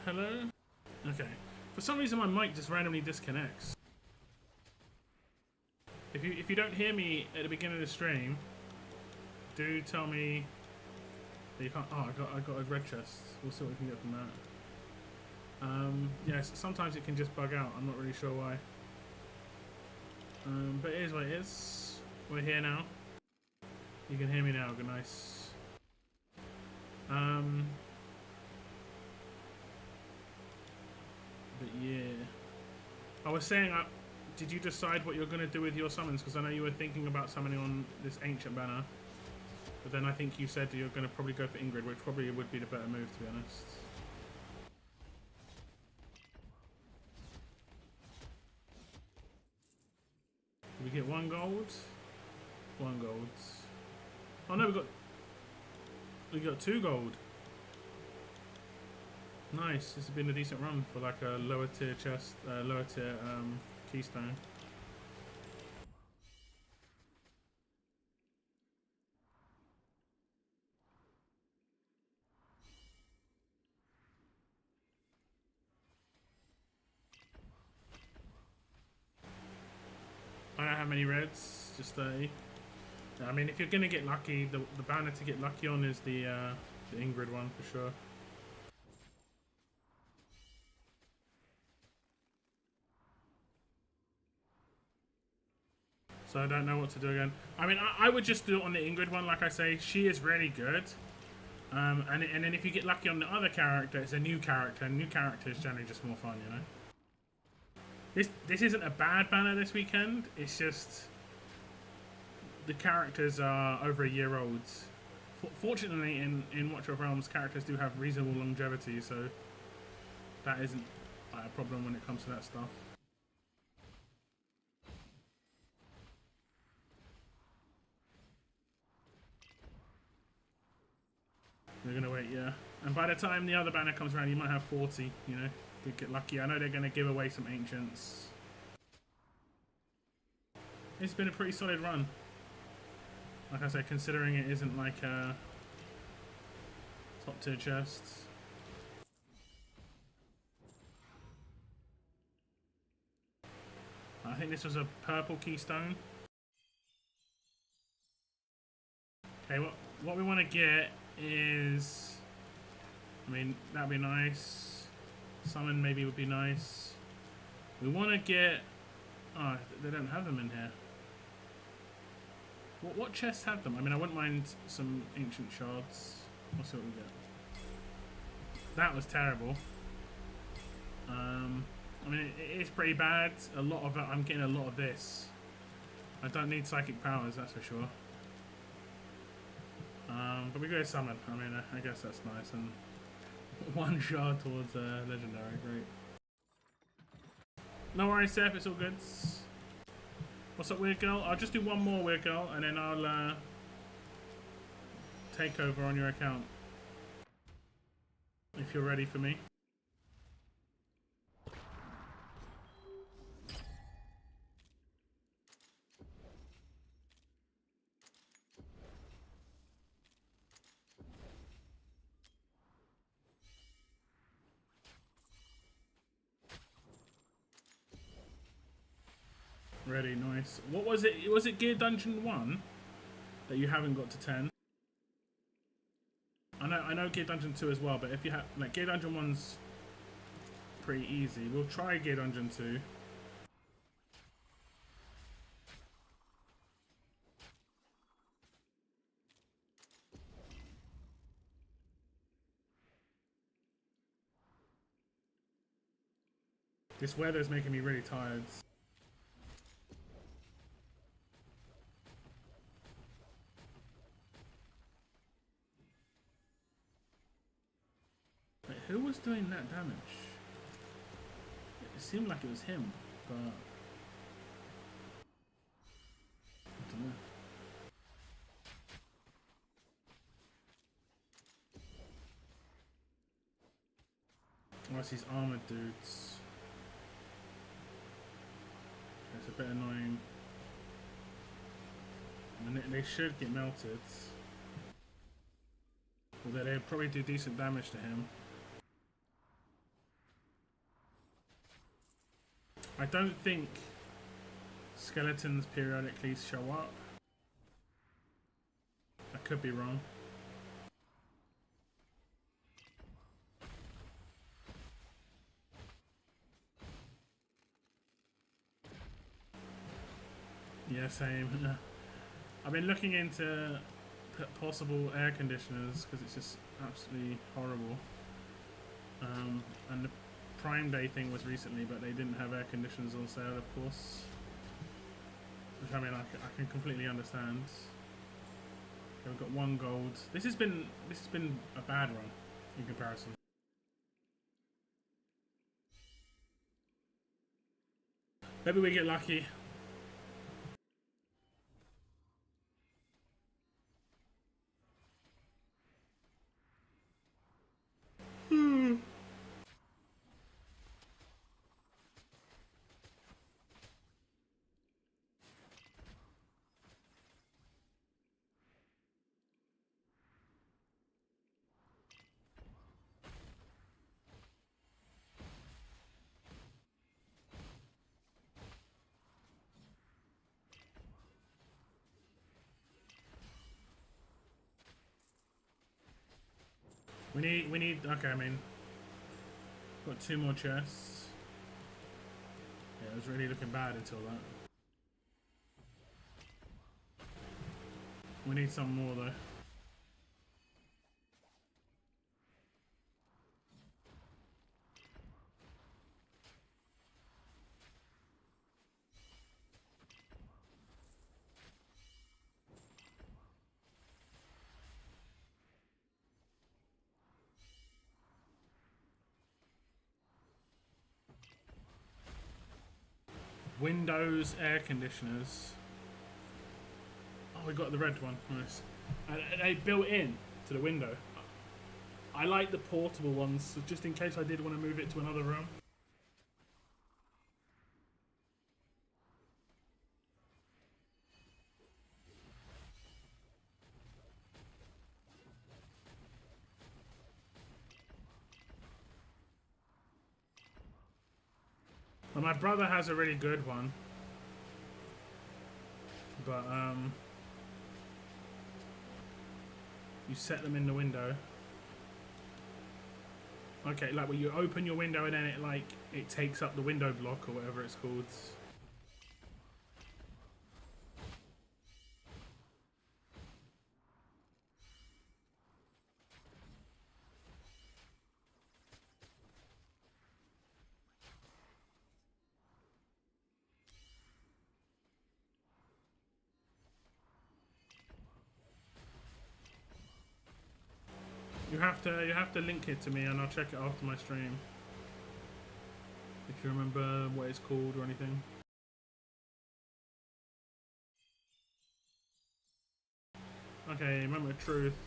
Hello? Okay. For some reason my mic just randomly disconnects. If you don't hear me at the beginning of the stream, do tell me that you can't. Oh, I got a red chest. We'll see what we can get from that. Yes, sometimes it can just bug out. I'm not really sure why. But it is what it is. We're here now. You can hear me now. Good, nice. But yeah, I was saying, did you decide what you're going to do with your summons? Because I know you were thinking about summoning on this ancient banner, but then I think you said you're going to probably go for Ingrid, which probably would be the better move, to be honest. Did we get 1 gold? 1 gold. Oh no, we got 2 gold. Nice. This has been a decent run for like a lower tier chest, lower tier keystone. I don't have many reds, just 30. I mean, if you're gonna get lucky, the banner to get lucky on is the Ingrid one for sure. So I don't know what to do again. I mean, I would just do it on the Ingrid one, like I say. She is really good. And then if you get lucky on the other character, it's a new character. And new character is generally just more fun, you know? This isn't a bad banner this weekend. It's just the characters are over a year old. Fortunately, in Watch of Realms, characters do have reasonable longevity, so that isn't a problem when it comes to that stuff. We're gonna wait, yeah. And by the time the other banner comes around, you might have 40, you know. Could get lucky. I know they're gonna give away some ancients. It's been a pretty solid run. Like I said, considering it isn't like a top tier chest. I think this was a purple keystone. Okay, what we want to get is, I mean, that'd be nice. Summon maybe would be nice. We want to get, oh, they don't have them in here. What chests have them? I mean, I wouldn't mind some ancient shards. We'll see what we get. That was terrible. I mean, it's pretty bad. A lot of it, I'm getting a lot of this. I don't need psychic powers, that's for sure. But we go to summon. I mean, I guess that's nice. And 1 shard towards legendary, great. No worries, Seth. It's all good. What's up, weird girl? I'll just do 1 more, weird girl, and then I'll take over on your account. If you're ready for me. Ready, nice. What was it? Was it Gear Dungeon 1 that you haven't got to 10? I know Gear Dungeon 2 as well, but if you have, like, Gear Dungeon 1's pretty easy. We'll try Gear Dungeon 2. This weather's making me really tired. Wait, who was doing that damage? It seemed like it was him, but I don't know. Oh, it's these armored dudes. It's a bit annoying. And they should get melted. Although they'd probably do decent damage to him. I don't think skeletons periodically show up. I could be wrong. Yeah, same. I've been looking into possible air conditioners because it's just absolutely horrible. And the Prime Day thing was recently, but they didn't have air conditioners on sale, of course. Which I mean, I can completely understand. Okay, we've got 1 gold. This has been a bad run in comparison. Maybe we get lucky. We need, okay, I mean, got 2 more chests. Yeah, it was really looking bad until that. We need some more though. Windows air conditioners. Oh, we got the red one. Nice. And they built in to the window. I like the portable ones, so just in case I did want to move it to another room. Well, my brother has a really good one. But, you set them in the window. Okay, like, well, you open your window and then it, like, it takes up the window block or whatever it's called. You have to link it to me and I'll check it after my stream. If you remember what it's called or anything. Okay, remember truth.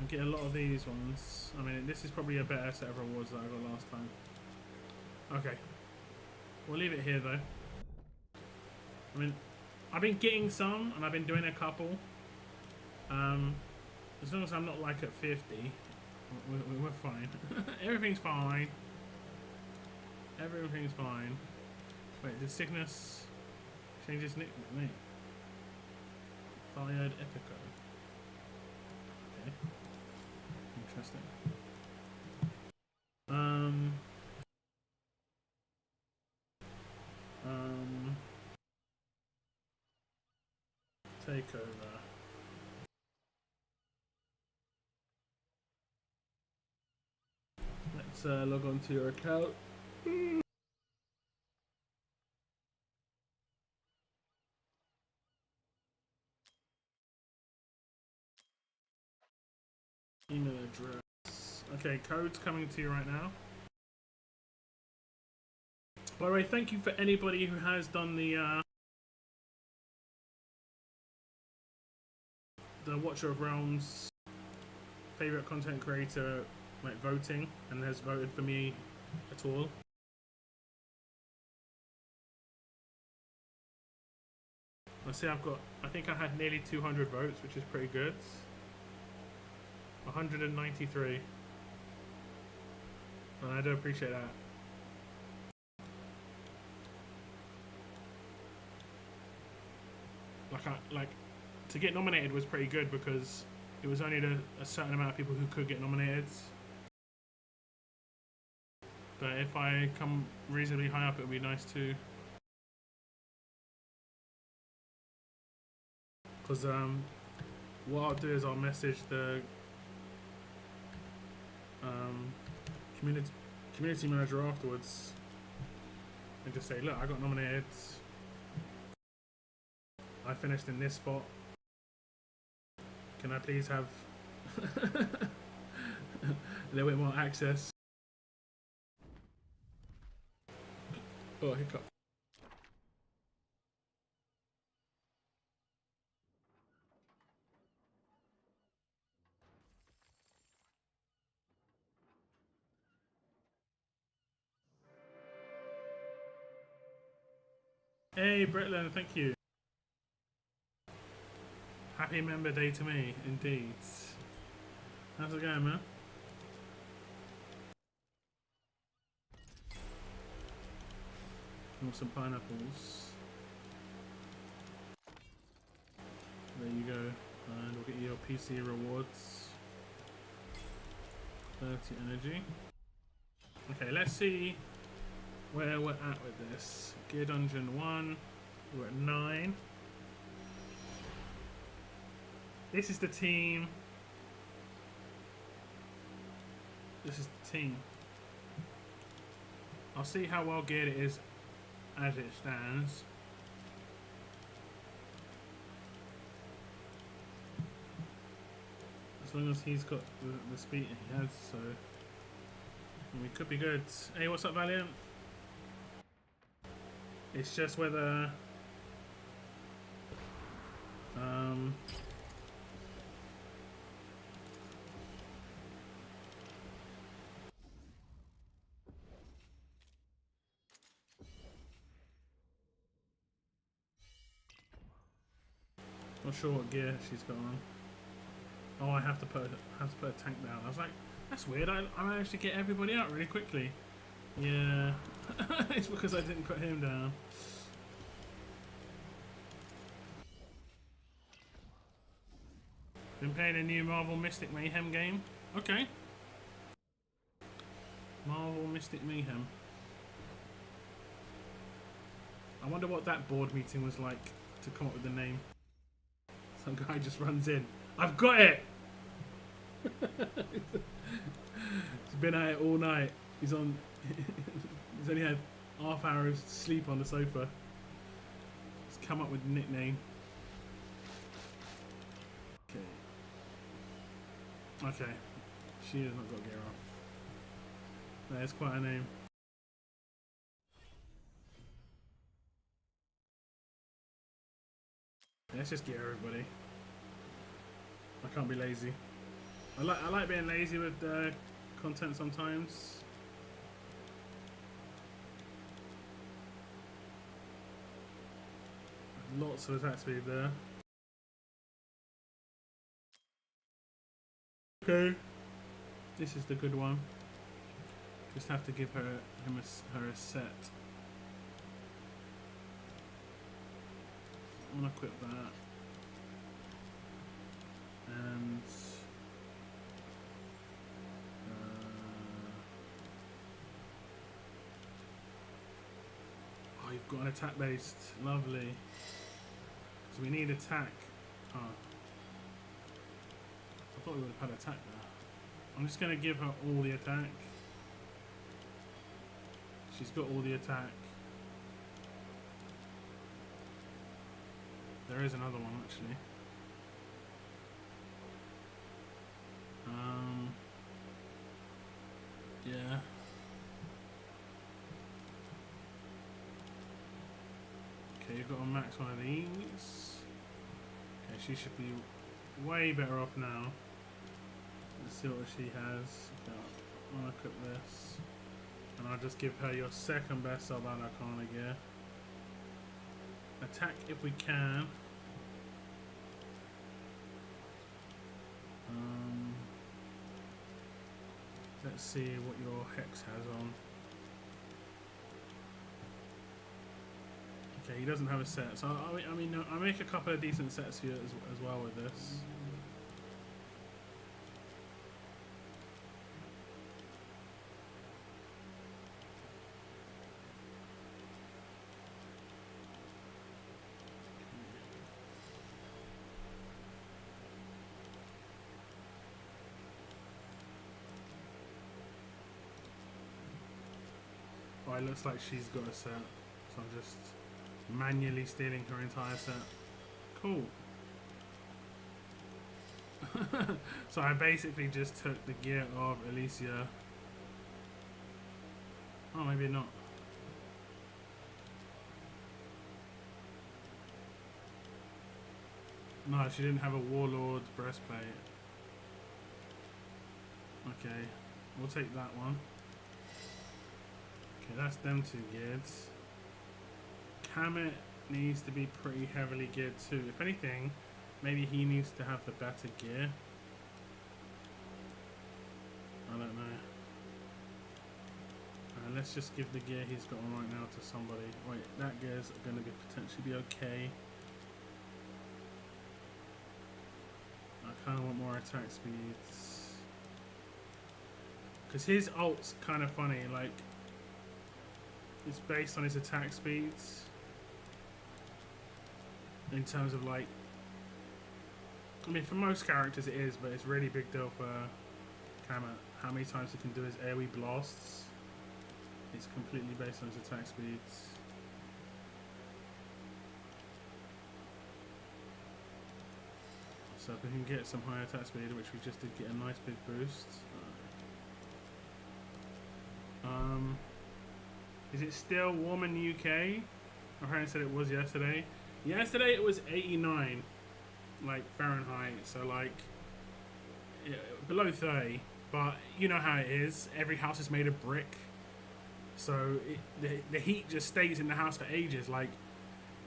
I get a lot of these ones. I mean, this is probably a better set of rewards that I got last time. Okay. We'll leave it here though. I mean, I've been getting some and I've been doing a couple. As long as I'm not like at 50, we're fine. Everything's fine. Everything's fine. Wait, did Cygnus change his nickname? Fired Epico. Okay. Interesting. Takeover. Let's log on to your account. Email address. Okay, code's coming to you right now. By the way, thank you for anybody who has done the Watcher of Realms favorite content creator like voting and has voted for me at all. I see I think I had nearly 200 votes, which is pretty good. 193. And I do appreciate that. Like to get nominated was pretty good because it was only a certain amount of people who could get nominated. But if I come reasonably high up, it would be nice too. Because what I'll do is I'll message the community manager afterwards and just say, look, I got nominated. I finished in this spot. Can I please have a little bit more access? Oh, hiccup. Hey, Britland, thank you. Happy member day to me, indeed. How's it going, man? Want some pineapples? There you go. And we'll get you your PC rewards. 30 energy. Okay, let's see where we're at with this. Gear Dungeon 1. We're at 9. This is the team. This is the team. I'll see how well geared it is as it stands. As long as he's got the speed he has, so we could be good. Hey, what's up, Valiant? It's just whether not sure what gear she's got on. Oh, I have to put a tank down. I was like, that's weird. I managed to get everybody out really quickly. Yeah, it's because I didn't put him down. Been playing a new Marvel Mystic Mayhem game. Okay. Marvel Mystic Mayhem. I wonder what that board meeting was like to come up with the name. Some guy just runs in. I've got it! He's been at it all night. He's on. He's only had half hour's sleep on the sofa. He's come up with a nickname. Okay. Okay. She has not got gear on. That is quite a name. Let's just get everybody. I can't be lazy. I like being lazy with content sometimes. Lots of attack speed there. Okay. This is the good one. Just have to give her a set. I'm gonna equip that. And oh, you've got an attack based. Lovely. So we need attack. Oh. I thought we would have had attack there. I'm just gonna give her all the attack. She's got all the attack. There is another one actually. Yeah. Okay, you've got to max one of these. Okay, she should be way better off now. Let's see what she has. Okay, I'm gonna equip this. And I'll just give her your second best sub-Arcana gear. Attack if we can. Let's see what your Hex has on. Okay, he doesn't have a set, so I mean, I make a couple of decent sets for you as well with this. Oh, it looks like she's got a set, so I'm just manually stealing her entire set. Cool. So I basically just took the gear of Alicia. Oh, maybe not. No, she didn't have a Warlord breastplate. Okay, we'll take that one. Okay, that's them two geared. Kamet needs to be pretty heavily geared too. If anything, maybe he needs to have the better gear. I don't know. Let's just give the gear he's got on right now to somebody. Wait, that gear's going to potentially be okay. I kind of want more attack speeds. Because his ult's kind of funny, like, it's based on his attack speeds. In terms of, like, I mean, for most characters it is, but it's really big deal for Kamet. How many times he can do his AoE blasts. It's completely based on his attack speeds. So if we can get some high attack speed, which we just did get a nice big boost. Is it still warm in the UK? My friend said it was yesterday. Yesterday it was 89, like Fahrenheit. So like below 30. But you know how it is. Every house is made of brick. So the heat just stays in the house for ages. Like,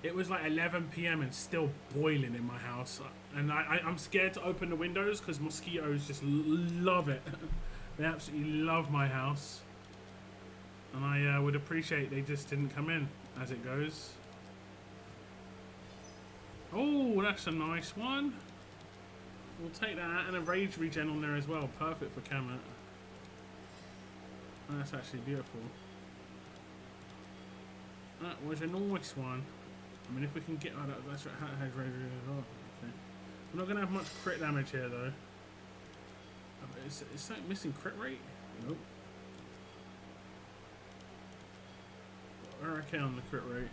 it was like 11 p.m. and still boiling in my house. And I'm scared to open the windows because mosquitoes just love it. They absolutely love my house. And I would appreciate they just didn't come in as it goes. Oh, that's a nice one. We'll take that. And a rage regen on there as well. Perfect for Kamet. That's actually beautiful. That was a nice one. I mean, if we can get that, that's what has rage as well. Okay. We're not going to have much crit damage here, though. Oh, is that missing crit rate? Nope. We're okay on the crit rate.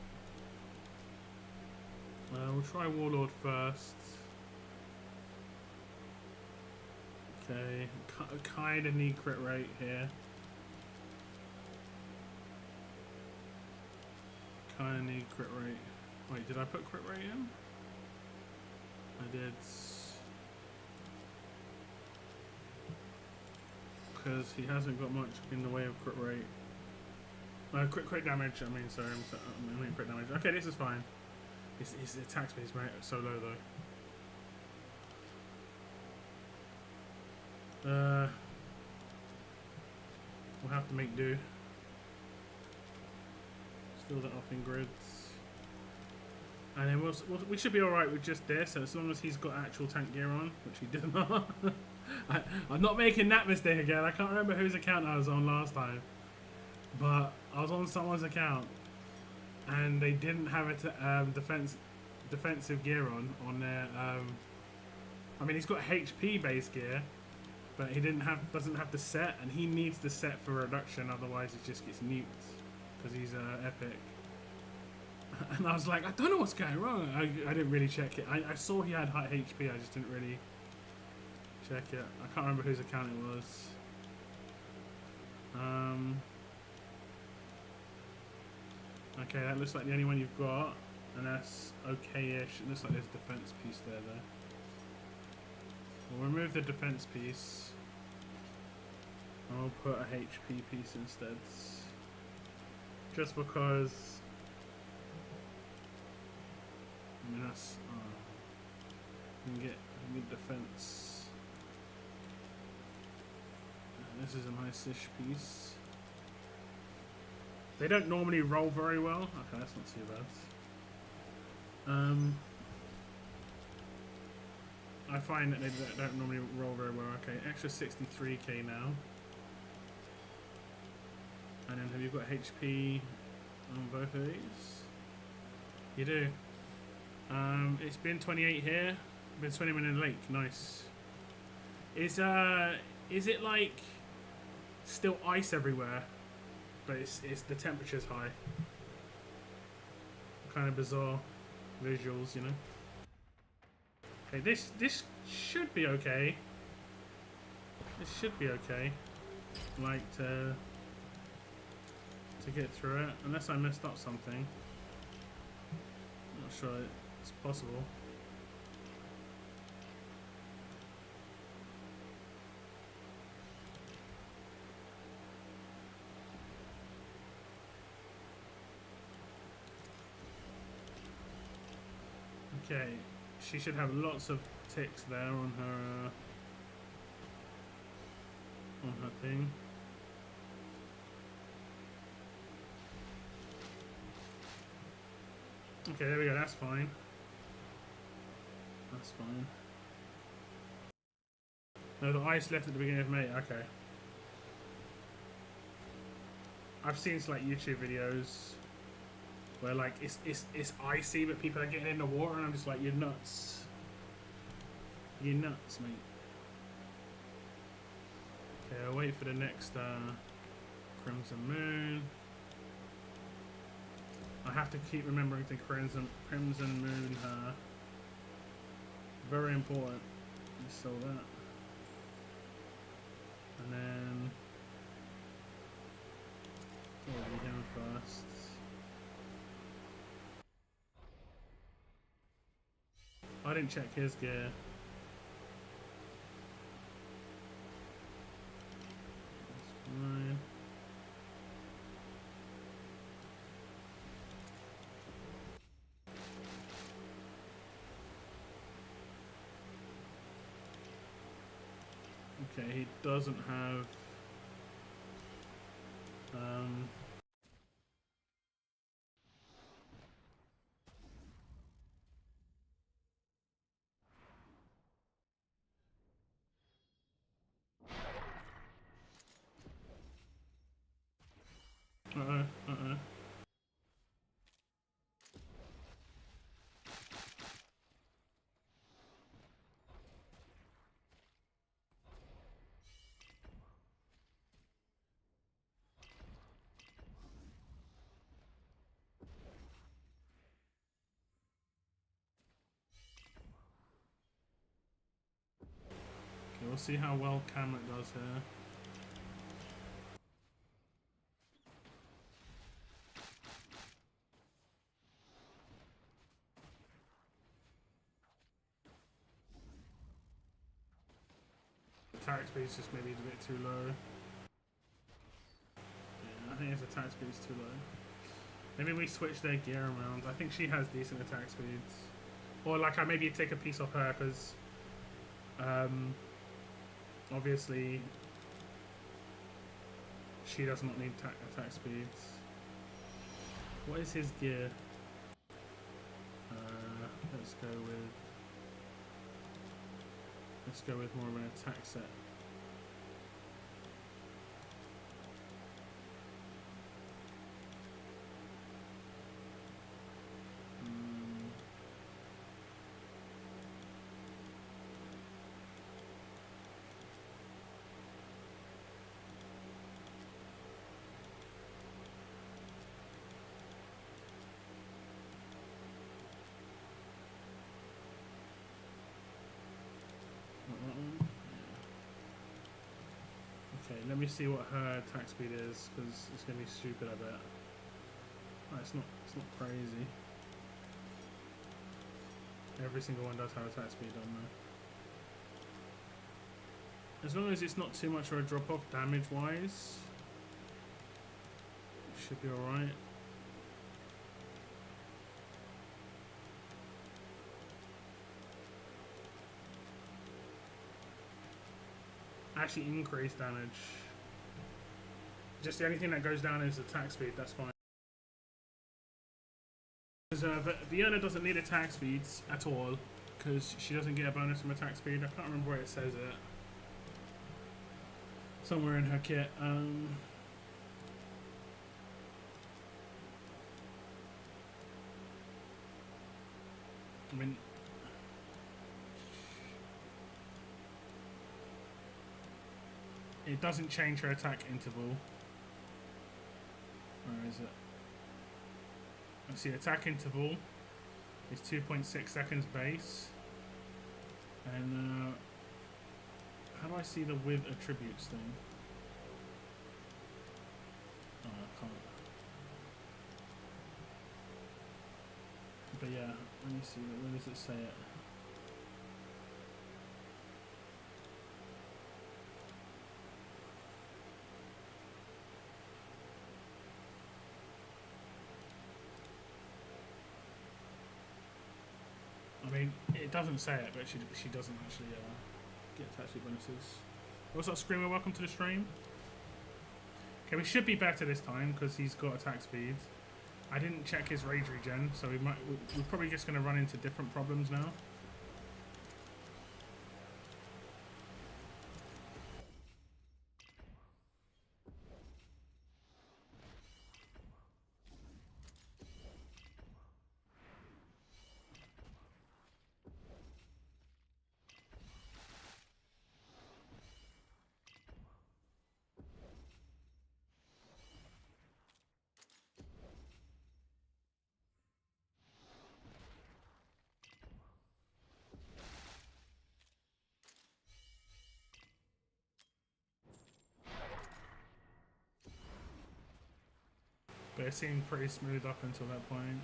We'll try Warlord first. Okay. Kind of need crit rate here. Kind of need crit rate. Wait, did I put crit rate in? I did. Because he hasn't got much in the way of crit rate. Crit damage, I mean, sorry, I mean crit damage. Okay, this is fine. His attack speed is so low, though. We'll have to make do. Fill that off in grids. And then we should be alright with just this, as long as he's got actual tank gear on, which he did not. I'm not making that mistake again. I can't remember whose account I was on last time. But I was on someone's account, and they didn't have a defensive gear on their. I mean, he's got HP base gear, but he doesn't have the set, and he needs the set for reduction. Otherwise, it just gets nuked because he's epic. And I was like, I don't know what's going wrong. I didn't really check it. I saw he had high HP. I just didn't really check it. I can't remember whose account it was. Okay, that looks like the only one you've got, and that's okay-ish. It looks like there's a defense piece there, though. We'll remove the defense piece. I'll put a HP piece instead. Just because... I mean, that's... you can get good defense. This is a nice-ish piece. They don't normally roll very well. Okay, that's not too bad. I find that they don't normally roll very well. Okay, extra 63k now. And then have you got HP on both of these? You do. It's been 28 here. Been swimming in the lake. Nice. Is it like still ice everywhere, but it's the temperature's high? Kind of bizarre visuals, you know. Okay, this should be okay. This should be okay. Like to get through it, unless I messed up something. Not sure it's possible. Okay, she should have lots of ticks there on her thing. Okay, there we go. That's fine. That's fine. No, the ice left at the beginning of May. Okay. I've seen like YouTube videos where like it's icy, but people are getting in the water, and I'm just like, you're nuts. You're nuts, mate. Okay, I'll wait for the next Crimson Moon. I have to keep remembering to Crimson Moon her. Very important. You saw that. And then probably him first. I didn't check his gear. That's fine. Okay, he doesn't have Okay, we'll see how well Camet does here. Attack speed is just maybe a bit too low. Yeah, I think his attack speed is too low. Maybe we switch their gear around. I think she has decent attack speeds. Or like I maybe take a piece off her because obviously she does not need attack speeds. What is his gear? Let's go with more of an attack set. Okay, let me see what her attack speed is, because it's going to be stupid, I bet. Oh, it's not crazy. Every single one does have attack speed on there. As long as it's not too much of a drop off damage wise, it should be alright. Actually increase damage. Just the only thing that goes down is attack speed, that's fine. Because Viola doesn't need attack speeds at all, because she doesn't get a bonus from attack speed. I can't remember where it says it. Somewhere in her kit. I mean, it doesn't change her attack interval. Where is it? Let's see, attack interval is 2.6 seconds base. And how do I see the with attributes thing? Oh, I can't. But yeah, let me see, where does it say it? I mean, it doesn't say it, but she doesn't actually get attack speed bonuses. What's up, Screamer? Welcome to the stream. Okay, we should be better this time because he's got attack speed. I didn't check his rage regen, so we're probably just going to run into different problems now. But it seemed pretty smooth up until that point.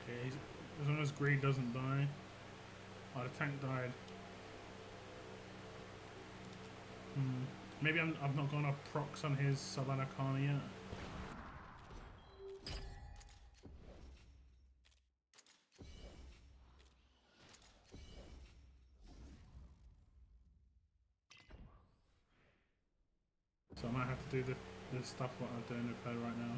Okay, as long as Greed doesn't die. Oh, the tank died. Maybe I've not gone off procs on his Savannah Kana yet. So I might have to do the stuff what I'm doing with her right now.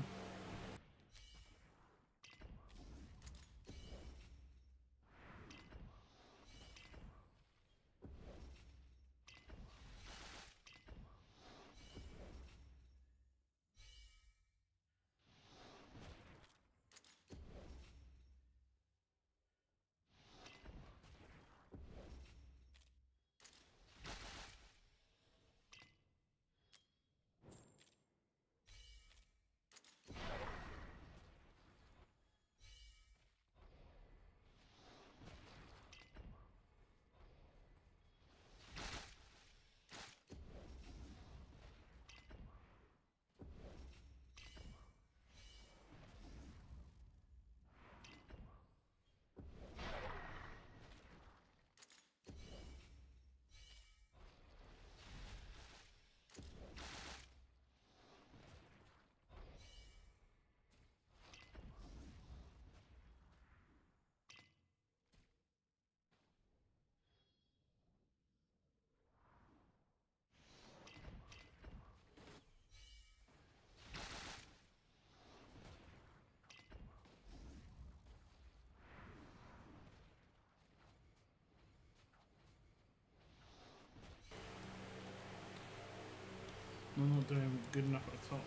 I'm not doing good enough at the top.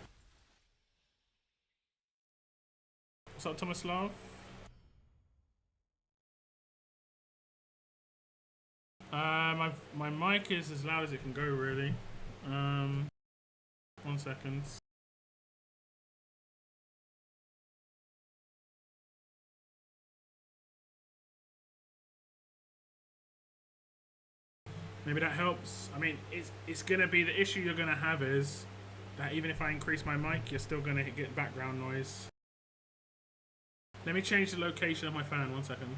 What's up, Tomislav? My mic is as loud as it can go, really. 1 second. Maybe that helps. I mean, it's gonna be the issue you're gonna have is that even if I increase my mic, you're still gonna get background noise. Let me change the location of my fan. 1 second.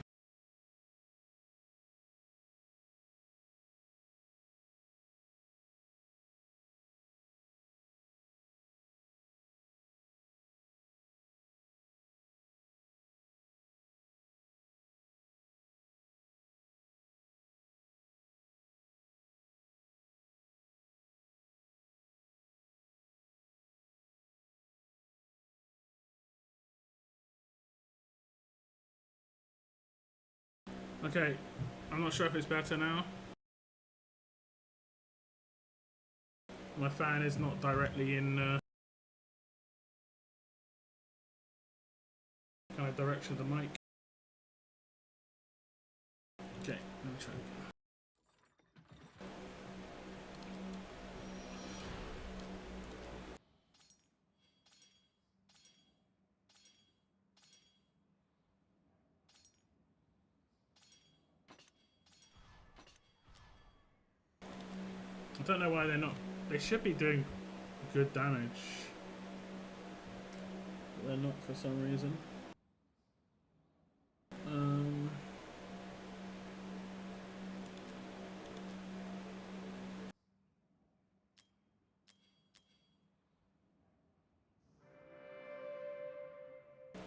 Okay, I'm not sure if it's better now. My fan is not directly in kind of direction of the mic. Okay, let me try again. I don't know why they're not. They should be doing good damage. But they're not for some reason.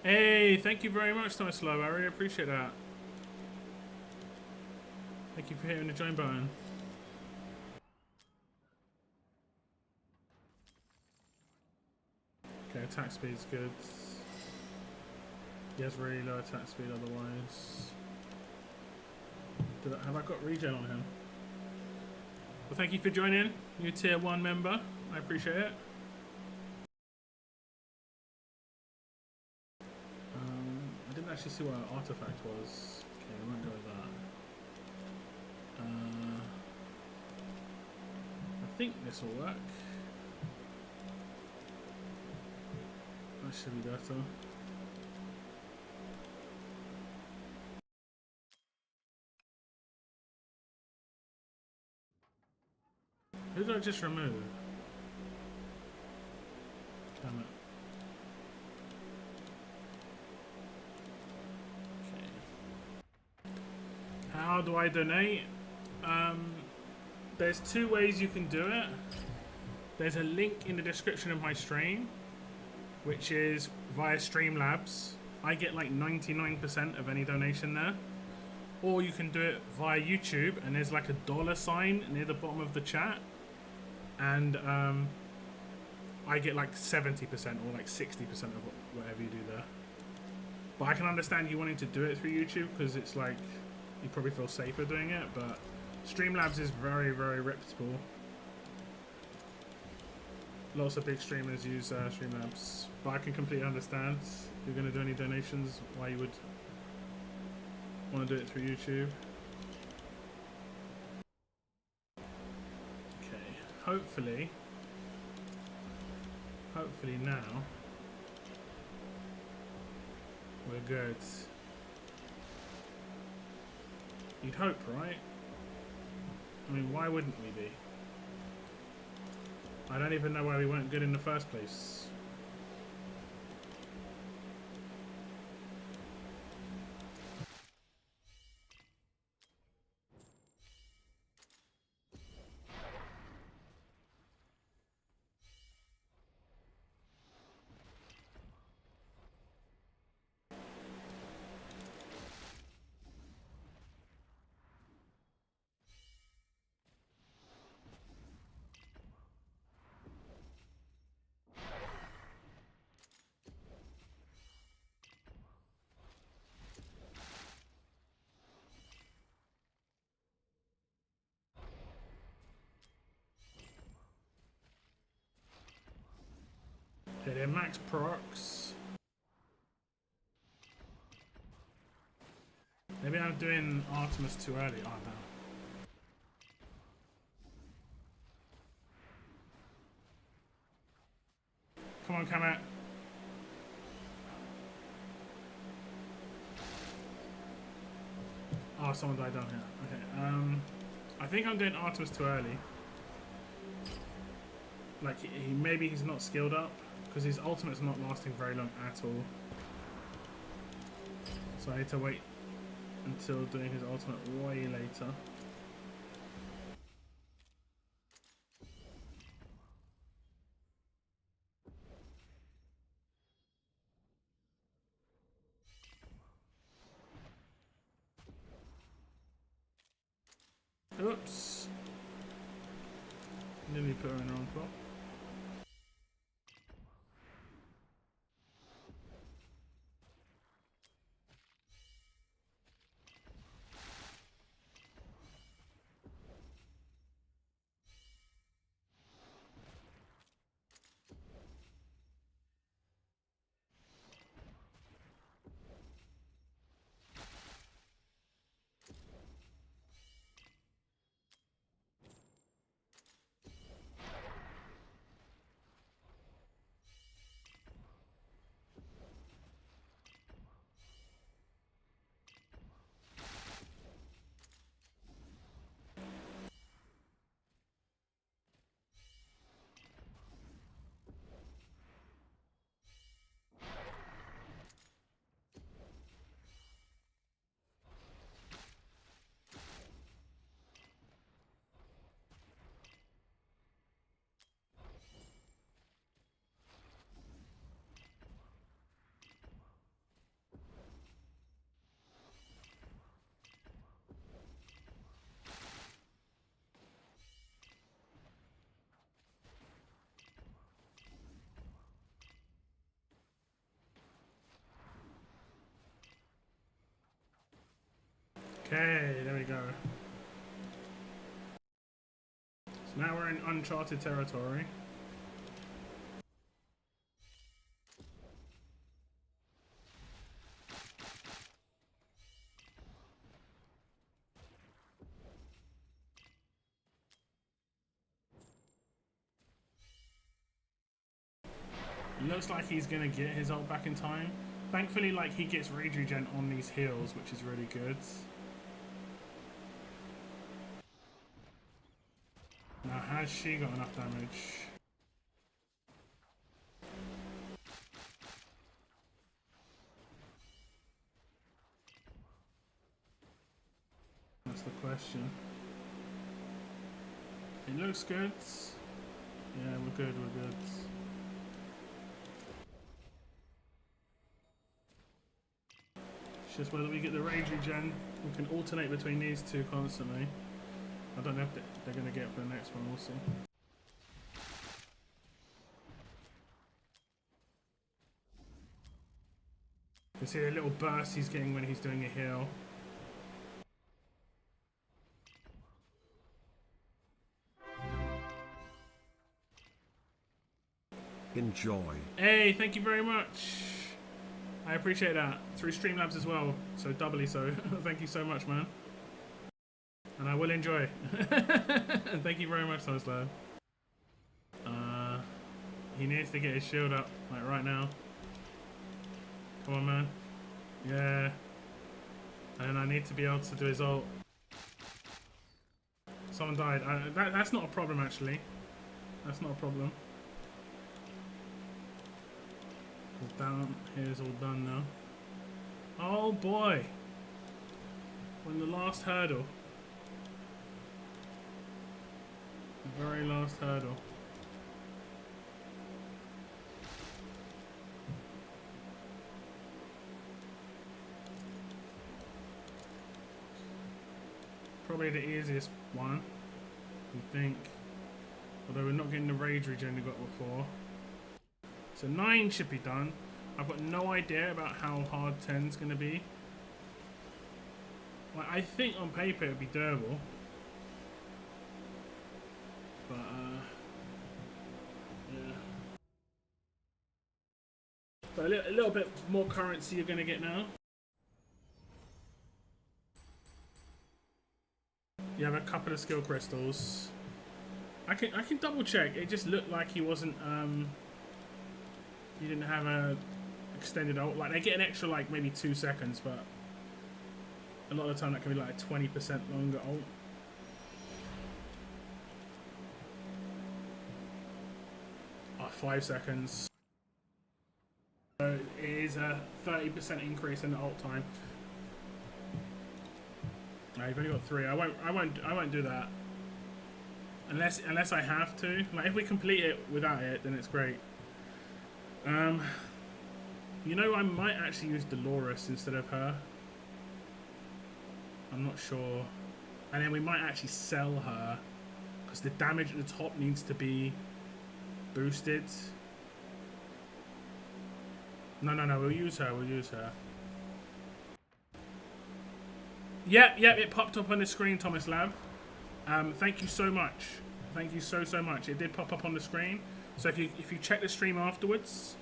Hey, thank you very much, Thomas Lowe. I really appreciate that. Thank you for hitting the join button. Okay, attack speed's good. He has really low attack speed otherwise. Have I got regen on him? Well, thank you for joining. New tier 1 member. I appreciate it. I didn't actually see what our artifact was. Okay, I won't go with that. I think this will work. That should be better. Who did I just remove? Damn it. Okay. How do I donate? There's 2 ways you can do it. There's a link in the description of my stream, which is via Streamlabs. I get like 99% of any donation there. Or you can do it via YouTube, and there's like a $ near the bottom of the chat. And I get like 70% or like 60% of whatever you do there. But I can understand you wanting to do it through YouTube because it's like you probably feel safer doing it, but Streamlabs is very, very reputable. Lots of big streamers use Streamlabs, but I can completely understand if you're going to do any donations why you would want to do it through YouTube. Okay, hopefully now we're good. You'd hope, right? I mean, why wouldn't we be? I don't even know why we weren't good in the first place. Okay, they're max procs. Maybe I'm doing Artemis too early. Oh no. Come on, come out. Oh, someone died down here. Okay, I think I'm doing Artemis too early. Like, maybe he's not skilled up, because his ultimate's not lasting very long at all. So I need to wait until doing his ultimate way later. Oops. Nearly put her in the wrong spot. Okay, there we go. So now we're in uncharted territory. It looks like he's gonna get his ult back in time. Thankfully, like, he gets rage regen on these heals, which is really good. Now, has she got enough damage? That's the question. It looks good. Yeah, we're good, we're good. It's just whether we get the rage regen. We can alternate between these two constantly. I don't know if they're going to get for the next one, we'll see. You can see the little burst he's getting when he's doing a heal. Enjoy. Hey, thank you very much. I appreciate that. Through Streamlabs as well, so doubly so. Thank you so much, man. And I will enjoy. Thank you very much, Sunslab. He needs to get his shield up, like right now. Come on, man. Yeah. And I need to be able to do his ult. Someone died. That's not a problem, actually. That's not a problem. Down here's all done now. Oh boy, we're in the last hurdle, the very last hurdle. Probably the easiest one, you think, although we're not getting the rage regen we got before. So 9 should be done. I've got no idea about how hard 10's going to be. Like, I think on paper it would be doable. But, yeah. But a little bit more currency you're going to get now. You have a couple of skill crystals. I can double check. It just looked like he wasn't, he didn't have a extended ult. Like, they get an extra, like, maybe 2 seconds, but a lot of the time that can be like a 20% longer ult. 5 seconds. So it is a 30% increase in the ult time. No, you've only got 3. I won't do that. Unless I have to. Like if we complete it without it, then it's great. You know, I might actually use Dolores instead of her. I'm not sure. And then we might actually sell her because the damage at the top needs to be boosted. No, we'll use her. Yep, it popped up on the screen, Thomas Lab. Thank you so much. Thank you so much. It did pop up on the screen. So if you check the stream afterwards,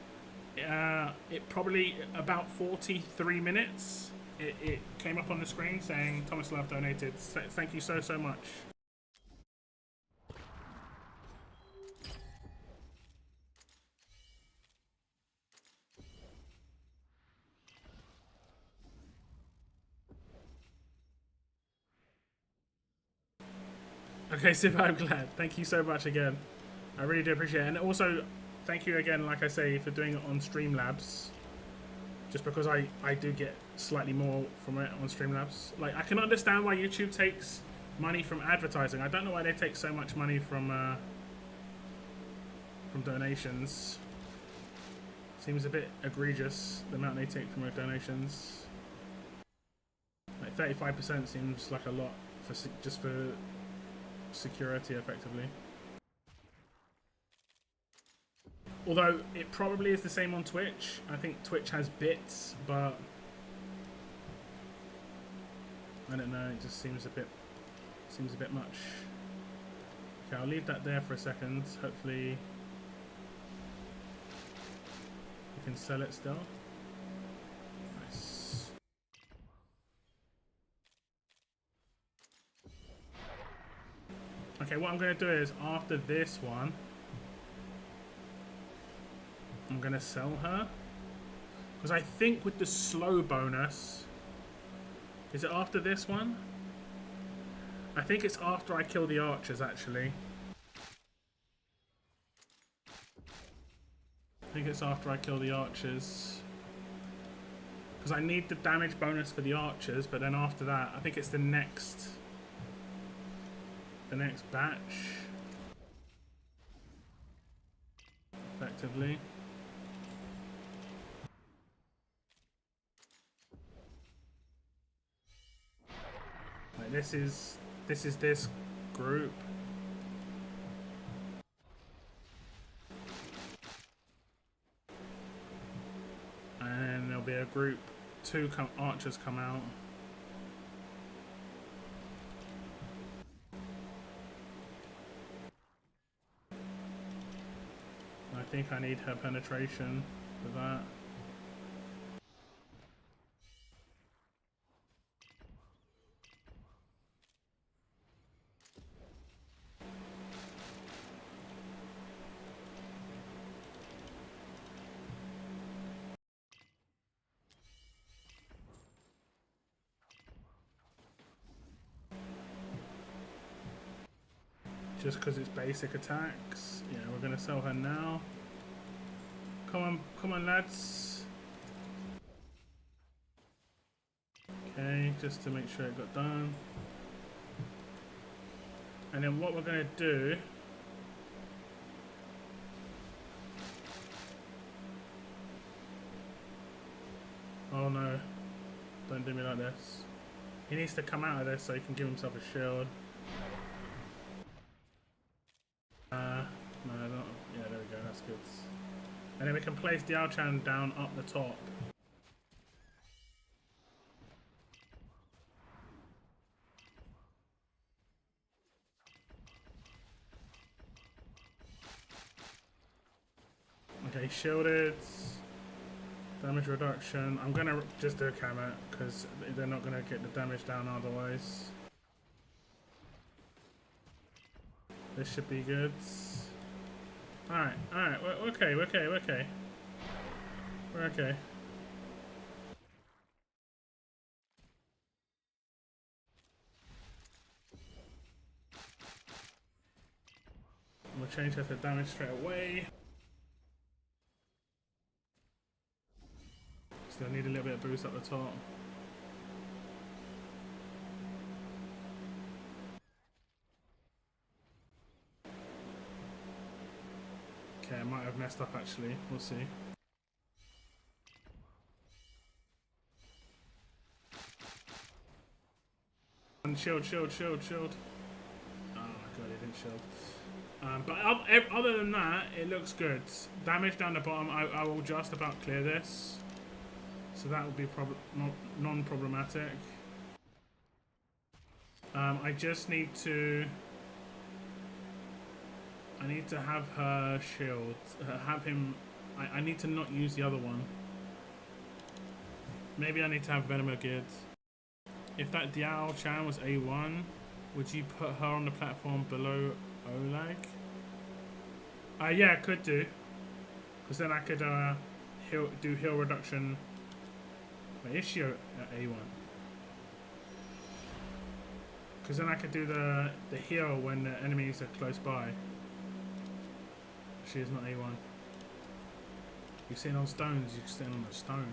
it probably about 43 minutes. It came up on the screen saying Thomas Love donated. Thank you so much. Okay, Sib, I'm glad. Thank you so much again. I really do appreciate it. And also, thank you again, like I say, for doing it on Streamlabs. Just because I do get slightly more from it on Streamlabs. Like, I can understand why YouTube takes money from advertising. I don't know why they take so much money from donations. Seems a bit egregious, the amount they take from donations. Like 35% seems like a lot for just for security, effectively. Although it probably is the same on Twitch. I think Twitch has bits, but I don't know. It just seems a bit much. Okay, I'll leave that there for a second. Hopefully, we can sell it still. Nice. Okay, what I'm going to do is after this one, I'm going to sell her. Because I think with the slow bonus... Is it after this one? I think it's after I kill the archers, actually. I think it's after I kill the archers. Because I need the damage bonus for the archers, but then after that, I think it's the next batch. Effectively. Like this is this group. And then there'll be a group 2 archers come out. I think I need her penetration for that. Just because it's basic attacks. Yeah, we're going to sell her now. Come on, lads. Okay, just to make sure it got done. And then what we're going to do... Oh no, don't do me like this. He needs to come out of this so he can give himself a shield. No, not, yeah, there we go, that's good. And then we can place the Alchan down up the top. Okay, shielded. Damage reduction. I'm gonna just do a Kamet because they're not gonna get the damage down otherwise. This should be good. Alright, we're okay. We're okay. We'll change her to damage straight away. So I need a little bit of boost up the top. Okay, I might have messed up actually. We'll see. And shield. Oh my god, it didn't shield. But other than that, it looks good. Damage down the bottom, I will just about clear this. So that will be non-problematic. I just need to... I need to have her shield. Have him... I need to not use the other one. Maybe I need to have Venomer geared. If that Diao Chan was A1, would you put her on the platform below Oleg? Yeah, could do. Because then I could do heal reduction. Wait, is she at A1? Because then I could do the heal when the enemies are close by. She is not A1. You're sitting on stones, you're sitting on a stone.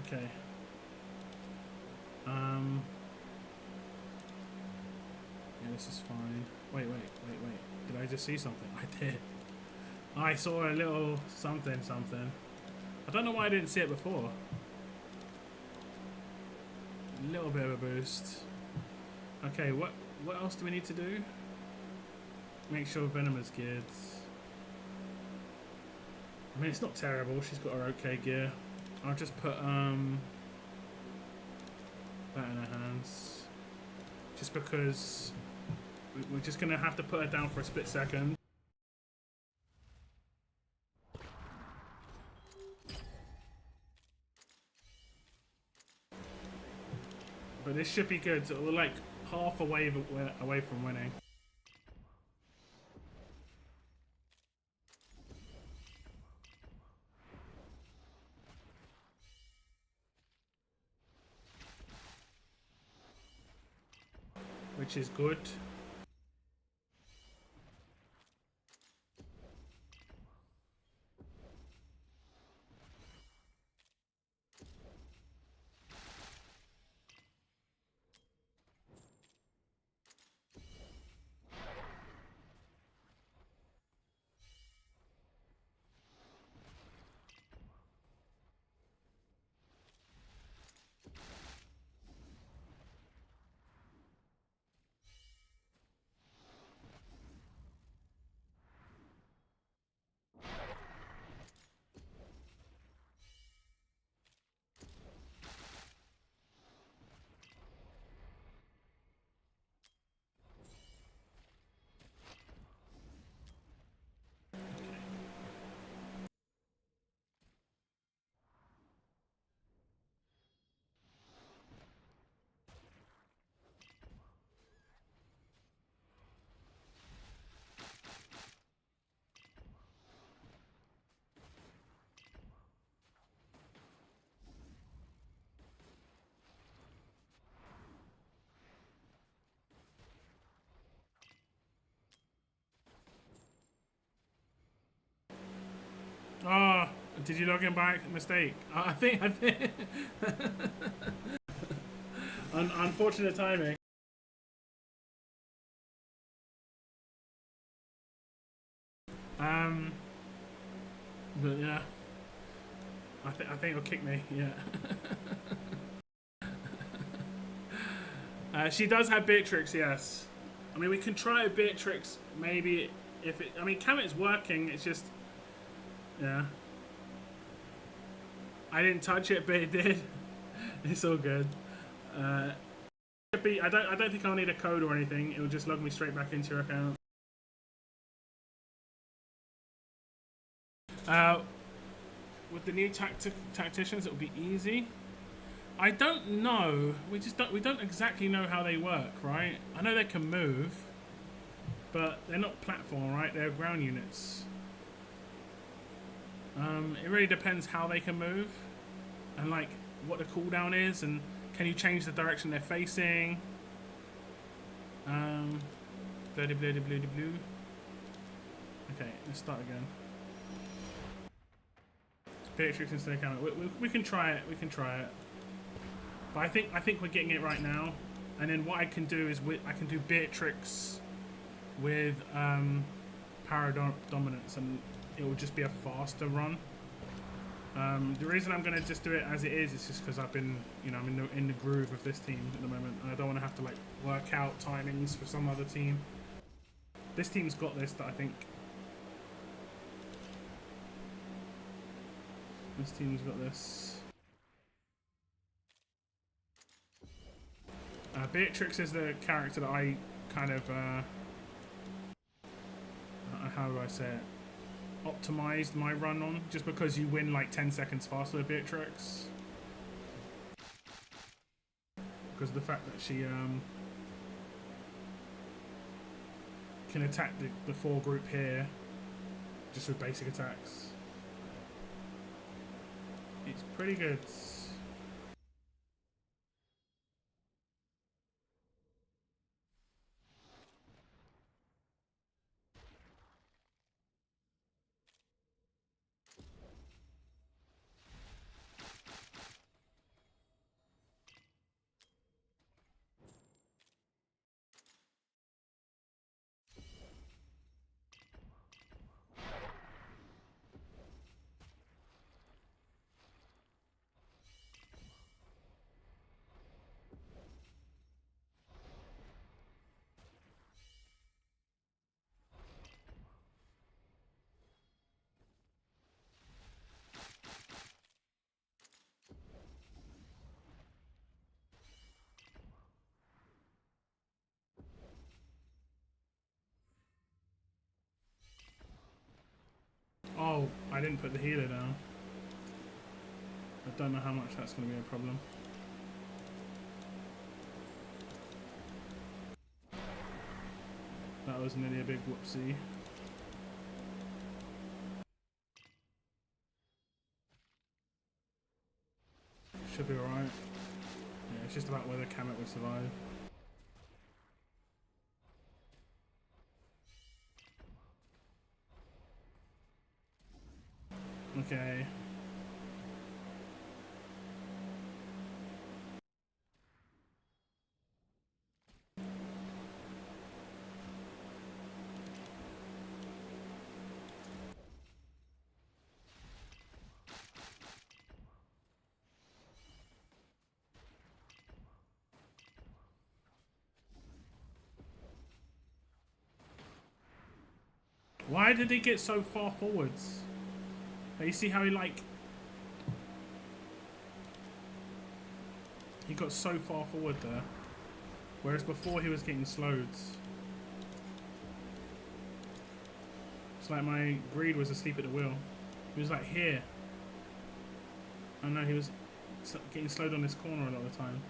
Okay. Yeah, this is fine. Wait. Did I just see something? I did. I saw a little something. I don't know why I didn't see it before. A little bit of a boost. Okay, what else do we need to do? Make sure Venomer's geared. I mean, it's not terrible. She's got her okay gear. I'll just put that in her hands. Just because we're just going to have to put her down for a split second. But this should be good. So we're like half a wave away from winning. Which is good. Oh, did you log in by mistake? I think. Unfortunate timing. But yeah, I think it'll kick me. Yeah. She does have Beatrix, yes. I mean, we can try a Beatrix maybe if it. I mean, Kamet's working. It's just. Yeah. I didn't touch it, but it did. It's all good. I don't think I'll need a code or anything. It will just log me straight back into your account. With the new tacticians, it will be easy. I don't know. We don't exactly know how they work, right? I know they can move, but they're not platform, right? They're ground units. It really depends how they can move and like what the cooldown is, and can you change the direction they're facing. Blue. Okay, let's start again. Beatrix instead of Cammet. We can try it. We can try it. But I think we're getting it right now. And then what I can do is I can do Beatrix with Paradominance, and it will just be a faster run. The reason I'm gonna just do it as it is just because I've been, you know, I'm in the groove of this team at the moment, and I don't want to have to like work out timings for some other team. This team's got this. That I think this team's got this. Beatrix is the character that I kind of how do I say it? Optimized my run on, just because you win like 10 seconds faster with Beatrix. Because of the fact that she can attack the 4 group here just with basic attacks. It's pretty good. Oh, I didn't put the healer down. I don't know how much that's going to be a problem. That was nearly a big whoopsie. Should be alright. Yeah, it's just about whether Cammet will survive. Okay. Why did he get so far forwards? You see how he he got so far forward there, whereas before he was getting slowed. It's like my greed was asleep at the wheel. He was like here. I know he was getting slowed on this corner a lot of the time.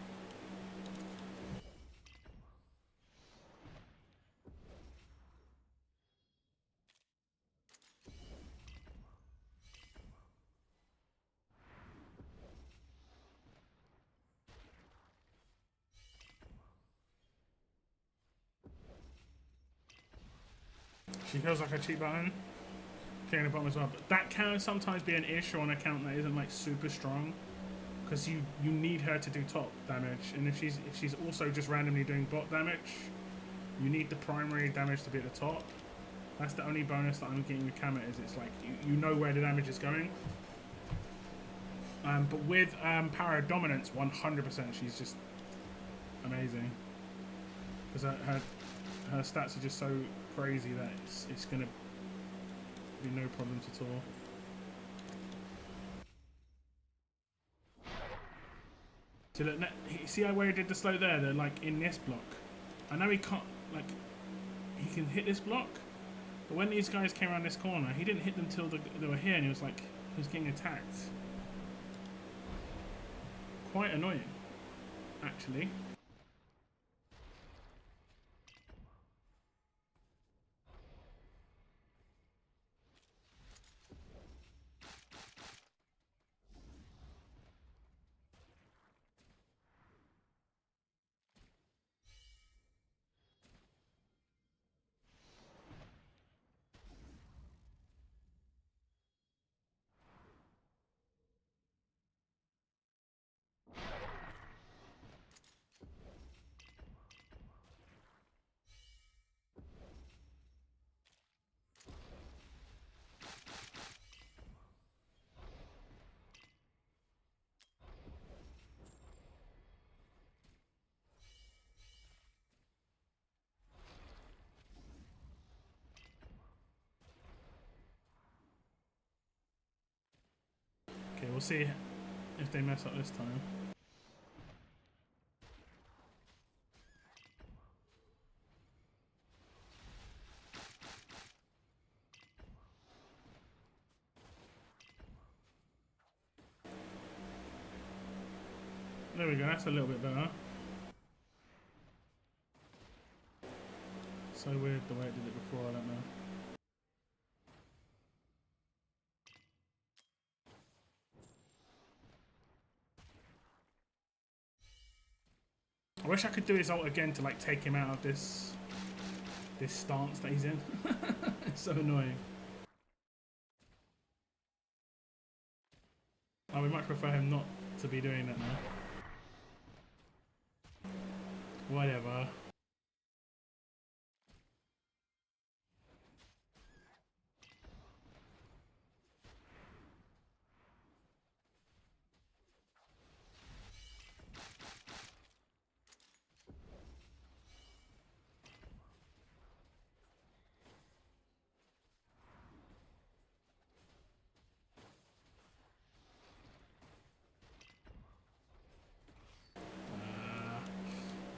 She feels like a cheat button. Clearing the bottom as well. But that can sometimes be an issue on an account that isn't like super strong. Because you need her to do top damage. And if she's also just randomly doing bot damage, you need the primary damage to be at the top. That's the only bonus that I'm getting with Cammet, is it's like you know where the damage is going. But with Paradominance, 100% she's just amazing. Because her stats are just so crazy that it's gonna be no problems at all. So look, see how where he did the slow there? They're like in this block. I know he can't, like, he can hit this block, but when these guys came around this corner, he didn't hit them till they were here, and he was like, he was getting attacked. Quite annoying, actually. we'll see if they mess up this time. There we go, that's a little bit better. So weird the way it did it before, I don't know. I wish I could do his ult again to like take him out of this stance that he's in. It's so annoying. I would much prefer him not to be doing that now. Whatever.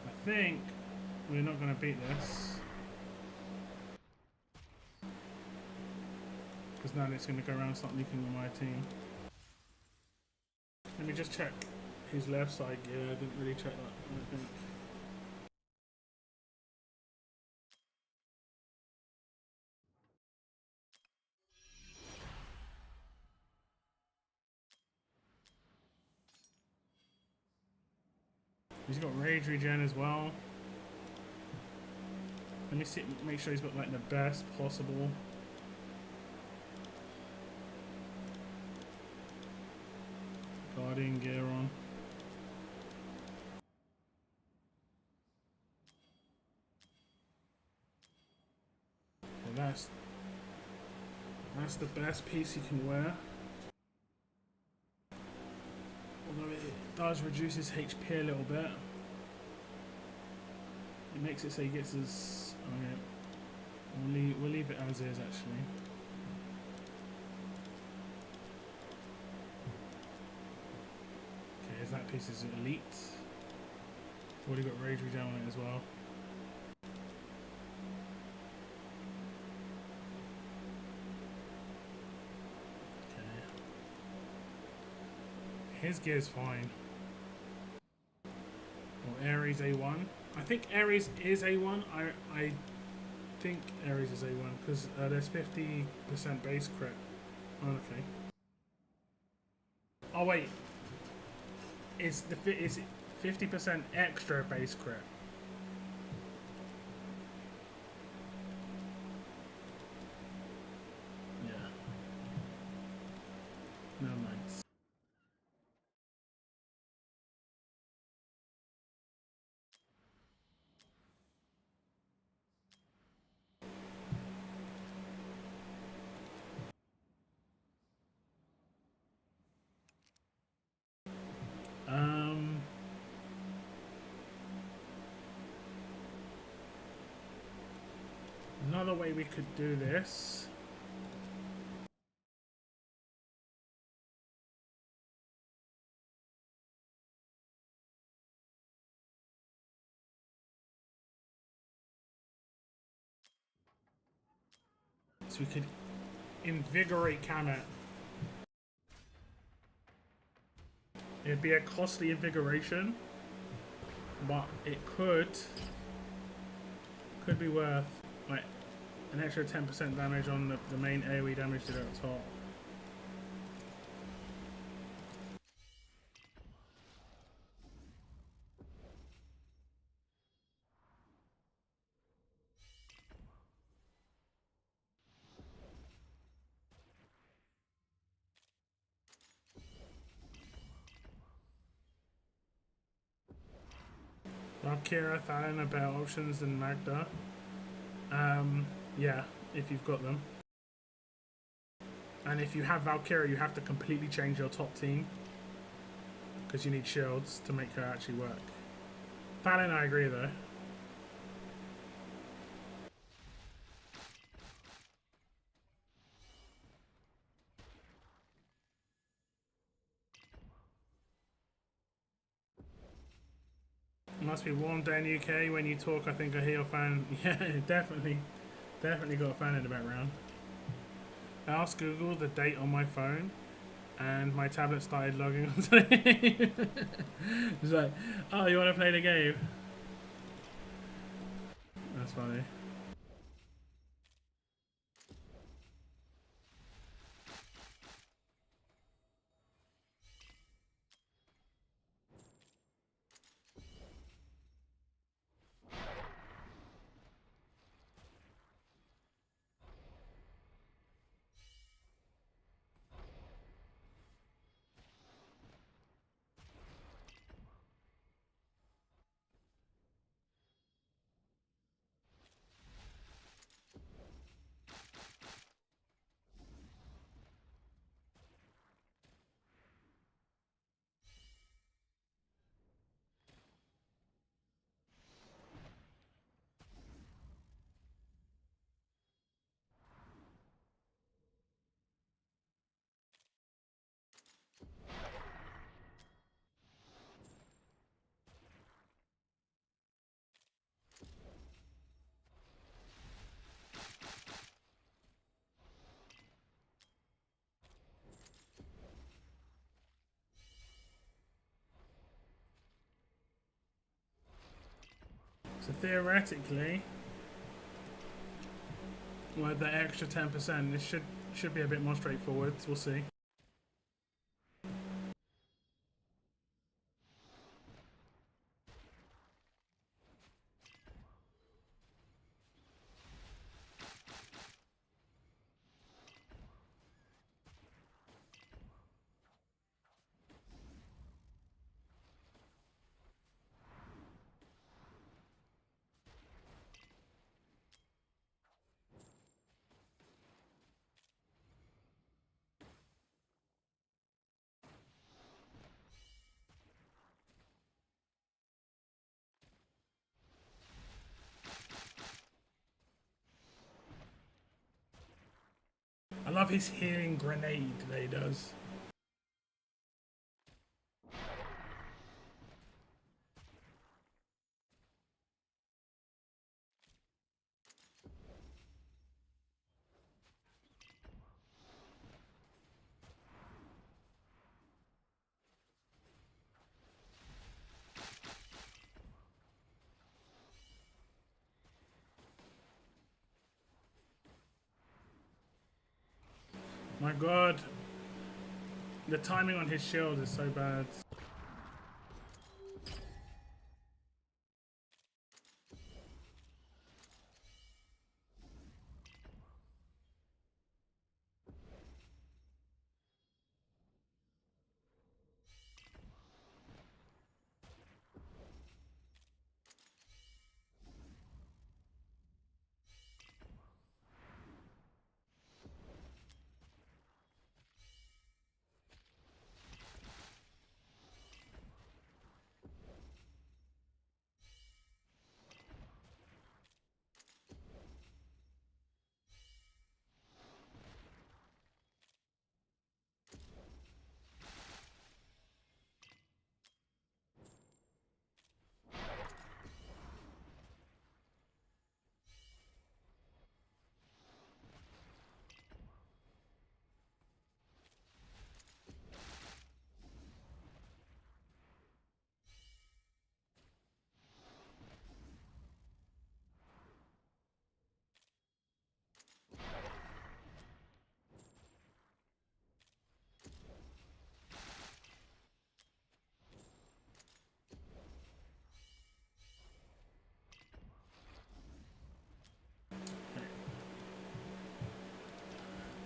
I think we're not going to beat this. Because now it's going to go around and start leaking on my team. Let me just check his left side. Yeah, I didn't really check that, I think. He's got rage regen as well. Let me see, make sure he's got like the best possible. Guardian gear on. Well, that's the best piece he can wear. Although it does reduce his HP a little bit. It makes it so he gets his... Okay. We'll leave it as is, actually. Okay, his that piece is elite. It's already got rage regen on it as well. His gear's fine. Or Ares A1. I think Ares is A1. I think Ares is A1 because there's 50% base crit. Oh, okay. Oh wait. Is it 50% extra base crit? Yeah. Never mind. Another way we could do this is we could invigorate Kamet. It'd be a costly invigoration, but it could be worth like an extra 10% damage on the main AoE damage to at the top. Valkyria, Thalin are better options than Magda. Yeah, if you've got them. And if you have Valkyria, you have to completely change your top team. Because you need shields to make her actually work. Thalin, I agree though. Must be warm day in the UK. When you talk, I think I hear your fan. Yeah, definitely got a fan in the background. I asked Google the date on my phone, and my tablet started logging on to it. It's like, oh, you want to play the game? That's funny. So theoretically, with the extra 10%, this should be a bit more straightforward. We'll see. I love his healing grenade that he does. My god. The timing on his shield is so bad.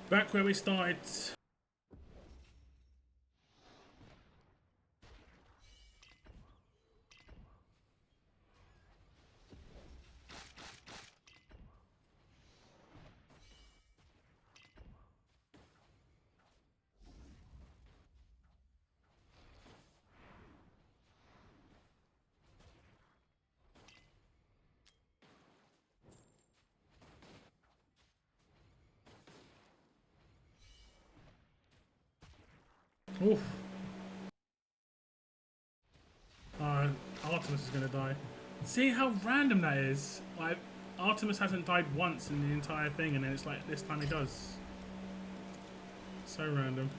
Back where we started. Oof. Artemis is gonna die. See how random that is? Like, Artemis hasn't died once in the entire thing, and then it's like this time he does. So random.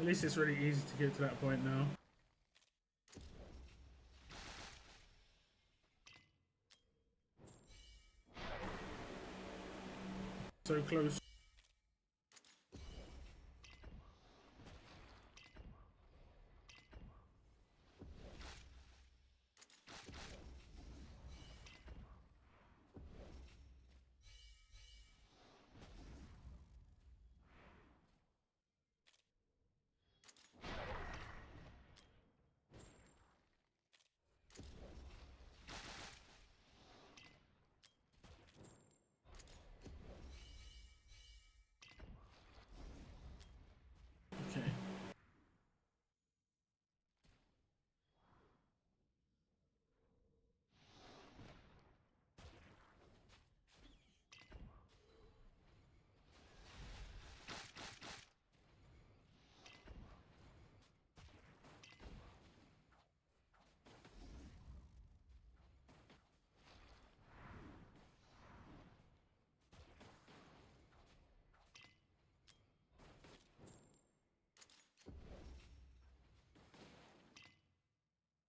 At least it's really easy to get to that point now. So close. Okay.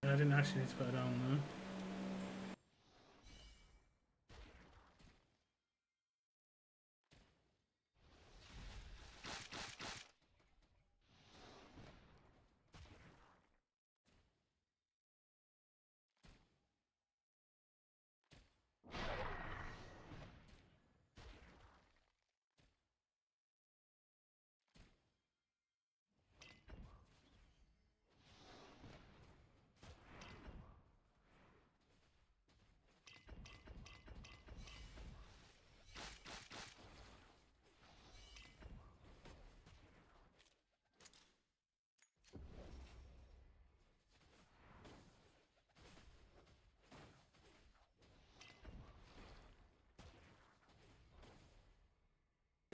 I didn't actually need to put it down though.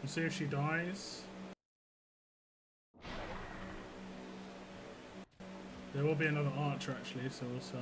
We'll see if she dies. There will be another archer actually, so we'll sell.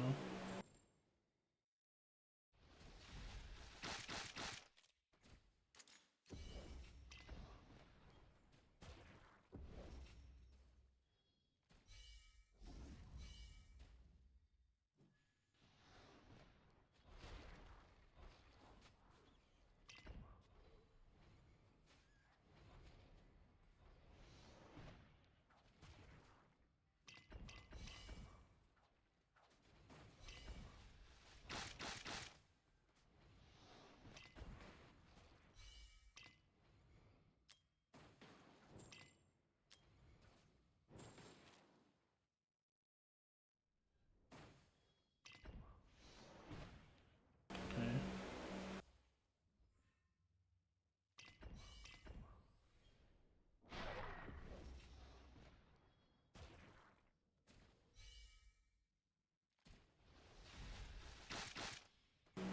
Okay.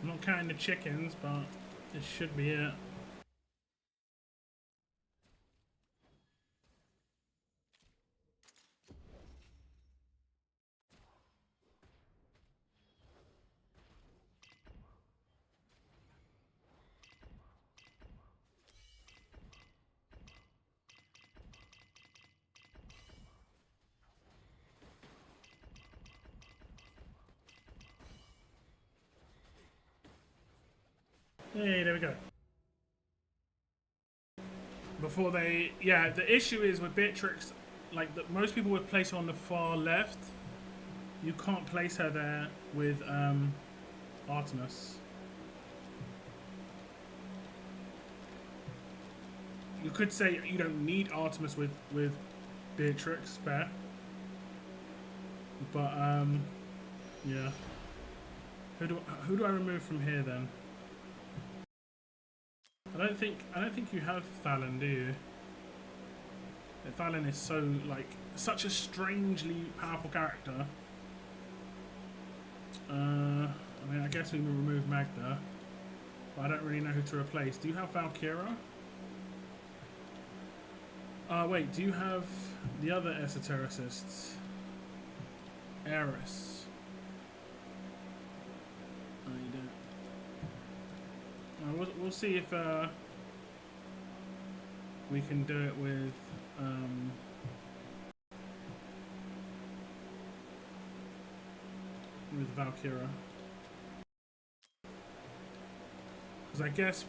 I'm not counting the chickens, but this should be it. Hey, there we go. Before they, yeah, the issue is with Beatrix, like most people would place her on the far left. You can't place her there with Artemis. You could say you don't need Artemis with Beatrix, fair. But yeah. Who do I remove from here then? I don't think you have Thalon, do you? Thalon is so like such a strangely powerful character. I mean, I guess we can remove Magda, but I don't really know who to replace. Do you have Valkyra? Wait, do you have the other esotericists? Eris. Oh, you don't. We'll see if we can do it with Valkyra, because I guess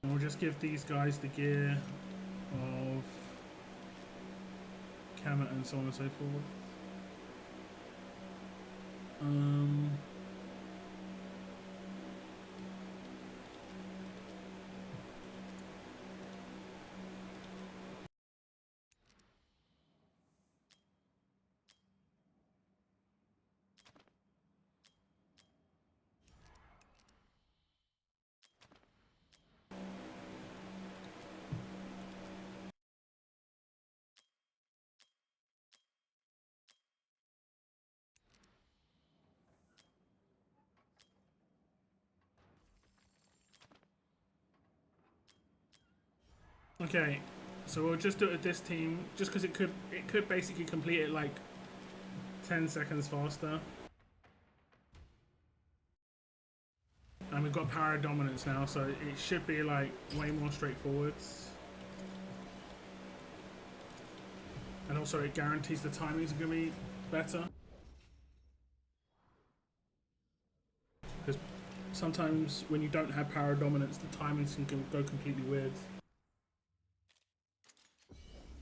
we'll just give these guys the gear of Kamet and so on and so forth. Okay, so we'll just do it with this team, just because it could basically complete it like 10 seconds faster. And we've got power dominance now, so it should be like way more straightforward. And also it guarantees the timings are going to be better. Because sometimes when you don't have power dominance, the timings can go completely weird.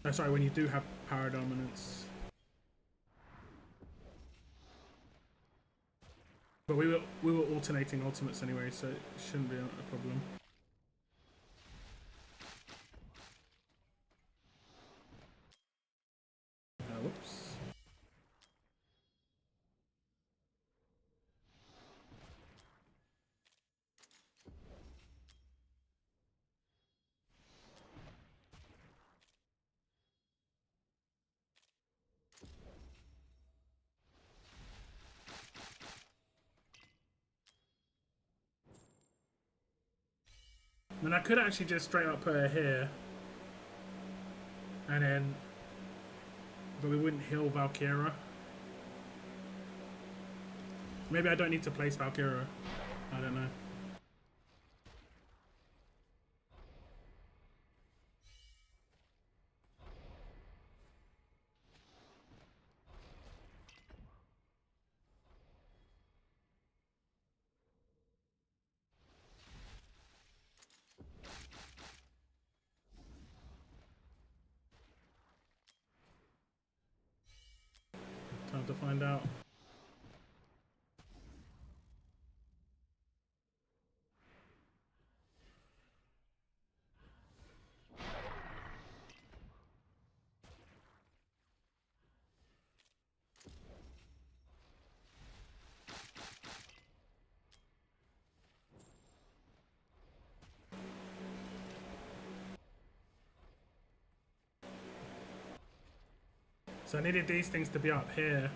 Oh, sorry, when you do have power dominance. But we were alternating ultimates anyway, so it shouldn't be a problem. Whoops. I mean, I could actually just straight up put her here, and then, but we wouldn't heal Valkyra. Maybe I don't need to place Valkyra. I don't know. Time to find out. So I needed these things to be up here.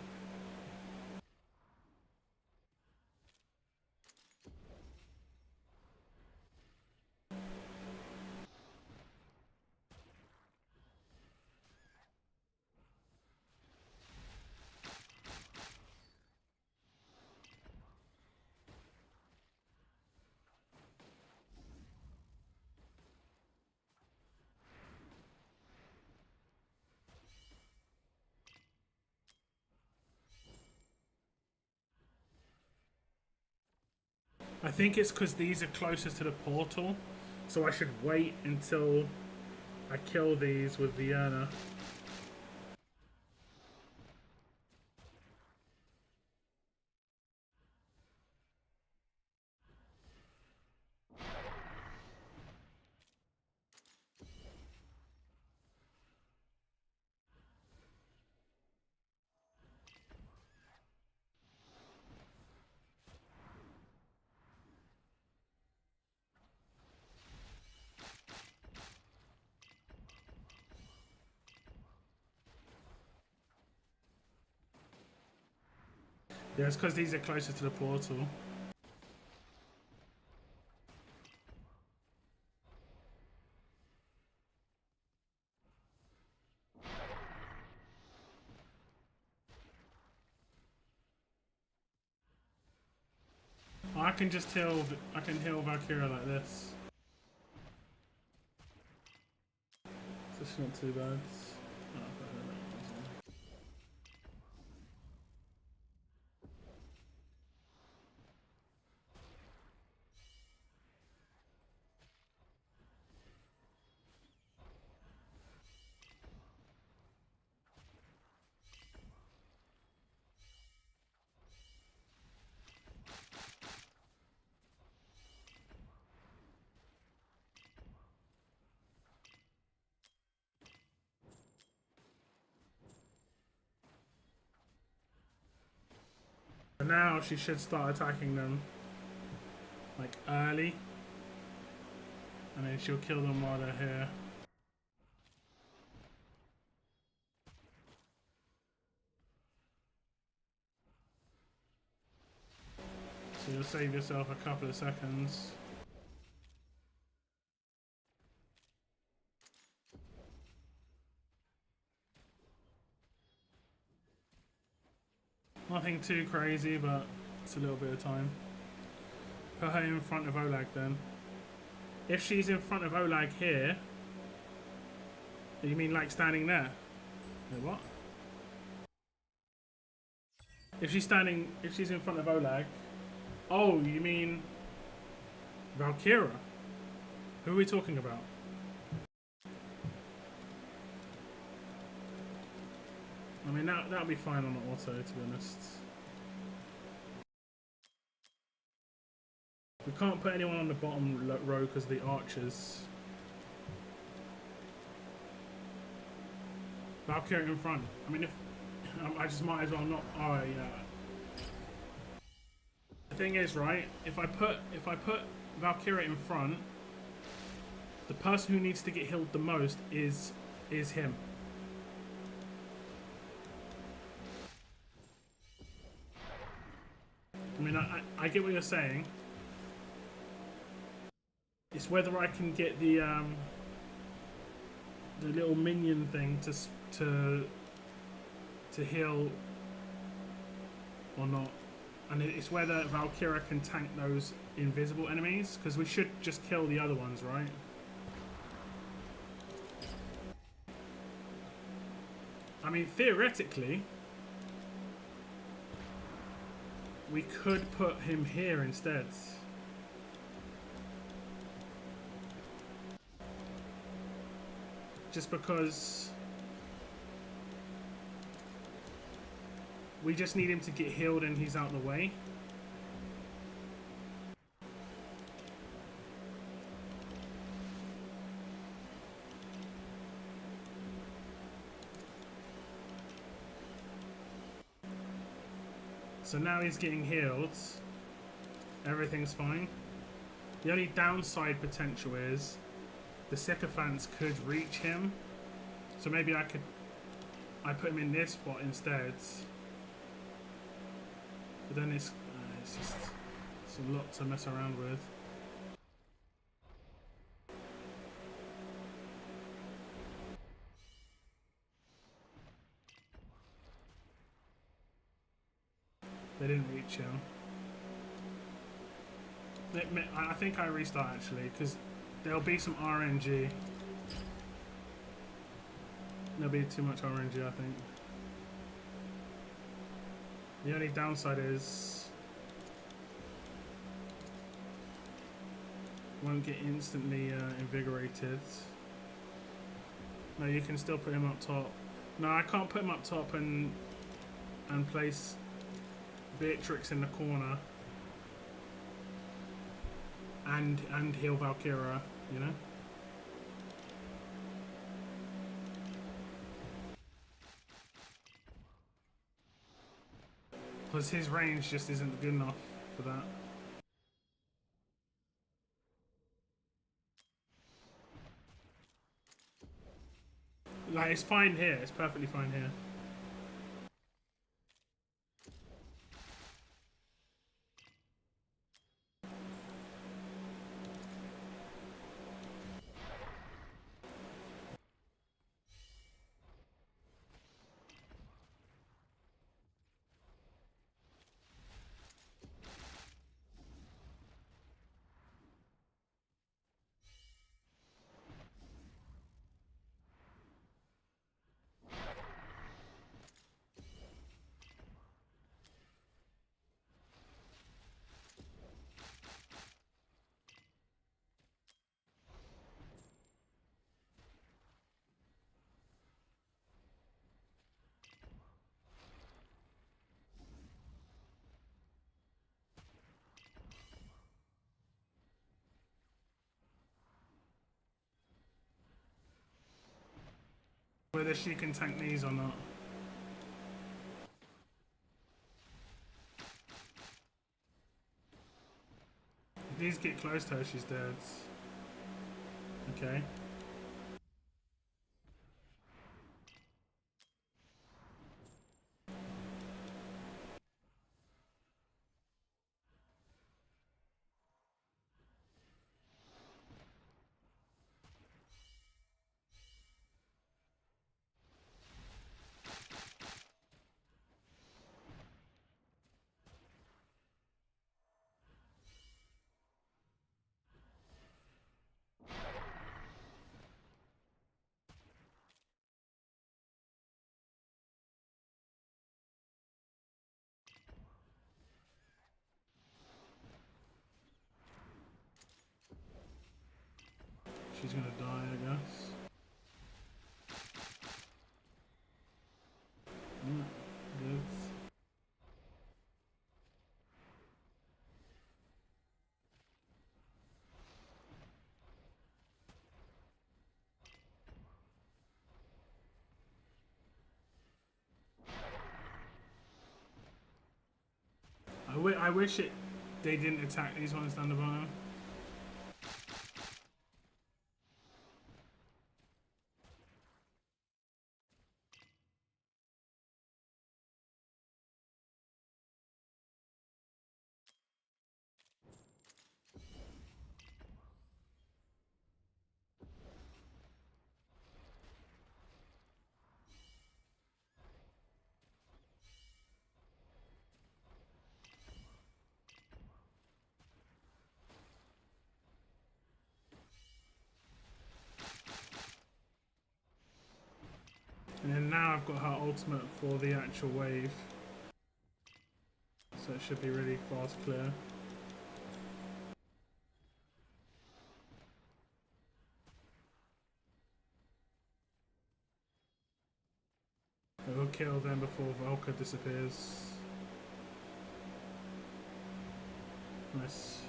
I think it's because these are closest to the portal, so I should wait until I kill these with Vienna. Yeah, it's because these are closer to the portal. I can just heal. I can heal Valkyria like this. So it's not too bad. Oh, but now she should start attacking them like early, and then she'll kill them while they're here. So you'll save yourself a couple of seconds. Nothing too crazy, but it's a little bit of time. Put her in front of Olag then. If she's in front of Olag here, you mean like standing there? Wait, what? If she's in front of Olag. Oh, you mean Valkyria? Who are we talking about? I mean, that'll be fine on the auto, to be honest. We can't put anyone on the bottom row because of the archers. Valkyria in front. I mean, if I just might as well not. Oh yeah. The thing is, right? If I put Valkyria in front, the person who needs to get healed the most is him. I mean, I get what you're saying. It's whether I can get the little minion thing to heal or not, and it's whether Valkyria can tank those invisible enemies, because we should just kill the other ones, right? I mean, theoretically, we could put him here instead. Just because we just need him to get healed and he's out of the way. So now he's getting healed. Everything's fine. The only downside potential is the sycophants could reach him. So maybe I put him in this spot instead. But then it's a lot to mess around with. They didn't reach him. I think I restart actually, because there'll be some RNG. There'll be too much RNG, I think. The only downside is won't get instantly invigorated. No, you can still put him up top. No, I can't put him up top and place Beatrix in the corner and heal Valkyria, you know? Because his range just isn't good enough for that. Like, it's fine here, it's perfectly fine here. whether she can tank these or not. If these get close to her, she's dead. Okay. She's gonna die, I guess. Good. I wish they didn't attack these ones down the bottom. And then now I've got her ultimate for the actual wave. So it should be really fast clear. It will kill them before Volker disappears. Nice.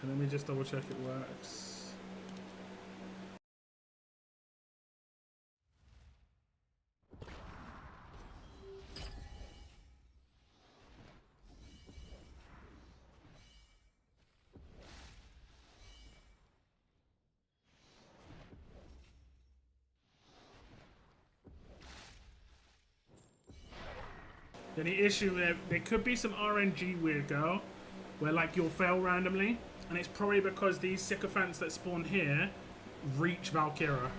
And let me just double check it works. The only issue there could be some RNG weird girl where like you'll fail randomly, and it's probably because these sycophants that spawn here reach Valkyra.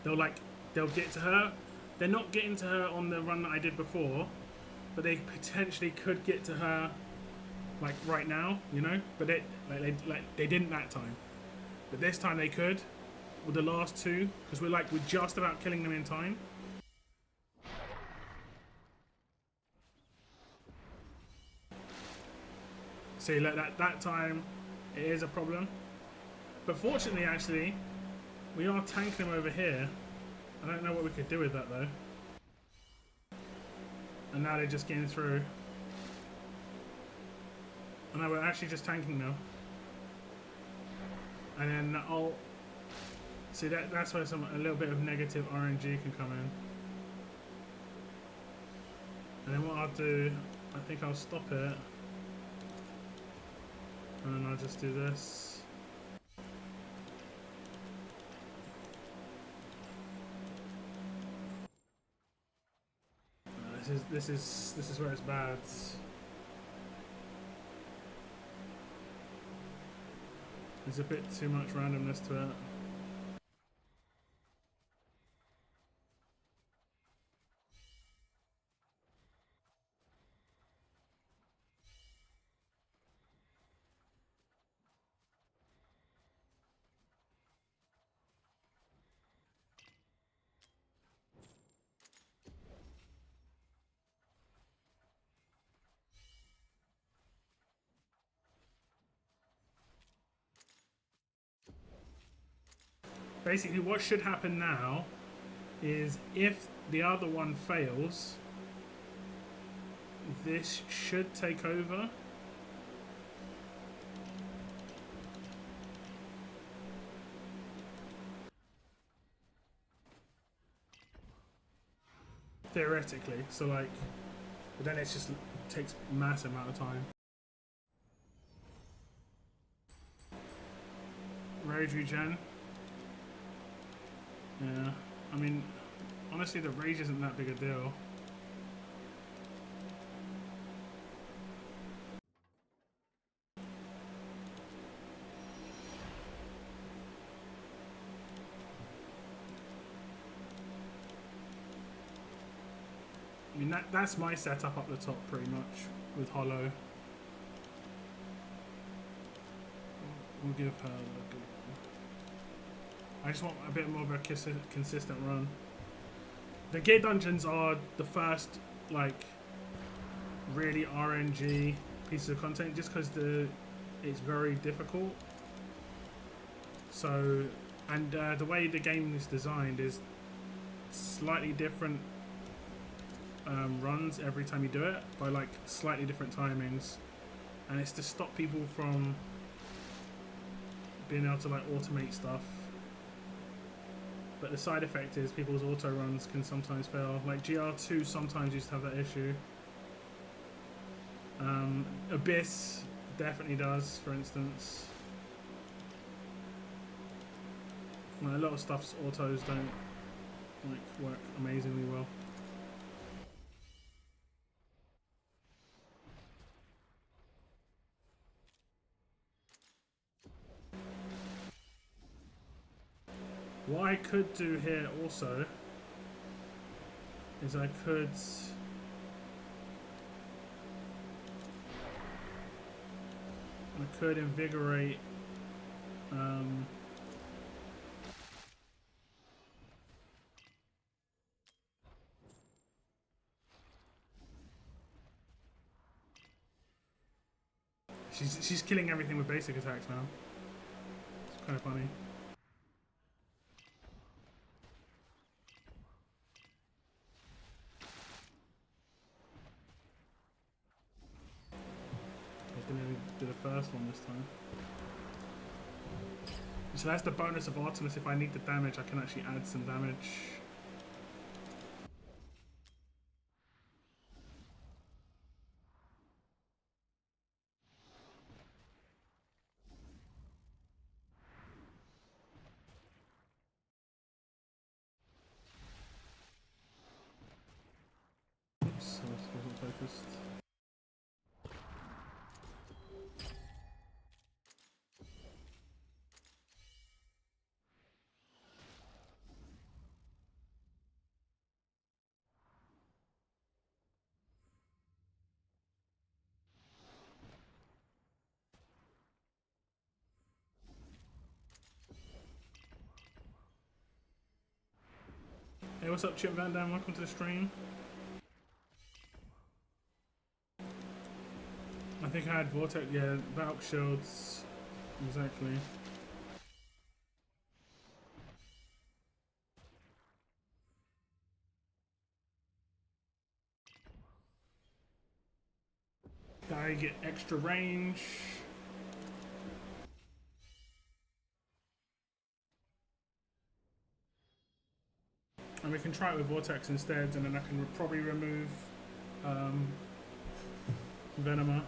They'll get to her. They're not getting to her on the run that I did before, but they potentially could get to her like right now, you know. But they didn't that time. But this time they could with the last two, because we're just about killing them in time. See, like that time, it is a problem. But fortunately, actually, we are tanking them over here. I don't know what we could do with that, though. And now they're just getting through. And now we're actually just tanking now. And then I'll... See, that's where a little bit of negative RNG can come in. And then what I'll do, I think I'll stop it. And then I'll just do this. This is where it's bad. There's a bit too much randomness to it. Basically, what should happen now is if the other one fails, this should take over. Theoretically, so like, but then it just takes massive amount of time. Rage regen. Yeah, I mean, honestly, the rage isn't that big a deal. I mean, that's my setup up the top pretty much with Hollow. We'll give her a good one. I just want a bit more of a consistent run. The gear dungeons are the first, like, really RNG piece of content just because it's very difficult. So, and the way the game is designed is slightly different runs every time you do it by like slightly different timings, and it's to stop people from being able to like automate stuff. But the side effect is people's auto runs can sometimes fail. Like GR2 sometimes used to have that issue. Abyss definitely does, for instance. Well, a lot of stuff's autos don't like work amazingly well. What I could do here also is I could invigorate she's killing everything with basic attacks now. It's kind of funny. Do the first one this time. So that's the bonus of Artemis. If I need the damage, I can actually add some damage. Oops, this wasn't focused. Hey, what's up, Chip Van Dam? Welcome to the stream. I think I had Vortex, yeah, Valk Shields, exactly. I get extra range. And we can try it with Vortex instead, and then I can probably remove Venema.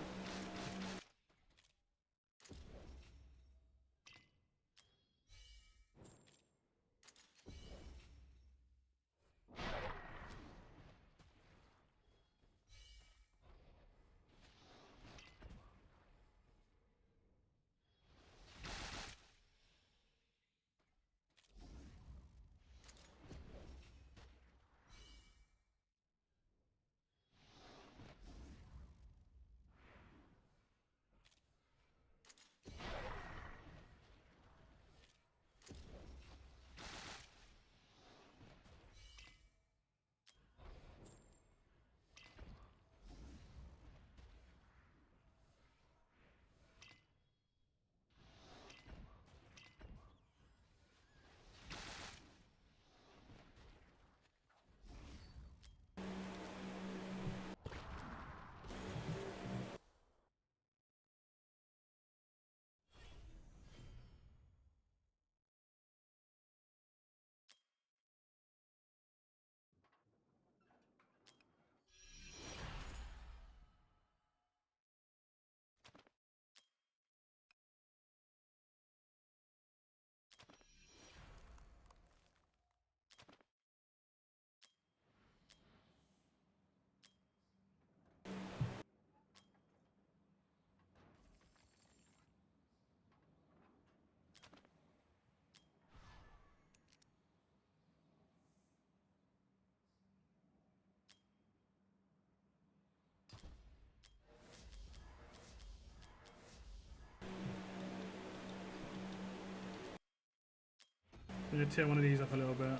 I'm going to tear one of these up a little bit.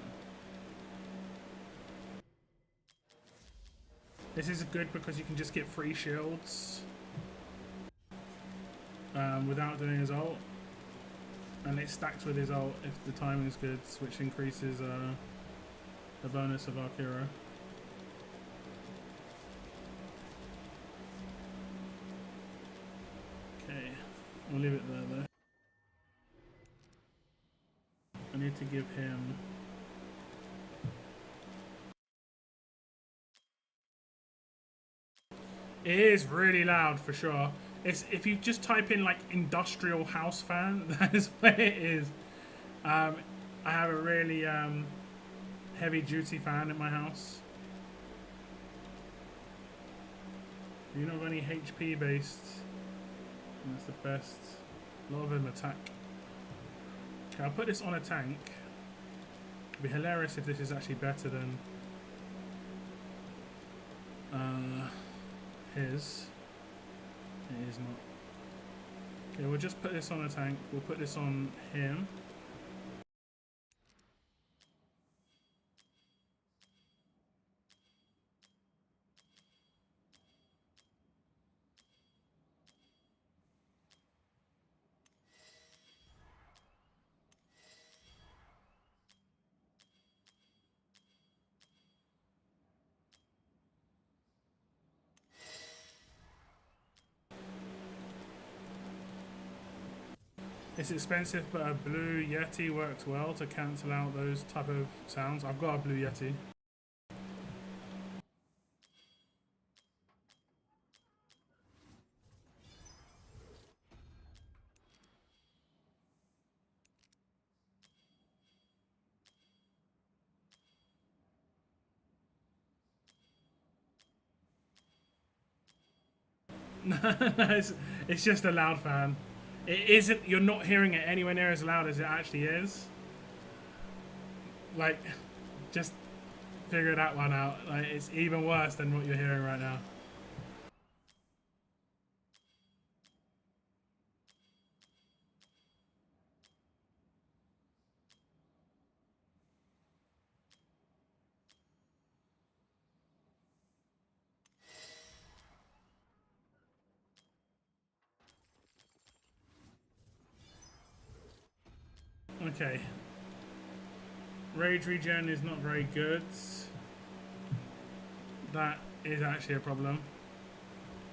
This is good because you can just get free shields without doing his ult. And it stacks with his ult if the timing is good, which increases the bonus of our hero. Okay, I'll leave it there though. I need to give him... It is really loud for sure. It's, if you just type in like industrial house fan, that is what it is. I have a really heavy duty fan in my house. Do you not have any HP based? That's the best. A lot of them attack. Okay, I'll put this on a tank. It'd be hilarious if this is actually better than his. It is not. Okay, we'll just put this on a tank. We'll put this on him. It's expensive, but a blue Yeti works well to cancel out those type of sounds. I've got a blue Yeti. It's just a loud fan. It isn't. You're not hearing it anywhere near as loud as it actually is. Like, just figure that one out. Like, it's even worse than what you're hearing right now. Okay. Rage regen is not very good. That is actually a problem.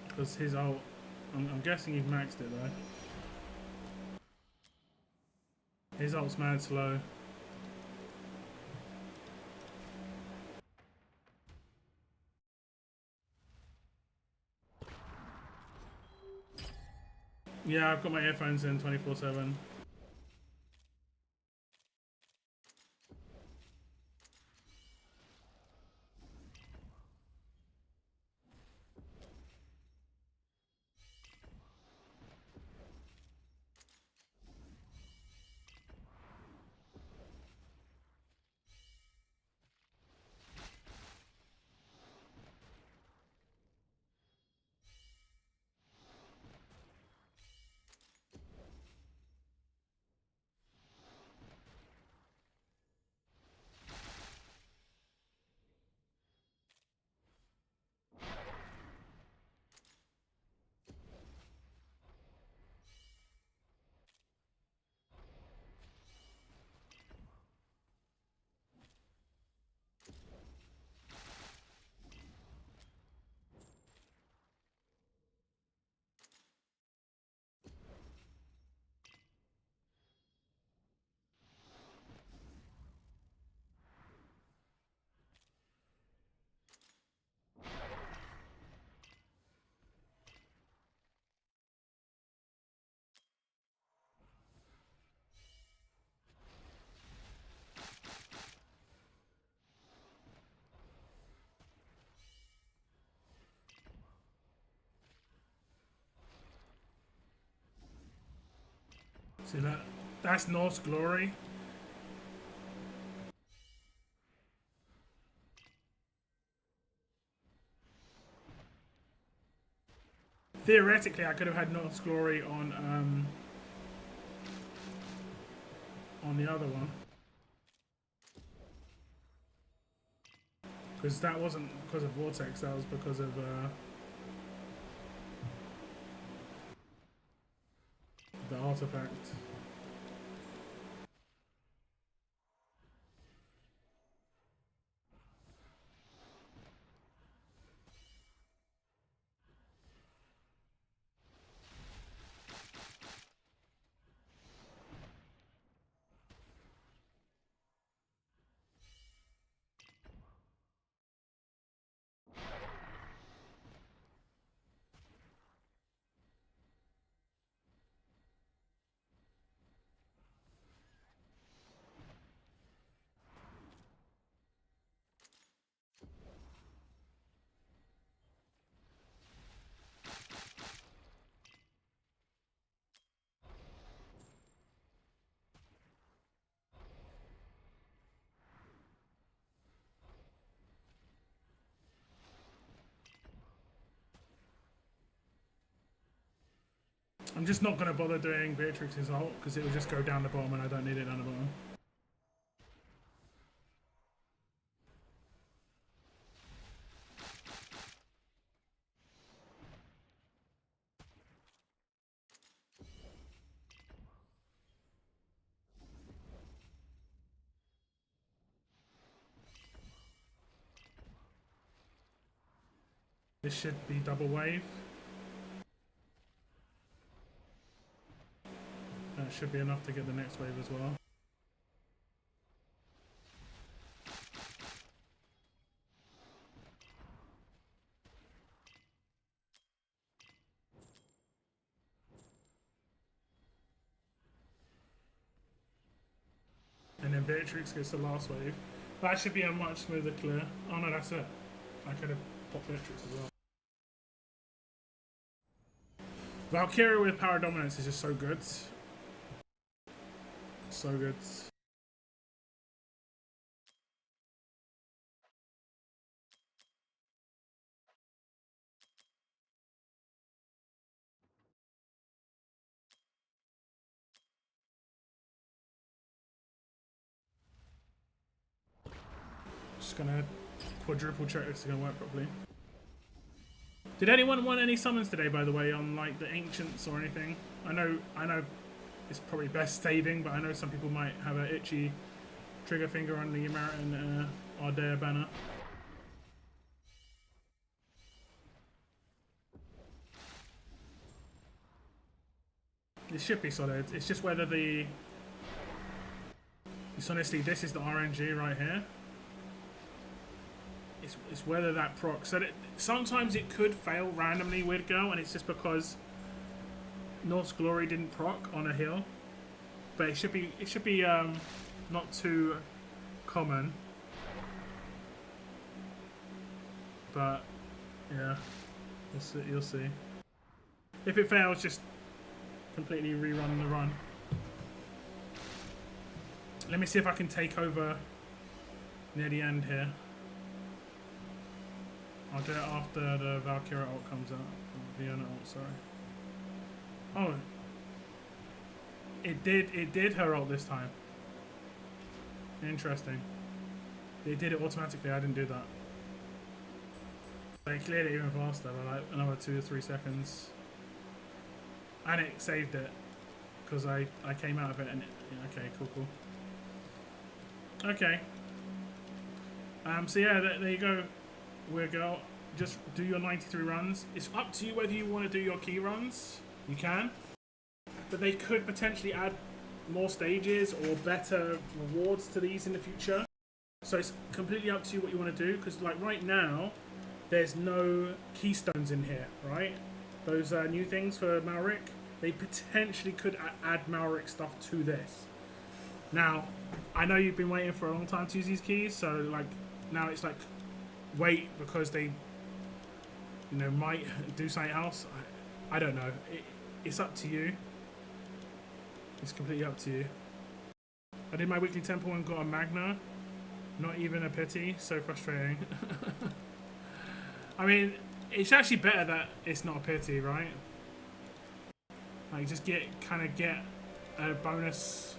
Because his ult... I'm guessing you've maxed it though. His ult's mad slow. Yeah, I've got my earphones in 24/7. See that? That's Norse glory. Theoretically, I could have had Norse glory on the other one. Because that wasn't because of Vortex, that was because of the artifact. I'm just not going to bother doing Beatrix's ult because it will just go down the bottom and I don't need it down the bottom. This should be double wave. That should be enough to get the next wave as well. And then Beatrix gets the last wave. That should be a much smoother clear. Oh no, that's it. I could have popped Beatrix as well. Valkyria with power dominance is just so good. So good. Just gonna quadruple check this is gonna work properly. Did anyone want any summons today, by the way, on like the ancients or anything? I know it's probably best saving, but I know some people might have an itchy trigger finger on the American Ardea banner. It should be solid. It's just whether the... It's honestly, this is the RNG right here. It's whether that proc. So that sometimes it could fail randomly, Weird Girl, and it's just because North's Glory didn't proc on a hill. But it should be not too common. But yeah, you'll see. If it fails, just completely rerun the run. Let me see if I can take over near the end here. I'll do it after the Valkyria ult comes out. Vienna ult, sorry. Oh. It did her ult this time. Interesting. It did it automatically, I didn't do that. They cleared it even faster by like another 2 or 3 seconds. And it saved it. Because I came out of it and it, yeah, okay, cool. Okay. So yeah, there you go. Weird Girl, just do your 93 runs. It's up to you whether you want to do your key runs. You can. But they could potentially add more stages or better rewards to these in the future. So it's completely up to you what you want to do. Because like right now, there's no keystones in here, right? Those new things for Malric, they potentially could add Malric stuff to this. Now, I know you've been waiting for a long time to use these keys. So like now it's like, wait, because they, you know, might do something else. I don't know. It's up to you. It's completely up to you. I did my weekly temple and got a Magna. Not even a pity. So frustrating. I mean, it's actually better that it's not a pity, right? Like, just get a bonus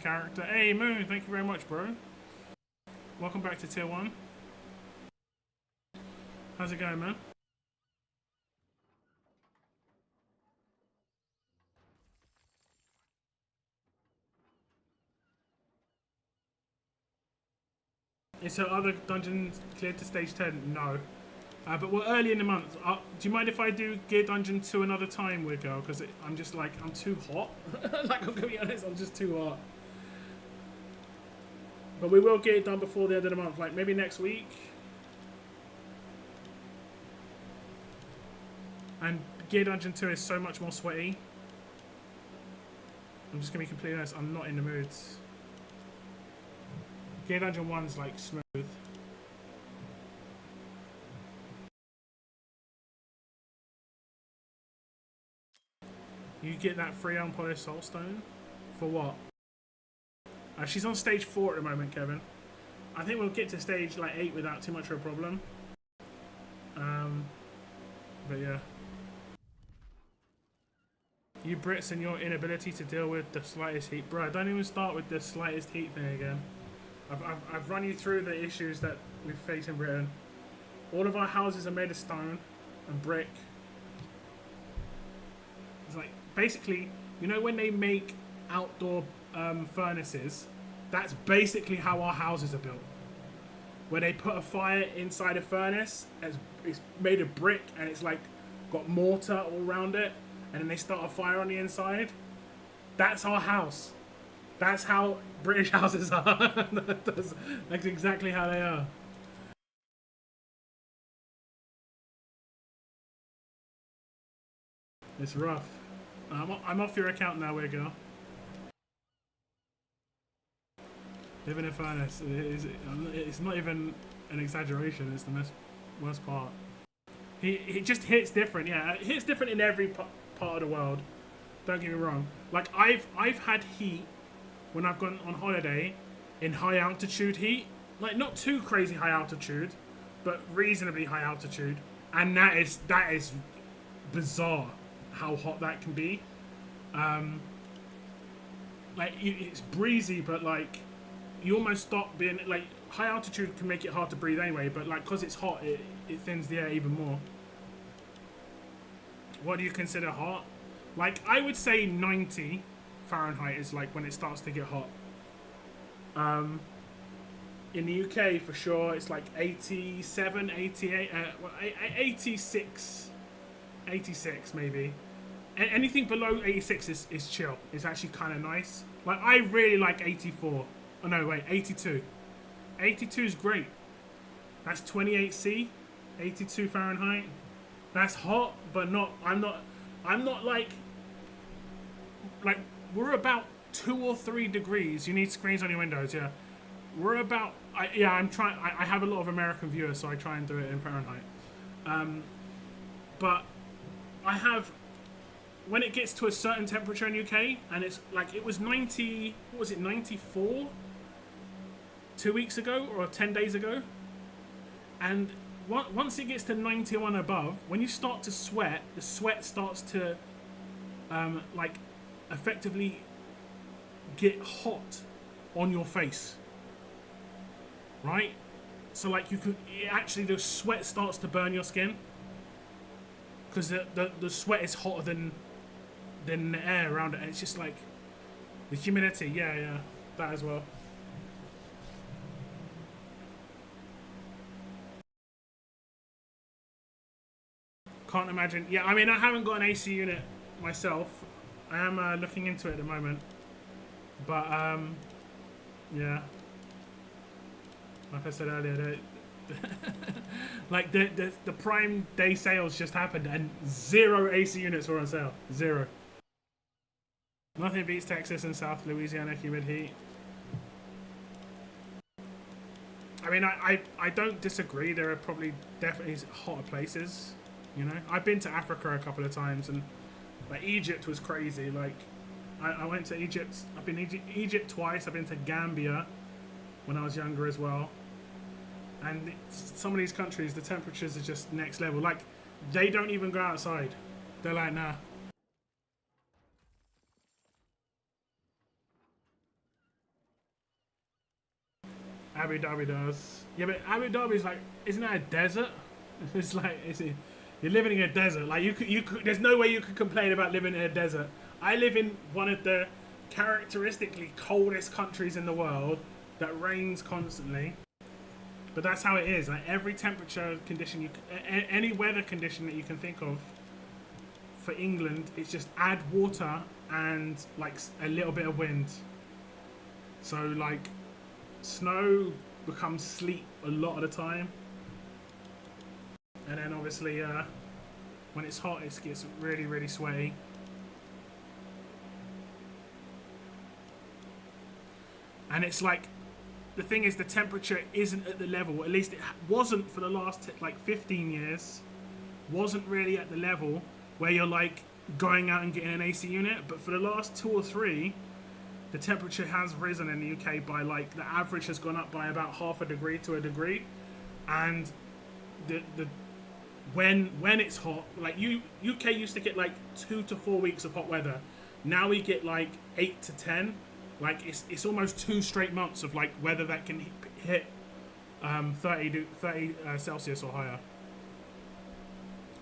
character. Hey, Moon, thank you very much, bro. Welcome back to Tier 1. How's it going, man? So other dungeons cleared to stage 10? No. But we're early in the month. Do you mind if I do Gear Dungeon 2 another time, Weird Girl? Because I'm just like, I'm too hot. Like, I'm going to be honest, I'm just too hot. But we will get it done before the end of the month. Like, maybe next week. And Gear Dungeon 2 is so much more sweaty. I'm just going to be completely honest, I'm not in the mood. Gear Dungeon 1's like smooth. You get that free unpolished soulstone? For what? She's on stage 4 at the moment, Kevin. I think we'll get to stage like 8 without too much of a problem. But yeah. You Brits and your inability to deal with the slightest heat. Bro, don't even start with the slightest heat thing again. I've run you through the issues that we face in Britain. All of our houses are made of stone and brick. It's like, basically, you know when they make outdoor furnaces, that's basically how our houses are built. Where they put a fire inside a furnace, it's made of brick and it's like got mortar all around it, and then they start a fire on the inside. That's our house. That's how British houses are. That's exactly how they are. It's rough. I'm off your account now, Weird Girl. Living in a furnace. It's not even an exaggeration. It's the worst part. It just hits different. Yeah, it hits different in every part of the world. Don't get me wrong. Like I've had heat when I've gone on holiday in high altitude heat. Like not too crazy high altitude, but reasonably high altitude. And that is bizarre how hot that can be. Like it's breezy, but like you almost stop being like high altitude can make it hard to breathe anyway. But like because it's hot, it thins the air even more. What do you consider hot? Like I would say 90 Fahrenheit is like when it starts to get hot. In the UK for sure it's like 87, 88, 86 maybe. Anything below 86 is chill. It's actually kind of nice. Like I really like 84. Oh no, wait, 82. 82 is great. That's 28C, 82 Fahrenheit. That's hot, but not. I'm not like we're about 2 or 3 degrees. You need screens on your windows, yeah. We're about. I'm trying. I have a lot of American viewers, so I try and do it in Fahrenheit. But I have. When it gets to a certain temperature in UK, and it's like it was 90. What was it? 94. 2 weeks ago or 10 days ago, and once it gets to 91 above, when you start to sweat, the sweat starts to like effectively get hot on your face, right? So like actually the sweat starts to burn your skin because the sweat is hotter than the air around it, and it's just like the humidity. Yeah, that as well. Can't imagine. Yeah, I mean, I haven't got an AC unit myself. I am looking into it at the moment. But, yeah. Like I said earlier, like the Prime Day sales just happened and 0 AC units were on sale. 0. Nothing beats Texas and South Louisiana humid heat. I mean, I don't disagree. There are probably definitely hotter places. You know, I've been to Africa a couple of times, and like Egypt was crazy. Like, I went to Egypt. I've been to Egypt twice. I've been to Gambia when I was younger as well. And some of these countries, the temperatures are just next level. Like, they don't even go outside. They're like, nah. Abu Dhabi does. Yeah, but Abu Dhabi's like, isn't that a desert? It's like you're living in a desert. Like you could. There's no way you could complain about living in a desert. I live in one of the characteristically coldest countries in the world that rains constantly. But that's how it is. Like every temperature condition, any weather condition that you can think of for England, it's just add water and like a little bit of wind. So like snow becomes sleet a lot of the time, and then obviously when it's hot, it gets really, really sweaty. And it's like, the thing is, the temperature isn't at the level, at least it wasn't for the last like 15 years, wasn't really at the level where you're like going out and getting an AC unit. But for the last 2 or 3, the temperature has risen in the UK by like, the average has gone up by about half a degree to a degree. And the when it's hot, like UK used to get like 2 to 4 weeks of hot weather. Now we get like 8 to 10. Like it's almost 2 straight months of like weather that can hit 30 Celsius or higher.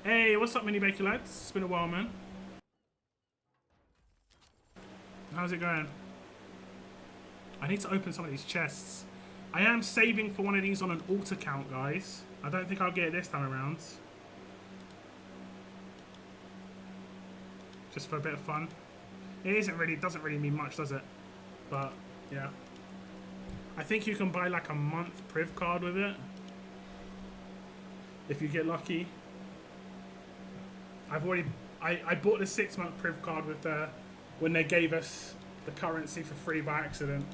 Hey, what's up, Mini Baker lads? It's been a while, man. How's it going? I need to open some of these chests. I am saving for one of these on an alt account, guys. I don't think I'll get it this time around. Just for a bit of fun. It doesn't really mean much, does it? But yeah, I think you can buy like a month priv card with it if you get lucky. I bought the 6-month priv card with when they gave us the currency for free by accident.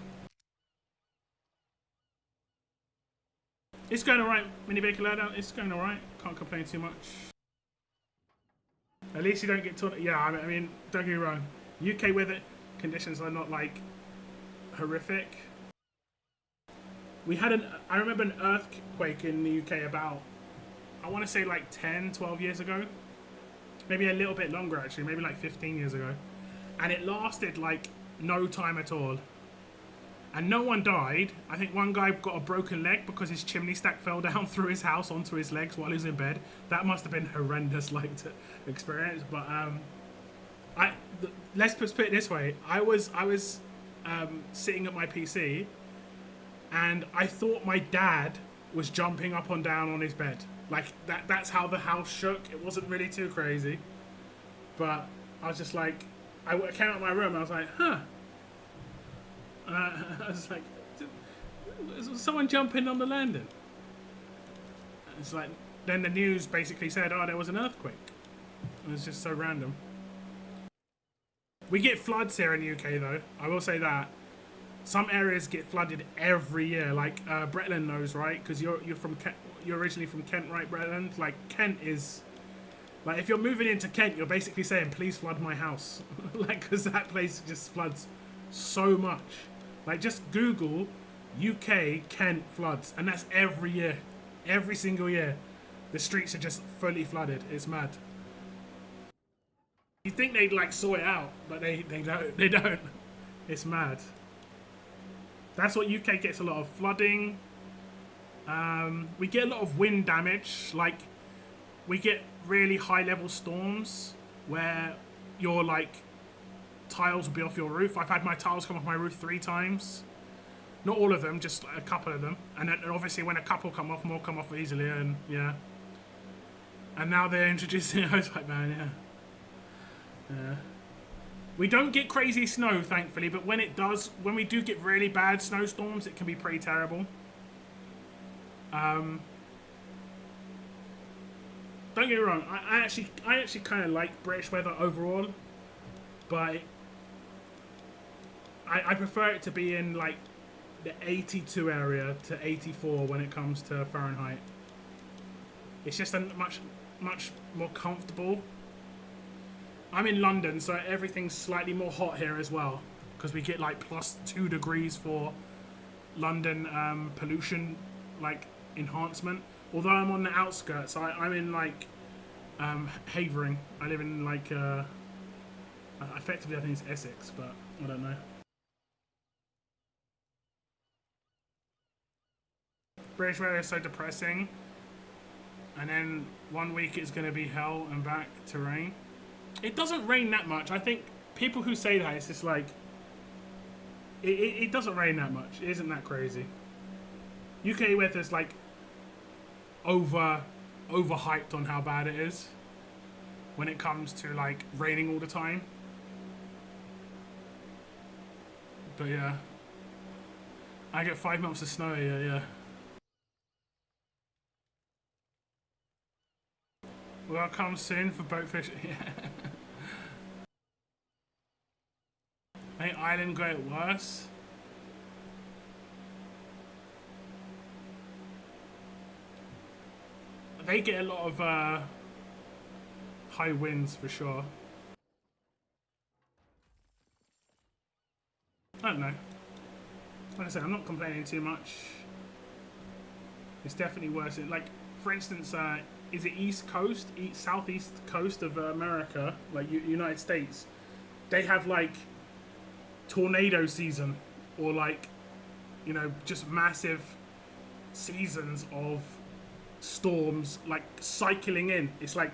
It's going alright, Mini Baker Lad. It's going alright. Can't complain too much. At least you don't get torn. Yeah, I mean, don't get me wrong. UK weather conditions are not like horrific. We had I remember an earthquake in the UK about, I want to say like 10, 12 years ago. Maybe a little bit longer actually, maybe like 15 years ago. And it lasted like no time at all. And no one died. I think one guy got a broken leg because his chimney stack fell down through his house onto his legs while he was in bed. That must have been horrendous like to experience. But let's put it this way. I was sitting at my PC, and I thought my dad was jumping up and down on his bed. Like that's how the house shook. It wasn't really too crazy, but I was just like, I came out of my room and I was like, huh. And I was like, is someone jumping on the landing? It's like, then the news basically said, oh, there was an earthquake. It was just so random. We get floods here in the UK though, I will say that. Some areas get flooded every year, like Bretland knows, right? Because you're originally from Kent, right, Bretland? Like Kent is, like if you're moving into Kent, you're basically saying, please flood my house. Like, because that place just floods so much. Like just Google UK Kent floods, and that's every year, every single year. The streets are just fully flooded. It's mad. You think they'd like sort it out, but they don't. They don't. It's mad. That's what UK gets, a lot of flooding. We get a lot of wind damage. Like we get really high level storms where your like tiles will be off your roof. I've had my tiles come off my roof 3 times. Not all of them, just a couple of them. And then obviously when a couple come off, more come off easily, and yeah. And now they're introducing a hosepipe ban, yeah. Yeah. We don't get crazy snow, thankfully, but when it does, when we do get really bad snowstorms, it can be pretty terrible. Don't get me wrong, I actually kind of like British weather overall, but I prefer it to be in like the 82 area to 84 when it comes to Fahrenheit. It's just a much more comfortable. I'm in London, so everything's slightly more hot here as well, because we get like +2 degrees for London pollution like enhancement. Although I'm on the outskirts, I'm in like Havering. I live in like effectively I think it's Essex, but I don't know. British weather is so depressing. And then 1 week it's going to be hell and back to rain. It doesn't rain that much. I think people who say that, it's just like, it doesn't rain that much. It isn't that crazy. UK weather's like overhyped on how bad it is when it comes to like raining all the time. But yeah, I get 5 months of snow here, yeah. Will I come soon for boat fishing? Yeah. Ain't Island got it worse? They get a lot of high winds for sure. I don't know. Like I said, I'm not complaining too much. It's definitely worse. Like, for instance, is it East Coast, Southeast Coast of America, like United States? They have like tornado season, or like, you know, just massive seasons of storms like cycling in. It's like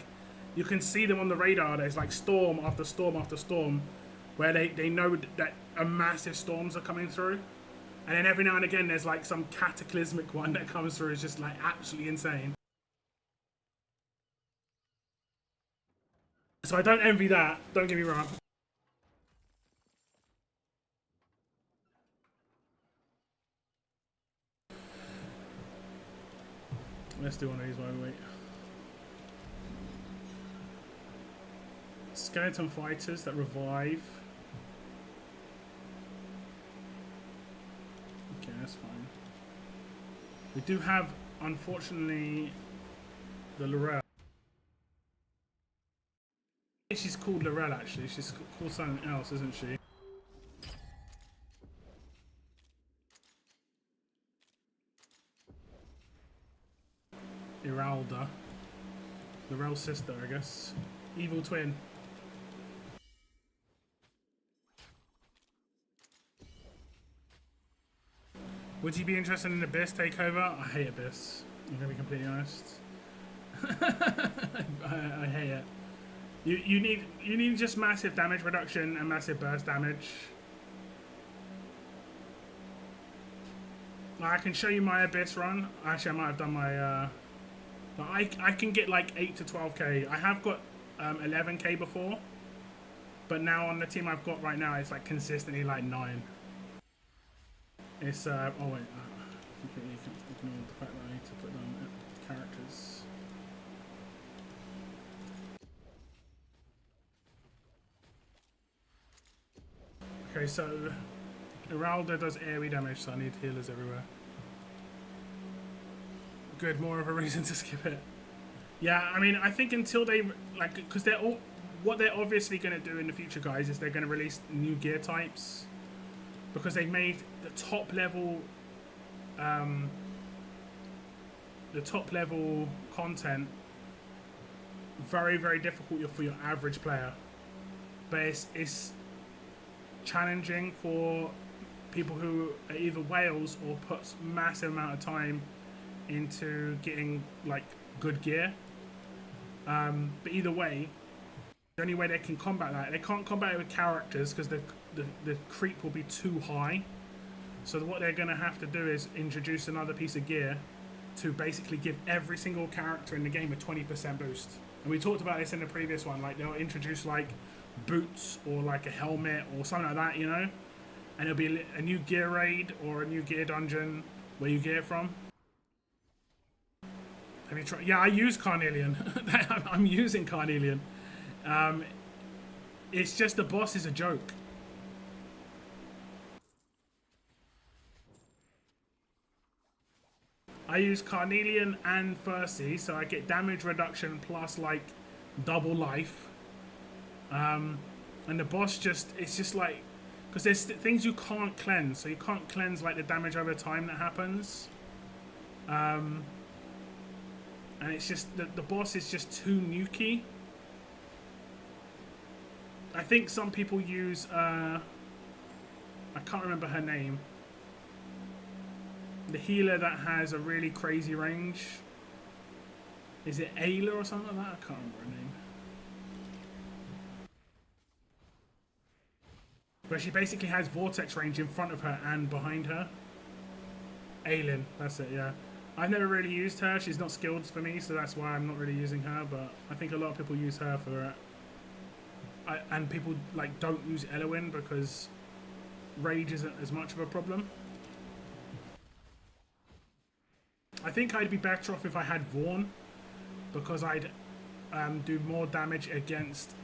you can see them on the radar. There's like storm after storm after storm where they know that a massive storms are coming through, and then every now and again there's like some cataclysmic one that comes through. It's just like absolutely insane. So I don't envy that, don't get me wrong. Let's do one of these while we wait. Skeleton fighters that revive. Okay, that's fine. We do have, unfortunately, the Laurel. She's called Laurel actually. She's called something else, isn't she? Iralda. Laurel's sister, I guess. Evil twin. Would you be interested in Abyss takeover? I hate Abyss. I'm gonna be completely honest. I hate it. You need just massive damage reduction and massive burst damage. I can show you my Abyss run. Actually, I might have done my. I can get like 8 to 12k. I have got 11k before, but now on the team I've got right now, it's like consistently like 9. It's oh wait, completely ignored the fact that I need to put down characters. Okay, so Iralda does AoE damage, so I need healers everywhere. Good, more of a reason to skip it. Yeah, I mean, I think until they like, because they're all what they're obviously going to do in the future, guys, is they're going to release new gear types, because they made the top level content very, very difficult for your average player, but it's challenging for people who are either whales or puts massive amount of time into getting like good gear. But either way, the only way they can combat that, they can't combat it with characters because the creep will be too high. So what they're going to have to do is introduce another piece of gear to basically give every single character in the game a 20% boost. And we talked about this in the previous one, like they'll introduce like boots or like a helmet or something like that, you know? And it'll be a new gear raid or a new gear dungeon where you get it from. Have you tried? Yeah, I use Carnelian. I'm using Carnelian. It's just the boss is a joke. I use Carnelian and Mercy, so I get damage reduction plus like double life. And the boss it's just like, because there's things you can't cleanse, so you can't cleanse like the damage over time that happens. And it's just, the boss is just too nukey. I think some people use, I can't remember her name. The healer that has a really crazy range. Is it Ayla or something like that? I can't remember her name. But she basically has vortex range in front of her and behind her. Aylin, that's it, yeah. I've never really used her. She's not skilled for me, so that's why I'm not really using her. But I think a lot of people use her for... and people like don't use Elowin because rage isn't as much of a problem. I think I'd be better off if I had Vaughn, because I'd do more damage against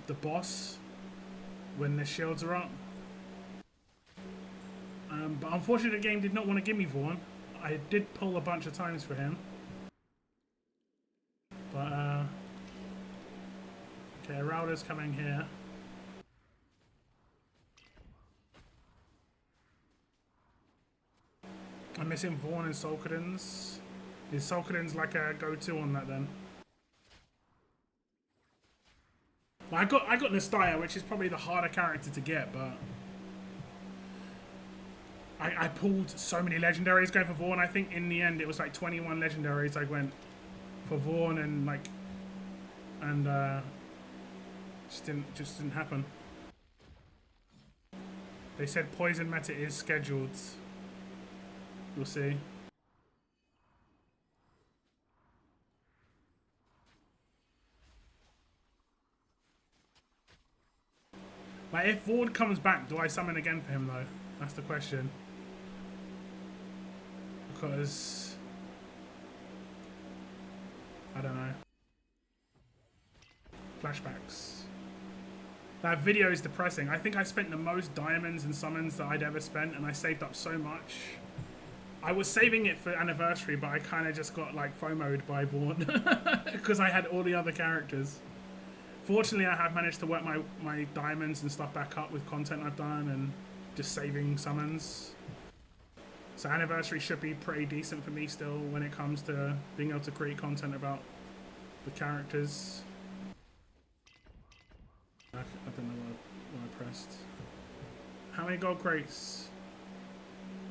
the boss when the shields are up. But unfortunately the game did not want to give me Vaughn. I did pull a bunch of times for him. But okay, Rowder's coming here. I'm missing Vaughn and Sulkadins. Is Sulkadins like a go-to on that then? Well, I got Nastya, which is probably the harder character to get, but I pulled so many legendaries going for Vaughn. I think in the end it was like 21 legendaries I went for Vaughn, and like just didn't happen. They said poison meta is scheduled. We'll see. Like, if Vaughn comes back, do I summon again for him though? That's the question. Because I don't know. Flashbacks. That video is depressing. I think I spent the most diamonds and summons that I'd ever spent, and I saved up so much. I was saving it for anniversary, but I kind of just got like FOMO'd by Vaughn because I had all the other characters. Fortunately, I have managed to work my diamonds and stuff back up with content I've done and just saving summons. So anniversary should be pretty decent for me still when it comes to being able to create content about the characters. I don't know what I pressed. How many gold crates?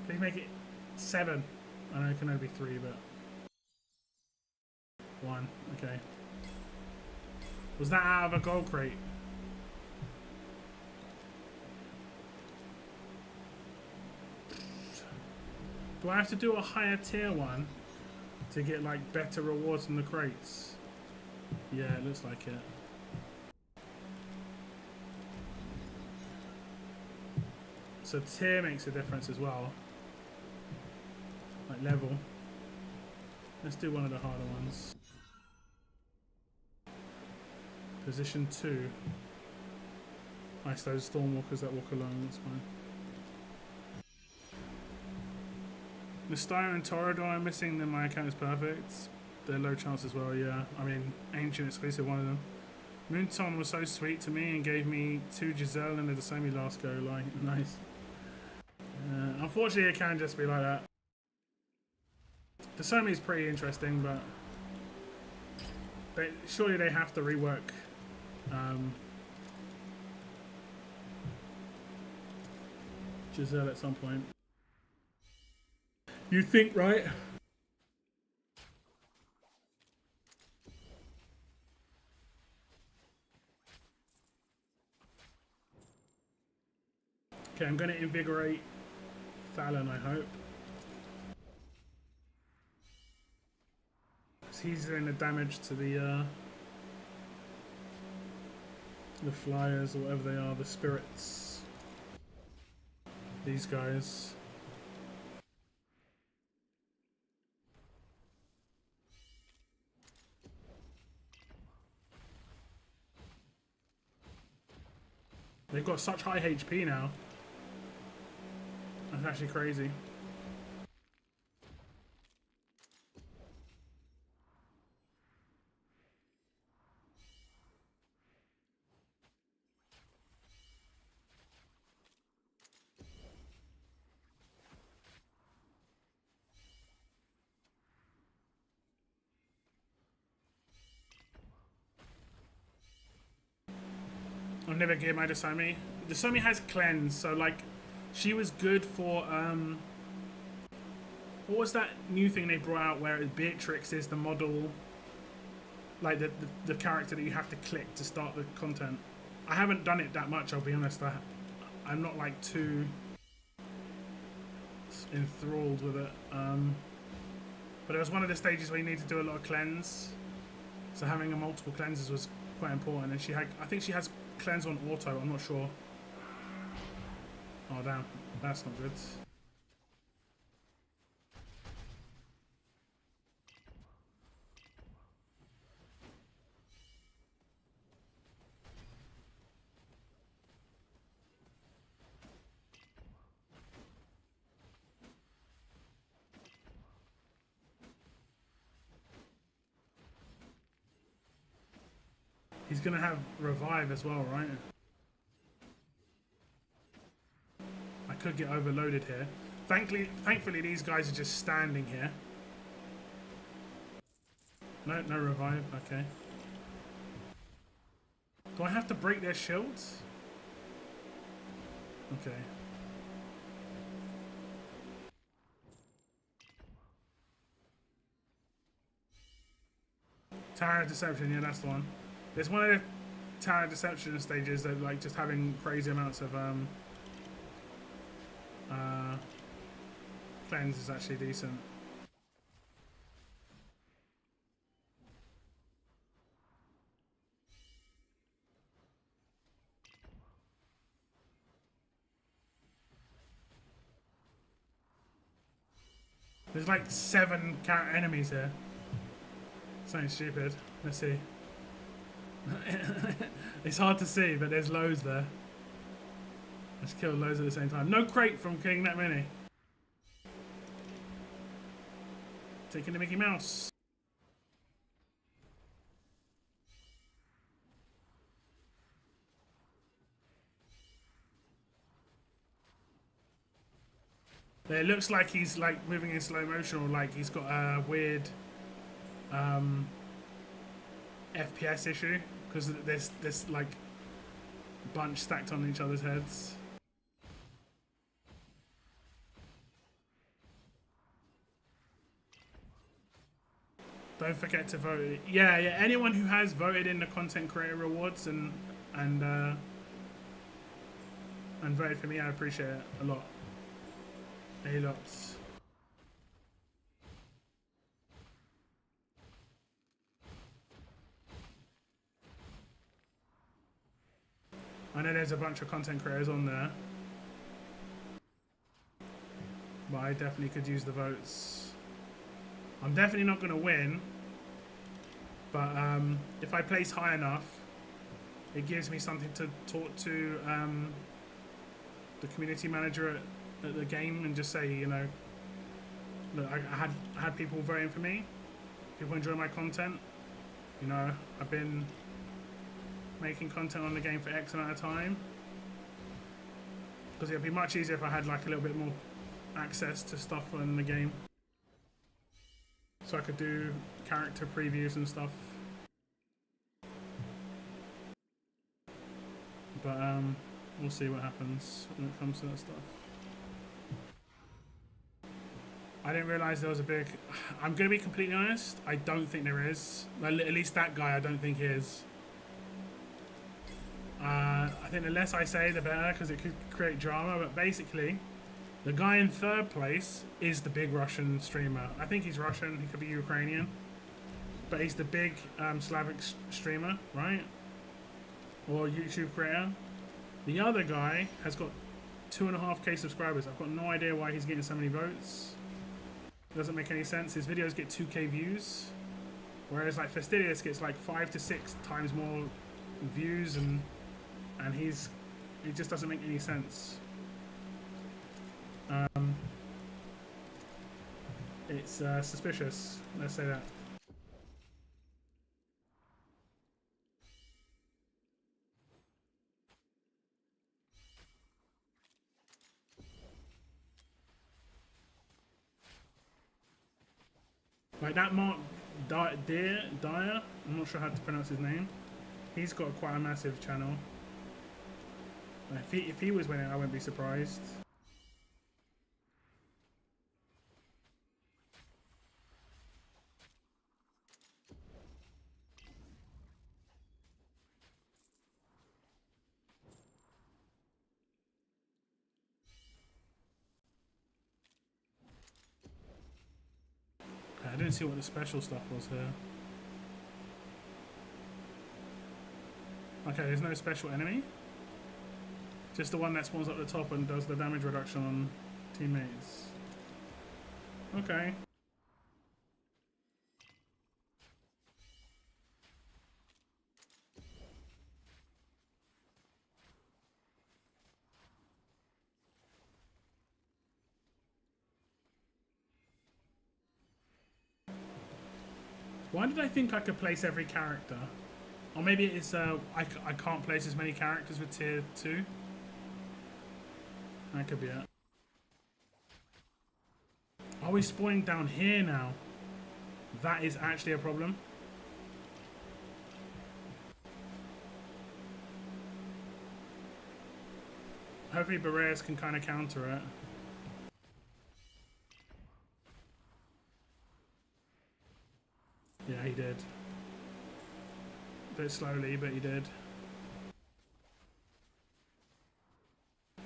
Please make it 7. I know it can only be 3, but 1. Okay. Was that out of a gold crate? Do I have to do a higher tier one to get like better rewards from the crates? Yeah, it looks like it. So tier makes a difference as well. Like level. Let's do one of the harder ones. Position 2. Nice, those Stormwalkers that walk alone, that's fine. Nastya and Torador, I'm missing them, my account is perfect. They're low chance as well, yeah. I mean, ancient exclusive, one of them. Moonton was so sweet to me and gave me 2 Giselle and the Dasami last go, like, nice. Unfortunately, it can just be like that. Dasami is pretty interesting, but surely they have to rework Giselle at some point. You think, right? Okay, I'm going to invigorate Fallon, I hope. He's doing the damage to the flyers or whatever they are, the spirits. These guys. They've got such high HP now. That's actually crazy. I've never given my Dasami. Dasami has cleanse, so like she was good for what was that new thing they brought out where Beatrix is the model like the character that you have to click to start the content. I haven't done it that much, I'll be honest. I'm not like too enthralled with it. But it was one of the stages where you need to do a lot of cleanse. So having a multiple cleanses was quite important. And I think she has cleanse on auto, I'm not sure. Oh damn, that's not good. He's gonna have revive as well, right? I could get overloaded here. Thankfully these guys are just standing here. No revive, okay. Do I have to break their shields? Okay. Tower of Deception, yeah, that's the one. There's one of the Tower of Deception stages that like just having crazy amounts of cleanse is actually decent. There's like 7 enemies here. Something stupid. Let's see. It's hard to see, but there's loads there. Let's kill loads at the same time. No crate from killing that many. Taking the Mickey Mouse. It looks like he's like moving in slow motion, or like he's got a weird FPS issue because there's this like bunch stacked on each other's heads. Don't forget to vote. Yeah. Anyone who has voted in the content creator rewards and voted for me, I appreciate it a lot. A lot. I know there's a bunch of content creators on there, but I definitely could use the votes. I'm definitely not going to win, but if I place high enough, it gives me something to talk to the community manager at the game and just say, you know, look, I had people voting for me, people enjoy my content, you know, I've been making content on the game for X amount of time, because it would be much easier if I had like a little bit more access to stuff in the game, so I could do character previews and stuff. But we'll see what happens when it comes to that stuff. I didn't realise there was a big... I'm going to be completely honest, I don't think there is. At least that guy I don't think is. I think the less I say, the better, because it could create drama. But basically, the guy in third place is the big Russian streamer. I think he's Russian. He could be Ukrainian, but he's the big Slavic streamer, right? Or YouTube creator. The other guy has got 2.5k subscribers. I've got no idea why he's getting so many votes. It doesn't make any sense. His videos get 2k views, whereas like Fastidious gets like 5 to 6 times more views, and it just doesn't make any sense. It's suspicious, let's say that. Like that Mark Dyer, I'm not sure how to pronounce his name. He's got quite a massive channel. If he was winning, I wouldn't be surprised. I didn't see what the special stuff was here. Okay, there's no special enemy. Just the one that spawns up the top and does the damage reduction on teammates. Okay. Why did I think I could place every character? Or maybe it's I can't place as many characters with tier 2. That could be it. Are we spawning down here now? That is actually a problem. Hopefully Barreras can kind of counter it. Yeah, he did. A bit slowly, but he did.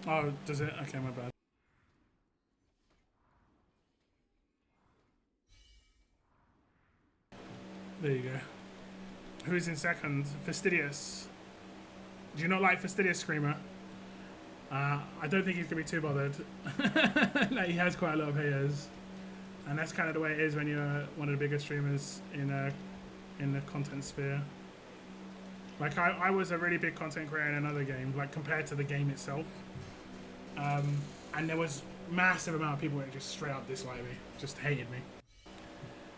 Oh, does it? Okay, my bad. There you go. Who's in second? Fastidious. Do you not like Fastidious Screamer? I don't think he's gonna be too bothered. Like, he has quite a lot of haters, and that's kind of the way it is when you're one of the biggest streamers in the content sphere. Like I was a really big content creator in another game, like compared to the game itself, and there was massive amount of people that just straight up disliked me, just hated me,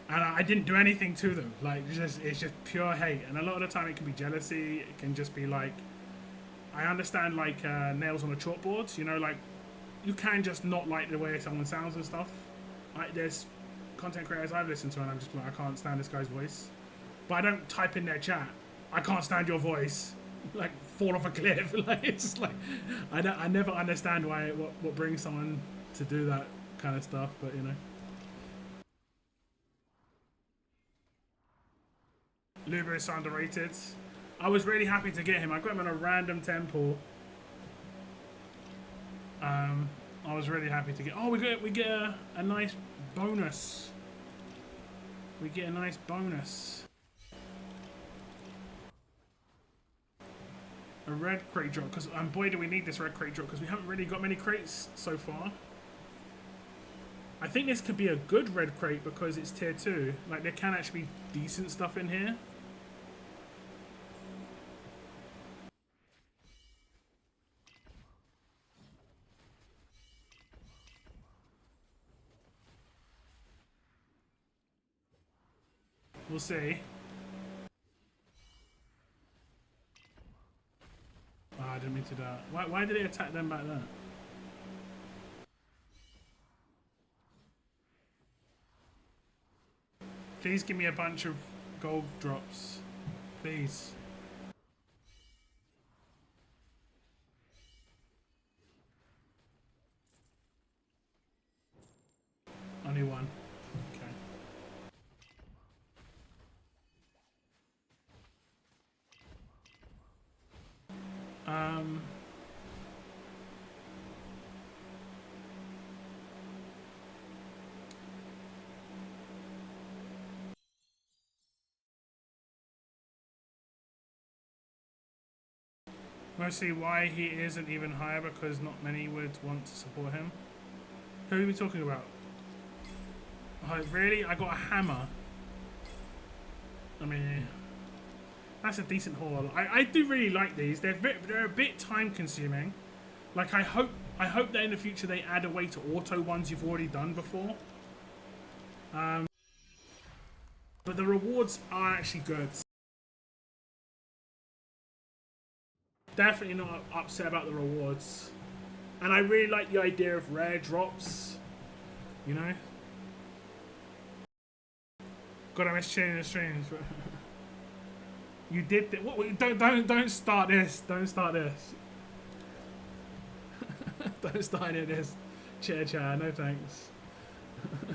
and I didn't do anything to them. Like it's just pure hate, and a lot of the time it can be jealousy. It can just be like, I understand like nails on a chalkboard, you know, like you can just not like the way someone sounds and stuff. Like there's content creators I've listened to and I'm just like, I can't stand this guy's voice, but I don't type in their chat, I can't stand your voice, like fall off a cliff. Like it's just like I never understand why what brings someone to do that kind of stuff, but you know. Luba is so underrated. I was really happy to get him. I got him in a random temple. I was really happy to get. Oh, we get a nice bonus. We get a nice bonus. A red crate drop, because boy do we need this red crate drop, because we haven't really got many crates so far. I think this could be a good red crate because it's tier 2. Like there can actually be decent stuff in here. We'll see. Oh, I didn't mean to do that. Why did it attack them back there? Please give me a bunch of gold drops. Please. Only one. Okay. Mostly why he isn't even higher, because not many would want to support him. Who are we talking about? Oh, really? I got a hammer. I mean, that's a decent haul. I do really like these. They're a bit time consuming. Like I hope that in the future they add a way to auto ones you've already done before. But the rewards are actually good. Definitely not upset about the rewards. And I really like the idea of rare drops. You know? God, I miss changing the streams. You did don't start this. Don't start this. Don't start any of this. Chair, no thanks.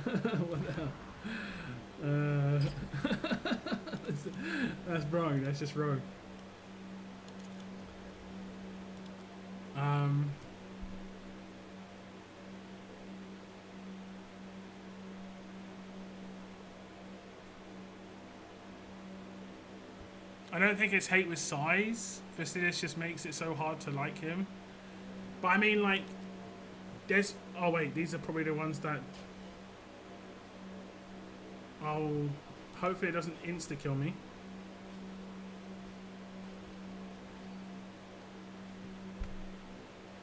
What the hell? That's wrong. That's just wrong. I don't think it's hate with size. Fastidious just makes it so hard to like him. But I mean, like, there's... Oh, wait, these are probably the ones that... Oh, hopefully it doesn't insta-kill me.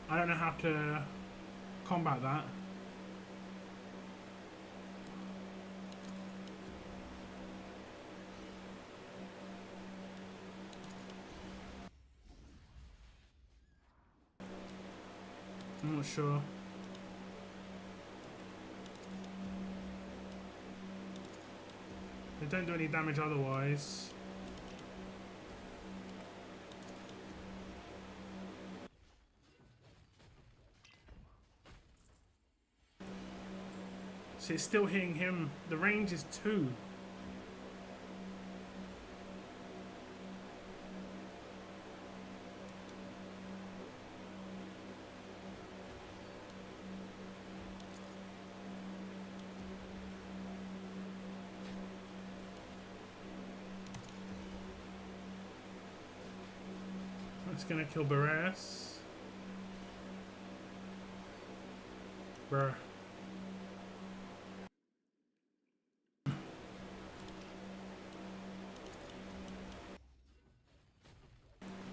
I don't know how to combat that. I'm not sure. They don't do any damage otherwise. So it's still hitting him. The range is 2. That's gonna kill Barras. Bruh.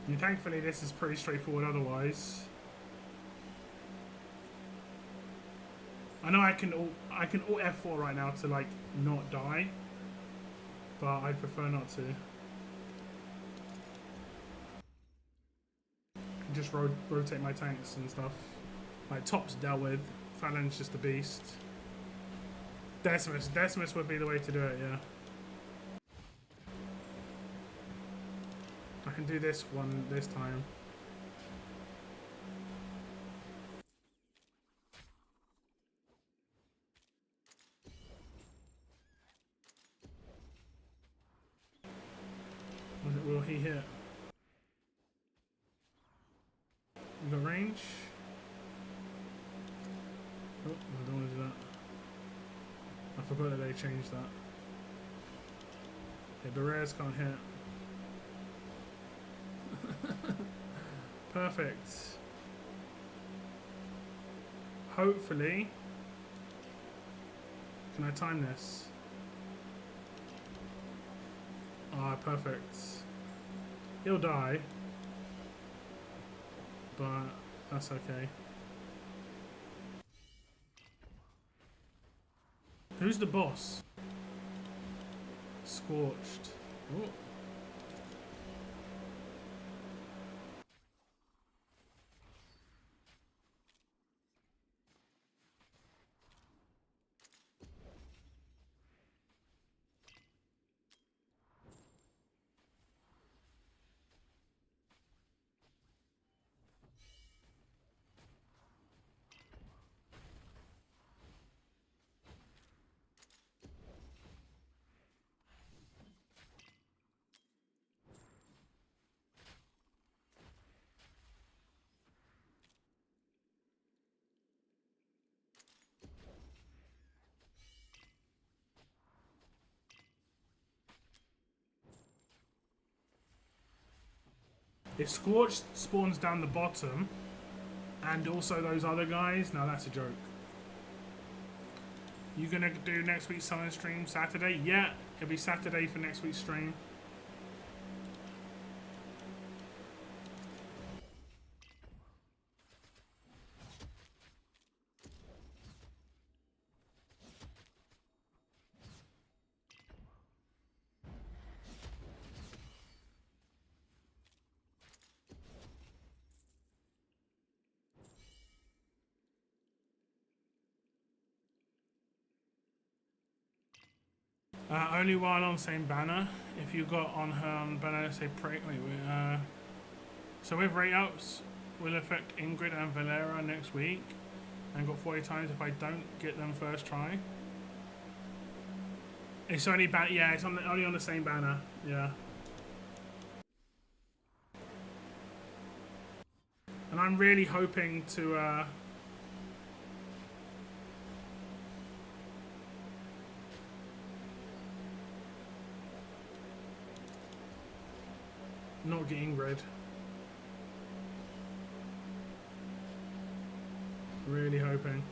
And thankfully this is pretty straightforward otherwise. I know I can alt F4 right now to like not die, but I prefer not to. Just rotate my tanks and stuff. Like Top's dealt with, Fallon's just a beast. Decimus would be the way to do it, yeah. I can do this one this time. Will he hit? You got range? Oh, I don't want to do that. I forgot that they changed that. Okay, Barres can't hit. Perfect. Hopefully. Can I time this? Ah, perfect. He'll die. But that's okay. Who's the boss? Scorched. Ooh. If Scorched spawns down the bottom, and also those other guys, now that's a joke. You gonna do next week's summer stream Saturday? Yeah, it'll be Saturday for next week's stream. Only while on same banner. If you got on her banner, say pray. Wait, so with rate ups, will affect Ingrid and Valera next week, and got 40 times if I don't get them first try. It's only yeah, it's only on the same banner. Yeah. And I'm really hoping to. not get Ingrid. Really hoping.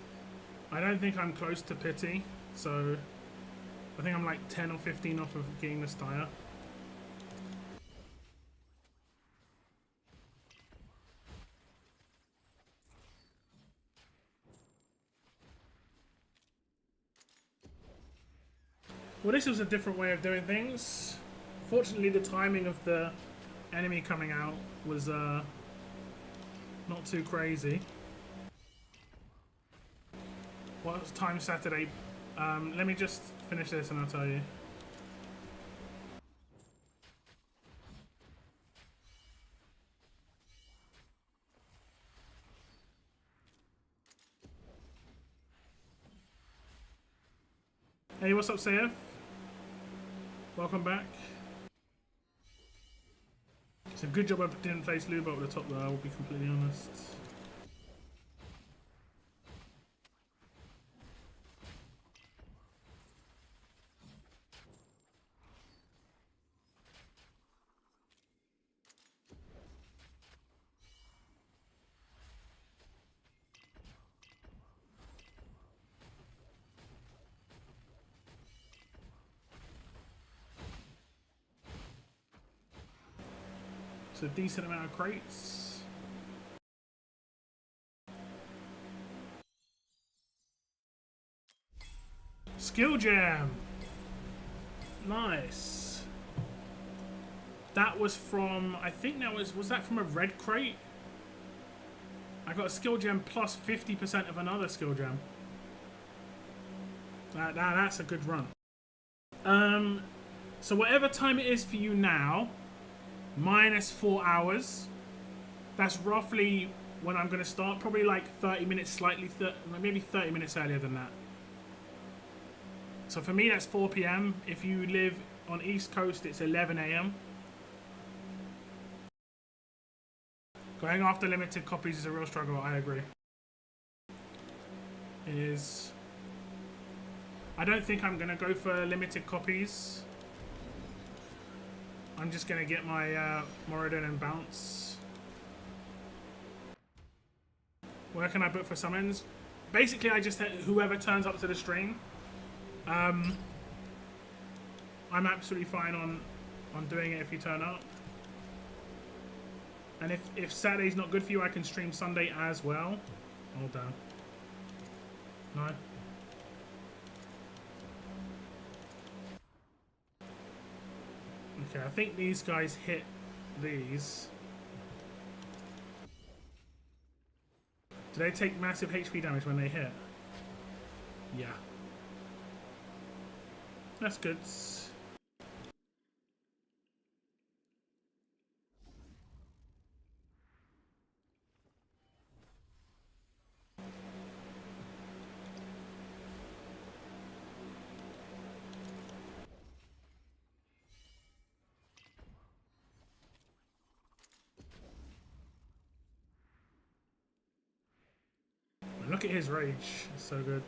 I don't think I'm close to pity, so I think I'm like 10 or 15 off of getting the Steyr. Well, this was a different way of doing things. Fortunately, the timing of the enemy coming out was not too crazy. What time Saturday? Let me just finish this and I'll tell you. Hey, what's up, CF? Welcome back. It's a good job I didn't place Lube over the top though, I will be completely honest. It's a decent amount of crates. Skill Jam! Nice. That was from, I think that was that from a red crate? I got a Skill Gem plus 50% of another Skill Gem. That's a good run. So whatever time it is for you now, minus 4 hours, that's roughly when I'm going to start. Probably like 30 minutes, maybe 30 minutes earlier than that. So for me, that's 4 PM. If you live on East Coast, it's 11 AM. Going after limited copies is a real struggle, I agree. It is. I don't think I'm going to go for limited copies. I'm just going to get my Moradin and bounce. Where can I book for summons? Basically, I just hit whoever turns up to the stream. I'm absolutely fine on doing it if you turn up. And if Saturday's not good for you, I can stream Sunday as well. Oh, damn. No. Okay, I think these guys hit these. Do they take massive HP damage when they hit? Yeah. That's good. Look at his rage. It's so good.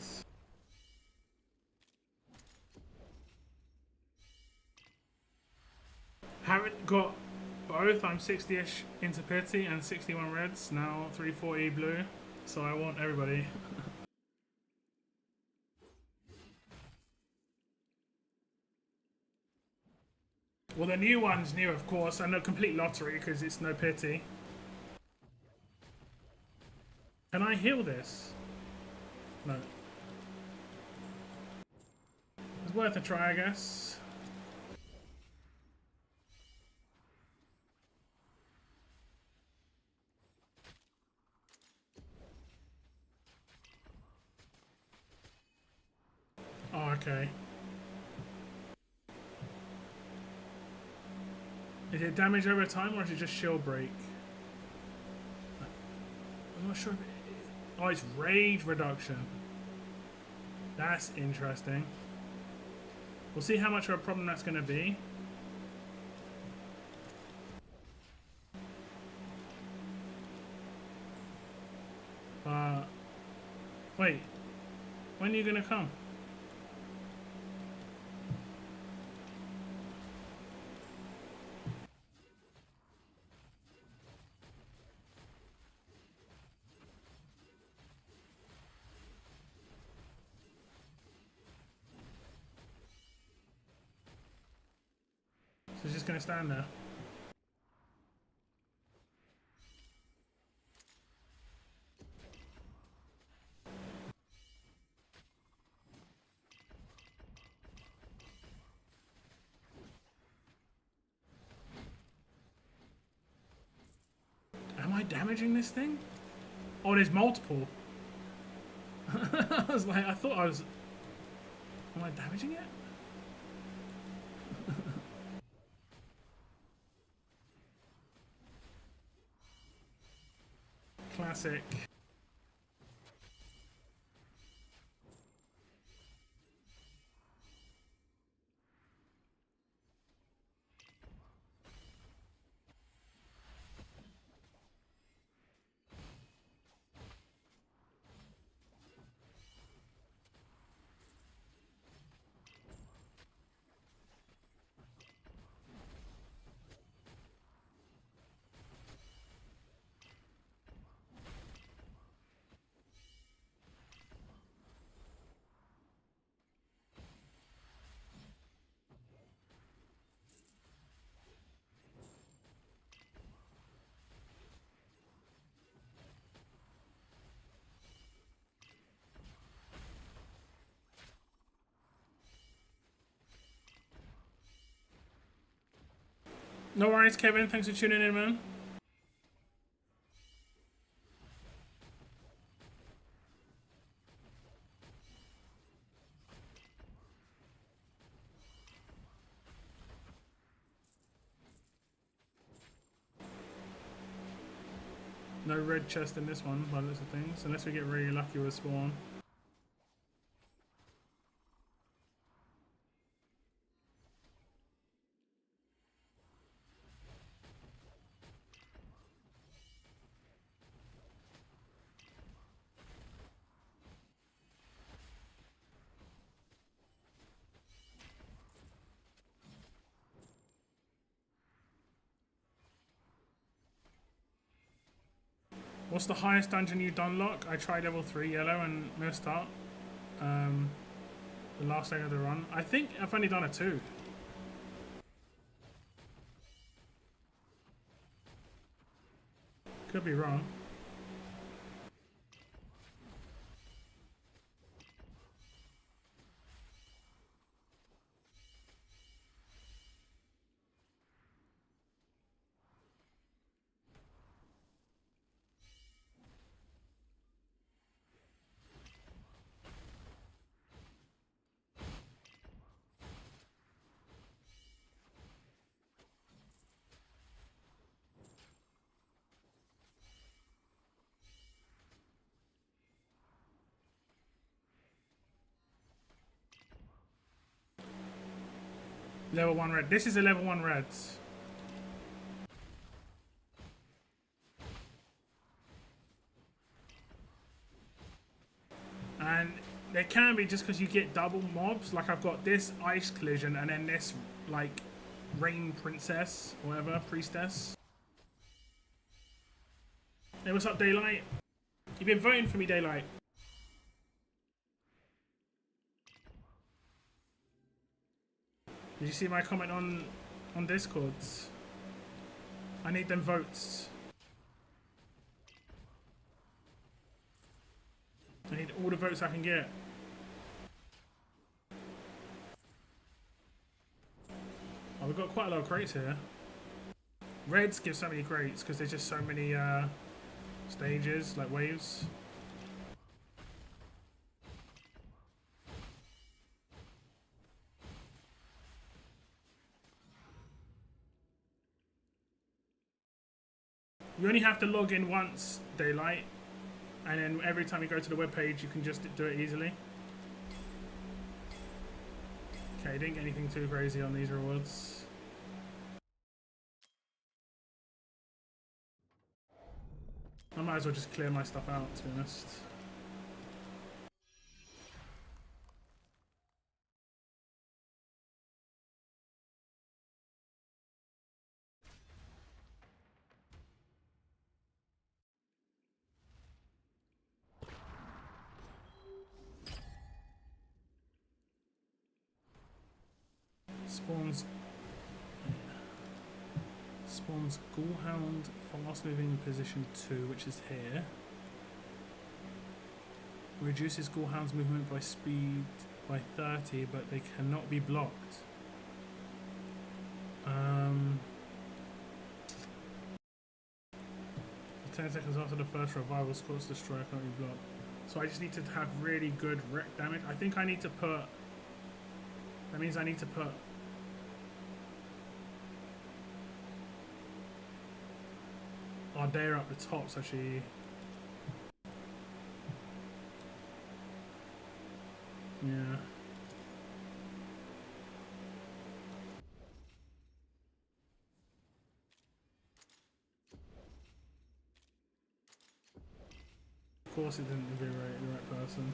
Haven't got both. I'm 60-ish into pity and 61 reds. Now 340 blue. So I want everybody. Well, the new one's new, of course, and a complete lottery because it's no pity. Can I heal this? No. It's worth a try, I guess. Oh, okay. Is it damage over time or is it just shield break? I'm not sure if oh, it's rage reduction. That's interesting. We'll see how much of a problem that's going to be. Wait. When are you going to come? just going to stand there? Am I damaging this thing? Oh, there's multiple. I was like, I thought I was... Am I damaging it? Classic. No worries, Kevin. Thanks for tuning in, man. No red chest in this one, by the looks of things, unless we get really lucky with spawn. What's the highest dungeon you've done, Lock? I tried level 3 yellow and missed out. The last leg of the run. I think I've only done a 2. Could be wrong. Level 1 red. This is a level 1 red. And there can be just because you get double mobs. Like I've got this ice collision and then this like rain princess or whatever, priestess. Hey, what's up, Daylight? You've been voting for me, Daylight. Did you see my comment on Discord? I need them votes. I need all the votes I can get. Oh, we've got quite a lot of crates here. Reds give so many crates because there's just so many stages, like waves. You only have to log in once, Daylight, and then every time you go to the web page, you can just do it easily. Okay, didn't get anything too crazy on these rewards. I might as well just clear my stuff out, to be honest. Spawns. Spawns Ghoulhound, fast moving in position 2, which is here. Reduces Ghoulhound's movement by speed by 30, but they cannot be blocked. For 10 seconds after the first revival, Scorch Destroyer cannot be blocked. So I just need to have really good wreck damage. I think I need to put... That means I need to put... Ardea up the top so she... Yeah. Of course it didn't invigorate the right person.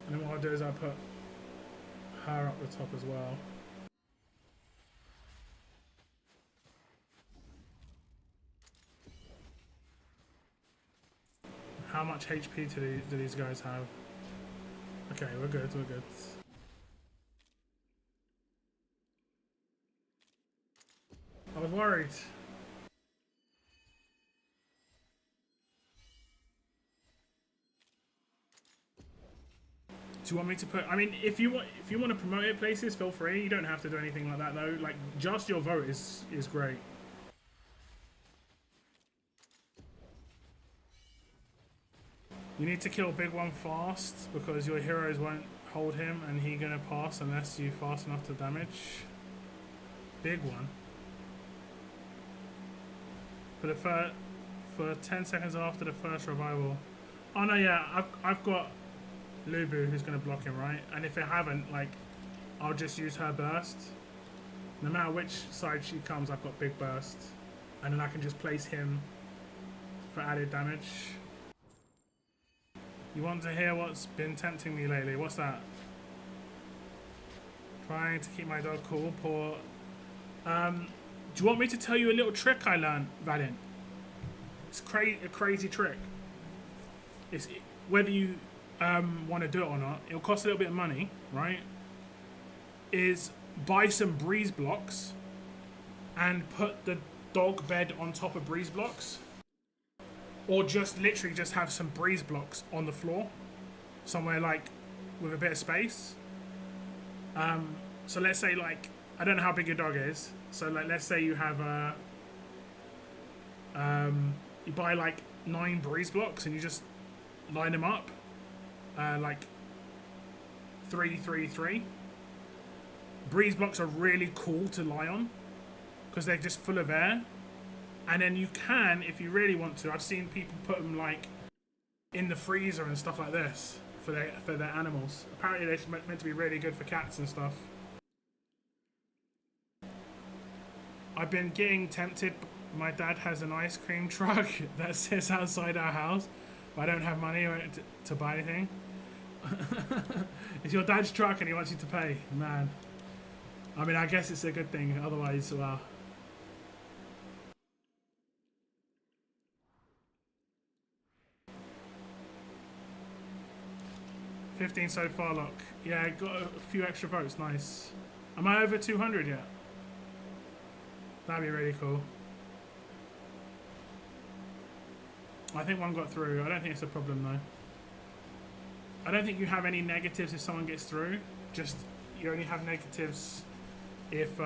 And then what I'll do is I'll put her up the top as well. How much HP do these guys have? Okay, we're good, we're good. I was worried. Do you want me to put? I mean, if you want to promote it places, feel free. You don't have to do anything like that though. Like, just your vote is great. You need to kill Big One fast because your heroes won't hold him, and he's gonna pass unless you fast enough to damage. Big One. For 10 seconds after the first revival. Oh no, yeah, I've got Lubu who's going to block him, right? And if I haven't, like, I'll just use her burst. No matter which side she comes, I've got big burst. And then I can just place him for added damage. You want to hear what's been tempting me lately? What's that? Trying to keep my dog cool. Poor. Do you want me to tell you a little trick I learned, Valiant? It's a crazy trick. It's whether you want to do it or not, it'll cost a little bit of money, right? Is buy some breeze blocks and put the dog bed on top of breeze blocks, or just literally just have some breeze blocks on the floor somewhere, like with a bit of space. So let's say, like, I don't know how big your dog is, so like let's say you have you buy like 9 breeze blocks and you just line them up like 3, 3, 3. Breeze blocks are really cool to lie on because they're just full of air. And then you can, if you really want to, I've seen people put them like in the freezer and stuff like this for their animals. Apparently they're meant to be really good for cats and stuff. I've been getting tempted. My dad has an ice cream truck that sits outside our house, but I don't have money to buy anything. It's your dad's truck and he wants you to pay. Man. I mean, I guess it's a good thing. Otherwise, well. 15 so far, look. Yeah, got a few extra votes. Nice. Am I over 200 yet? That'd be really cool. I think one got through. I don't think it's a problem though. I don't think you have any negatives if someone gets through. Just, you only have negatives if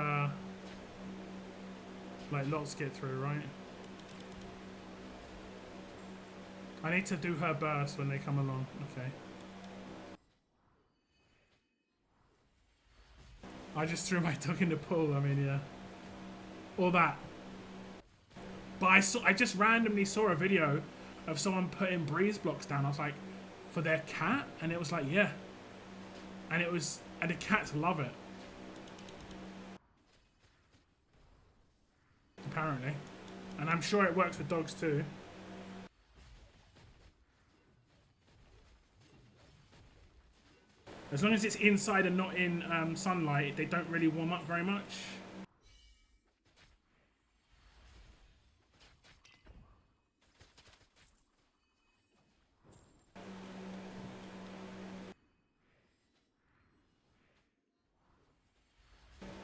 like lots get through, right? I need to do her burst when they come along. Okay. I just threw my dog in the pool. I mean, yeah. All that. But I just randomly saw a video of someone putting breeze blocks down. I was like, for their cat? And it was like, yeah. And the cats love it. Apparently. And I'm sure it works for dogs too. As long as it's inside and not in sunlight, they don't really warm up very much.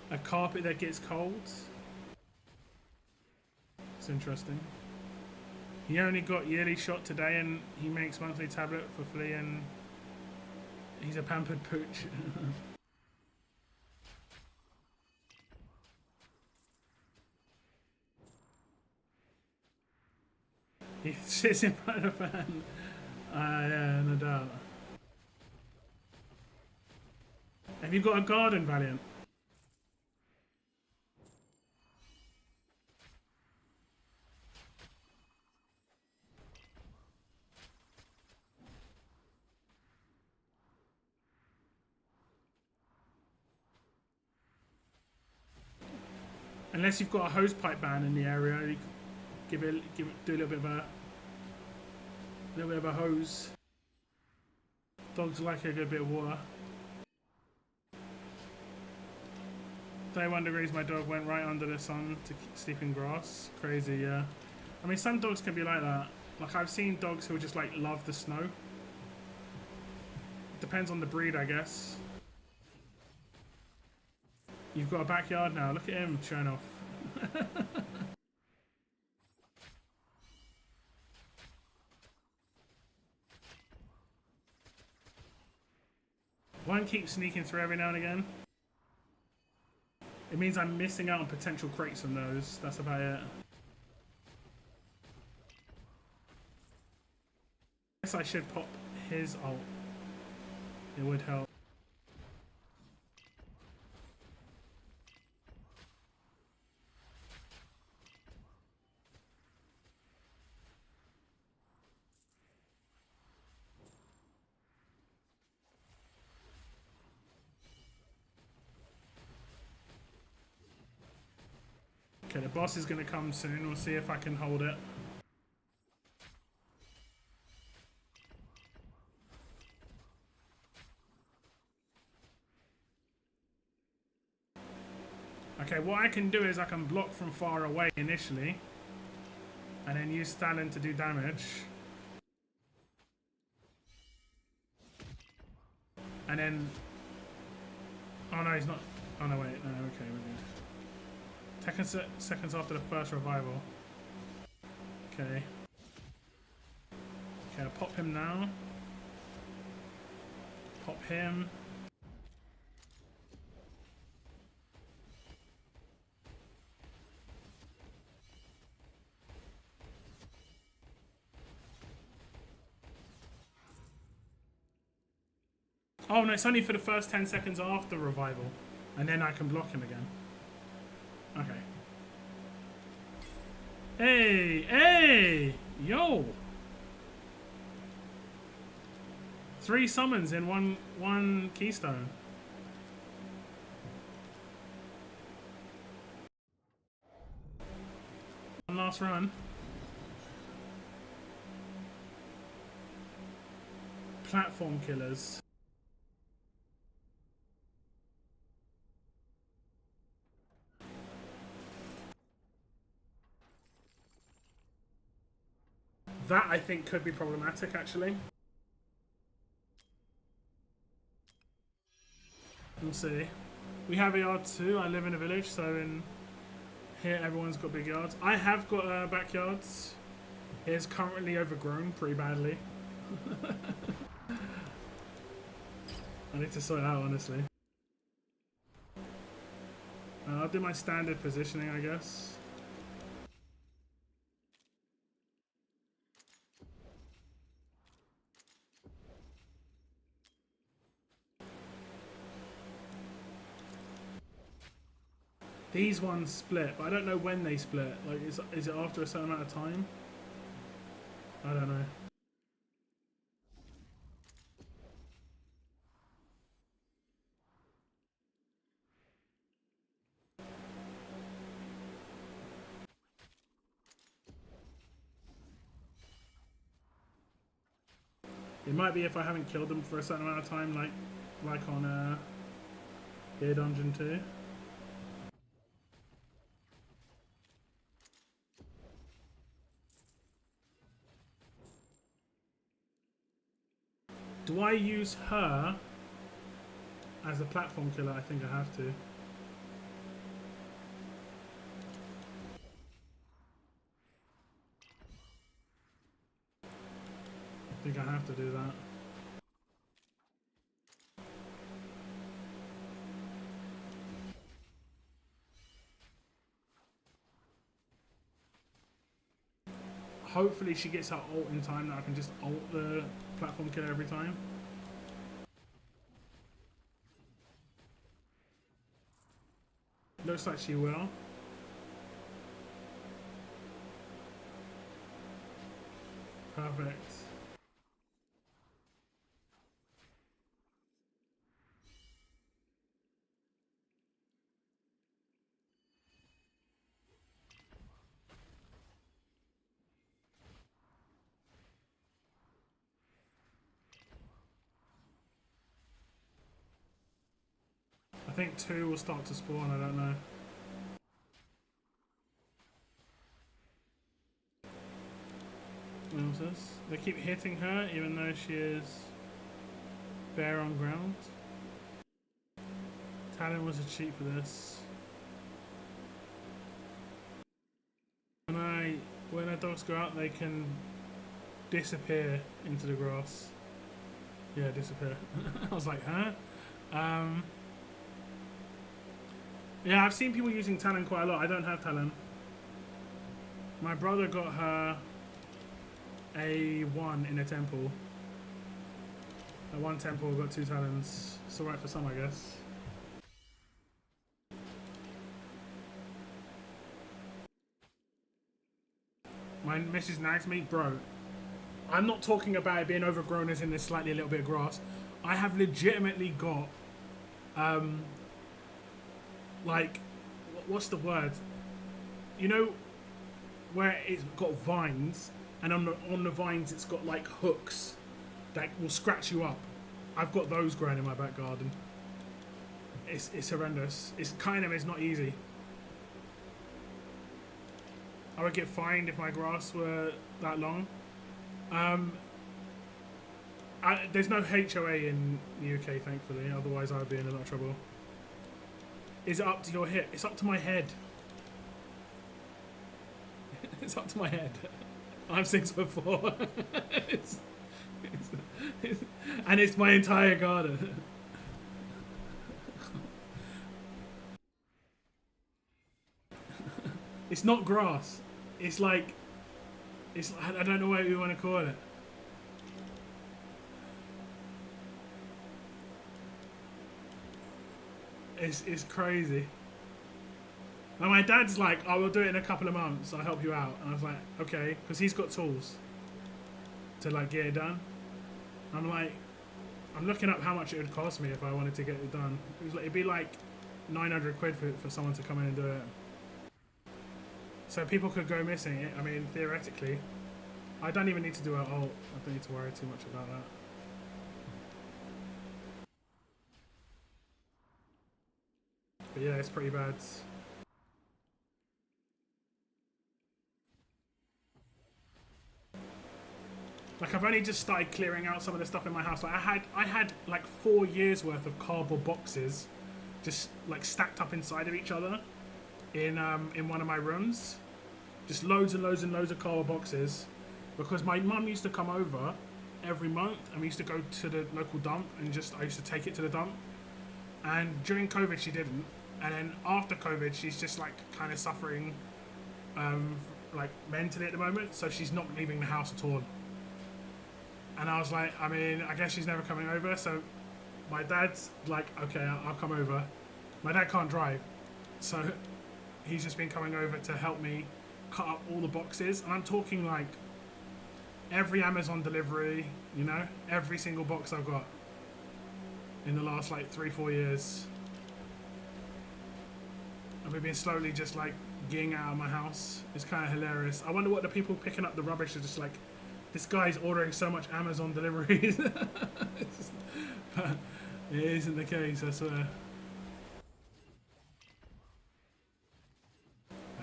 A carpet that gets cold. It's interesting. He only got yearly shot today and he makes monthly tablet for flea and he's a pampered pooch. He sits in front of a fan. Yeah, no doubt. Have you got a garden, Valiant? Unless you've got a hose pipe ban in the area, you can do a little bit of a hose. Dogs like a good bit of water. 31 degrees, my dog went right under the sun to sleep in grass. Crazy, yeah. I mean, some dogs can be like that. Like, I've seen dogs who just, like, love the snow. Depends on the breed, I guess. You've got a backyard now. Look at him showing off. One keeps sneaking through every now and again. It means I'm missing out on potential crates from those. That's about it. I guess I should pop his ult. It would help. Okay, the boss is going to come soon. We'll see if I can hold it. Okay, what I can do is I can block from far away initially. And then use Stalin to do damage. And then... Oh no, he's not... Oh no, wait. No, okay, we're good. 10 seconds after the first revival. Okay. Okay, I'll pop him now. Pop him. Oh no, it's only for the first 10 seconds after revival. And then I can block him again. Okay. Hey! Hey! Yo! 3 summons in one keystone. One last run. Platform killers. That, I think, could be problematic, actually. We'll see. We have a yard too. I live in a village, so in here everyone's got big yards. I have got backyards. It's currently overgrown pretty badly. I need to sort it out, honestly. I'll do my standard positioning, I guess. These ones split, but I don't know when they split. Like, is it after a certain amount of time? I don't know. It might be if I haven't killed them for a certain amount of time, like like on Gear Dungeon 2. Do I use her as a platform killer? I think I have to. I think I have to do that. Hopefully she gets her ult in time that I can just ult the platform killer every time. Looks like she will. Perfect. I think 2 will start to spawn, I don't know. What else is? They keep hitting her even though she is bare on ground. Talon was a cheat for this. When our dogs go out, they can disappear into the grass. Yeah, disappear. I was like, huh? Yeah, I've seen people using Talon quite a lot. I don't have Talon. My brother got her a 1 in a temple. At one temple, got 2 Talons. It's alright for some, I guess. My missus nags me, bro. I'm not talking about it being overgrown as in there's slightly a little bit of grass. I have legitimately got, like, what's the word? You know, where it's got vines, and on the vines it's got like hooks that will scratch you up. I've got those growing in my back garden. It's horrendous. It's not easy. I would get fined if my grass were that long. There's no HOA in the UK, thankfully. Otherwise, I would be in a lot of trouble. Is it up to your hip? It's up to my head. It's up to my head. I'm 6'4". And it's my entire garden. It's not grass. It's like, I don't know what you want to call it. It's crazy. And my dad's like, "I will do it in a couple of months. I'll help you out." And I was like, "Okay," because he's got tools to like get it done. I'm like, I'm looking up how much it would cost me if I wanted to get it done. It'd be like 900 quid for someone to come in and do it. So people could go missing. I mean, theoretically, I don't even need to do an ult. I don't need to worry too much about that. But yeah, it's pretty bad. Like, I've only just started clearing out some of the stuff in my house. Like, I had like 4 years worth of cardboard boxes just like stacked up inside of each other in one of my rooms. Just loads and loads and loads of cardboard boxes, because my mum used to come over every month and we used to go to the local dump and I used to take it to the dump. And during COVID she didn't, and then after COVID she's just like kind of suffering like mentally at the moment, so she's not leaving the house at all. And I was like, I mean, I guess she's never coming over, so my dad's like, okay, I'll come over. My dad can't drive, so he's just been coming over to help me cut up all the boxes. And I'm talking like every Amazon delivery, you know, every single box I've got in the last like 3-4 years. And we've been slowly just like getting out of my house. It's kind of hilarious. I wonder what the people picking up the rubbish are just like, this guy's ordering so much Amazon deliveries. It isn't the case, I swear.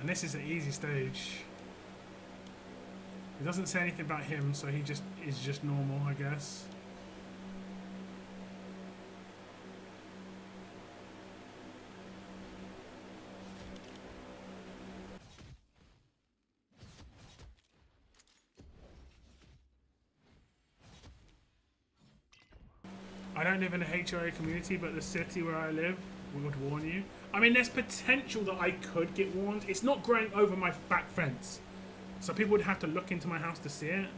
And this is an easy stage. It doesn't say anything about him, so he just is just normal, I guess. I don't live in a HOA community, but the city where I live would warn you. I mean, there's potential that I could get warned. It's not growing over my back fence, so people would have to look into my house to see it.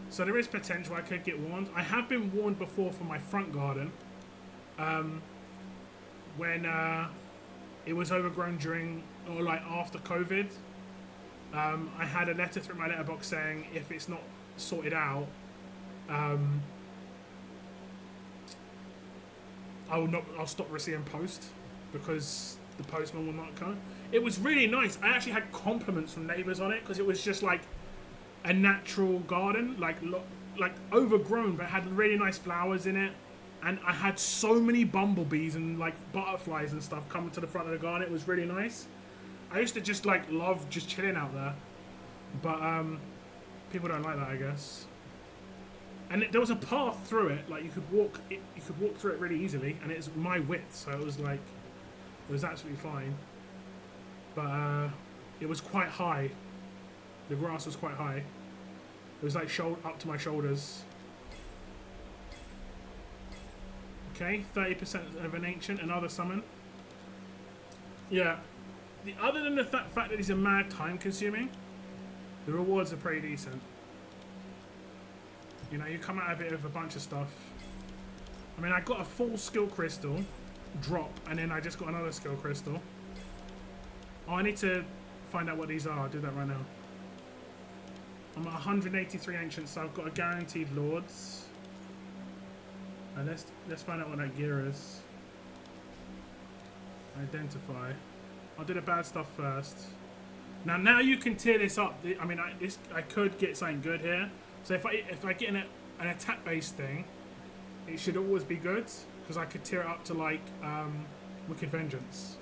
So there is potential I could get warned. I have been warned before for my front garden, when it was overgrown during, or like after COVID. I had a letter through my letterbox saying if it's not sorted out, I'll stop receiving post because the postman will not come. It was really nice. I actually had compliments from neighbours on it because it was just like a natural garden, like overgrown, but it had really nice flowers in it. And I had so many bumblebees and like butterflies and stuff coming to the front of the garden. It was really nice. I used to just like love just chilling out there, but people don't like that, I guess. And there was a path through it, like you could walk through it really easily, and it's my width, so it was like, it was absolutely fine. But it was quite high. The grass was quite high. It was like up to my shoulders. Okay, 30% of an ancient, another summon. Yeah. Other than the fact that these are mad time consuming, the rewards are pretty decent. You know, you come out of it with a bunch of stuff. I mean, I got a full skill crystal drop, and then I just got another skill crystal. Oh, I need to find out what these are. I'll do that right now. I'm at 183 ancients, so I've got a guaranteed lords. And let's find out what that gear is. Identify. I'll do the bad stuff first. Now you can tear this up. I mean, I could get something good here. So if I get an attack-based thing, it should always be good because I could tear it up to like Wicked Vengeance.